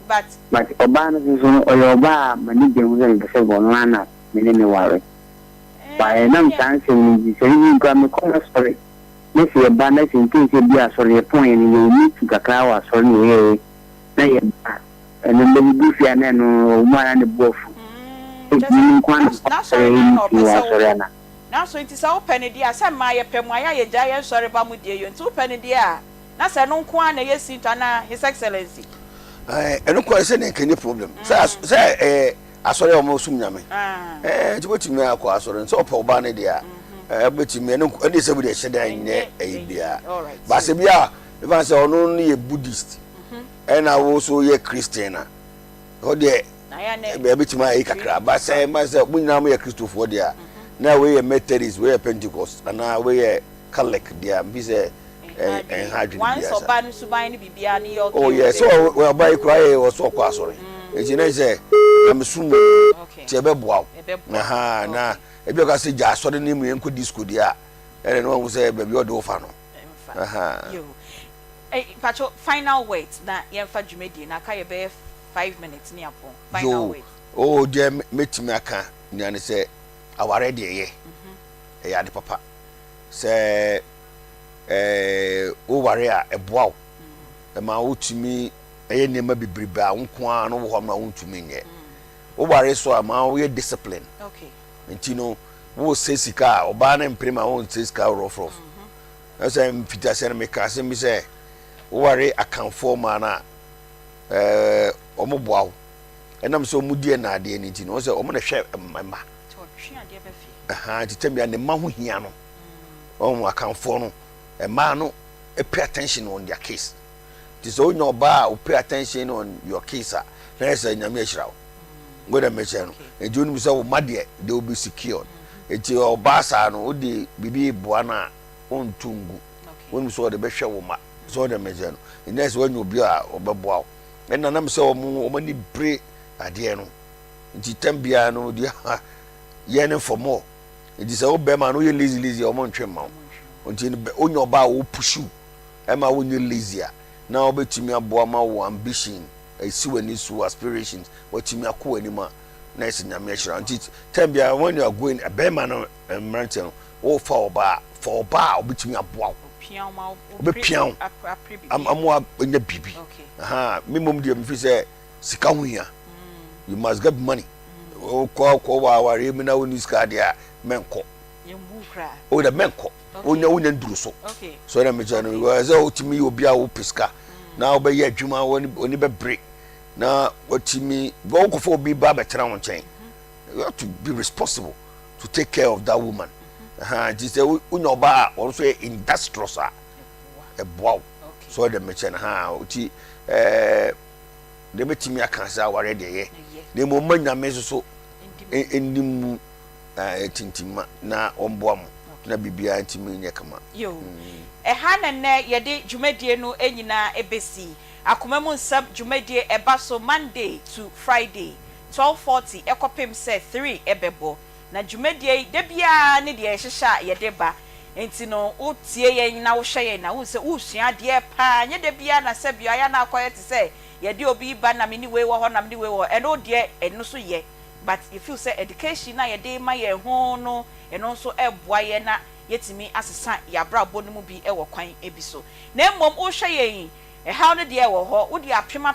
but oba na so oyo oba mani je mu ze se bono ana mene me ware ba na mtanse ni se ni kwa me kona sorry ni se ba na sin tin se bia sorry point ni ni tukakra wa sorry ni na ye ba ene me bi fia na no umara ne bofu na so it is open dia say ma ye pemu aya ye ja ye sorry ba mu die yo nti open dia na say no nko ana ye sinta na his excellency eno ko say ne kany problem say asori o mo sum nyame ti botimi akọ asori nso opa oba ne dia botimi eno ene se bu de hyedan nye bia ba se bia even say ono no ye buddhist ena wo so ye christian na o de be bitima ayi kakra ba say ma say munyina mo ye christopher dia na we ye methodist we ye pentecost na we ye catholic dia bi say once oba no suban ni bibia ni yo oh yes so we oba ikra wo so kwa asori enti na say am sumo ti ebe boa na na ebi ka say ja asori ni mu yenko disco dia ene no wo say be bi o de wo fa no yo pacho final words na yemfa dwumedi na ka ye be 5 minutes ni apon final words oh je metimi aka nyane say aware de ye ya de papa say o ware a eboa wo ma wotumi eye nema bibriba nko a no wo ma wontumi nye o ware so a ma wo ye discipline okay nti no wo sesika oba na mprema wo sesika rof asa mpita se na me ka se mi se o ware akanfo ma na omo boa wo enam so mudie na ade ni nti no se omo na hwe mma to hwe ade be fi titemia ne ma ho hia no omo akanfo no ma no pay attention on their case. This all no bar pay attention on your case. There's a nyameshraw. Go the mechano. And you know madie they will be secured. It's your basa no the bibi buana on tungu. When we saw the besha woma, saw the mechano. And that's when you be a obabo. And I'm so many pray at the end. It's tembiano dear yearning for more. It is all bema no lazy or montremal. Until on your bar will push you. Emma when you lazy. Now betimi aboa ma wo ambition. I see when you aspirations. What you me akọ anima. Nice in your measure. Until tembia when you are going a bema no mountain. Oh for bar betimi aboa. Pian ma be pian. Amwa in the bibi. Aha, me mum dey me say sika ho hia. You must get money. Oh ko wa me na woni sika dia menko. Oh the menko. Onya wonya nduru so so na me jano we say otimi obi a wo piska na wo be ye adwuma oni be break na otimi go kofo obi ba be tena won chen. You have to be responsible to take care of that woman. Just say onya oba also industrious a boa so the me chen oti de betimi aka say aware de ye de mo manya me so endimu tintima na omboa mo na bibia ntimi nye kama yo ha na ne yede dwumadie no enyina ebesi akoma mu nsam dwumadie eba so Monday to Friday 12:40 ekopem se 3 ebebo na dwumadie de bia ne de ehihya yede ba enti no utie yen na wo hye yen na wo se usua de pa nye de bia na se bia ya na akoye te se yede obi ba na mini we wo ho na mini we wo eno de eno so ye but if you say education na yede ma ye ho no eno so eboa ye na yetimi asesa ya brabo no mu bi e wo kwan ebi so na mmom wo hwe yen ha no de e wo ho wo de apema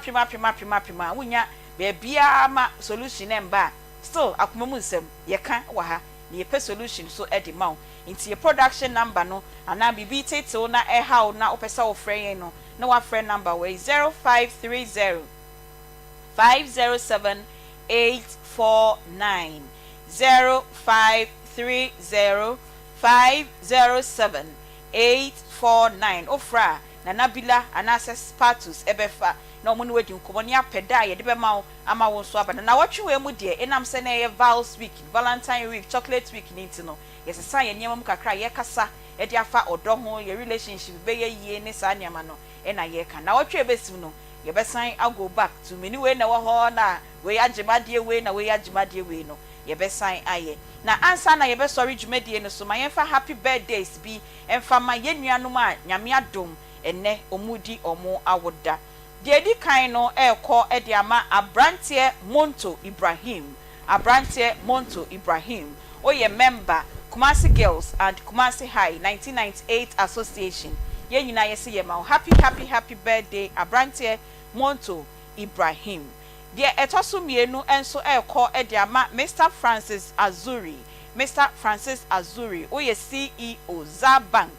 wonya be bia ma solution emba still akoma mu nsem ye kan wa ha na ye pe solution so e de ma wo nti ye production number no ana bibi tete na e ha na opesa wo frɛ yen no na wa frɛ number we 0530 507 8 849 0530 507 849 ofra na nabila anase status ebefa na omo ne wadi nkomo ne apeda ye de be ma ama wo so abana na watwe we mu de enam se na ye Vals week, Valentine week, chocolate week ni ntino yesesa ye nyema mu kakra ye kasa e de afa odo ho ye relationship be ye yie ne sa nyama no e na ye ka na watwe besim no ye besan I go back to many we na wo ho na we agimade we na we agimade we no ye besan aye na ansa na ye be sorry dwumadie no so ma ye fa happy birthdays bi emfa ma ye nuanom a nyame adom enne omudi omo awoda de di kan no ekọ e de ama abrantie Monto Ibrahim oye member Kumasi Girls and Kumasi High 1998 Association ye nyina ye se ye ma happy birthday abrantie Monto Ibrahim de etoso mienu enso ekọ e de ama Mr. Francis Azuri oye CEO Zabank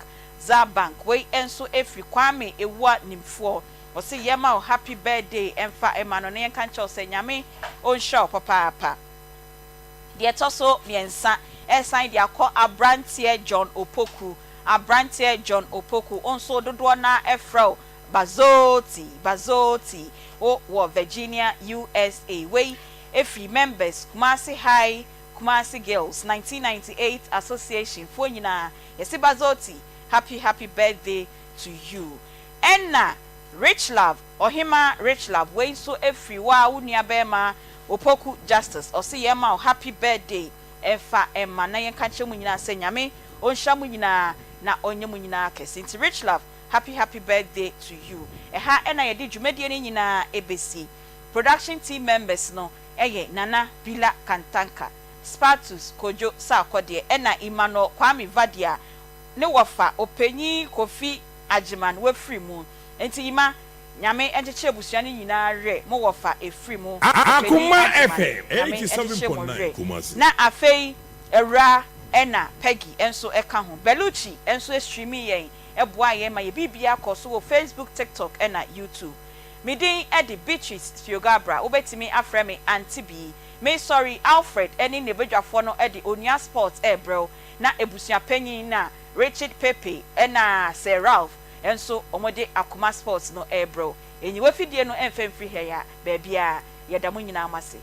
we enso efri kwame ewa nimfo o se yema o happy birthday emfa emano ne kan cho se nyame on show papa de etoso miensa esan de akọ abrantie John Opoku onso dodo na efro Bazoti wo Virginia USA we efri members Kumasi High Kumasi Girls 1998 Association for nyina yesi Bazoti happy birthday to you. Enna Rich Love we so every wa unia bema Opoku Justice or see yema happy birthday efa emma na yenka che munyina se nyame onhya munyina na onye munyina kese nti Rich Love happy birthday to you. Eha enna ye di dwumadie ni nyina ebesi production team members no eye Nana Bila Kantanka Spatus Kojo Sakode enna Imano Kwame Vadia ne wafa openyi Kofi Ajiman we free mu enti ima nyame encheche busuani nyina re mo wafa efree mu Akoma FM 87.9 Kumasi na afei era ena Peggy enso eka ho Beluchi enso streami yen eboa yen ma ye bibia koso wo Facebook, TikTok ena YouTube midin edi Beatrice Fiogabra obetimi afreme Aunty Bea me sorry Alfred eni nebedwafo no edi Onua Sports ebro na ebusua panyin na Richard Pepe ena Sir Ralph enso omode Akoma Sports no ebro enyi wafidie no emfemfiri he ya bebia yeda mu nyina amase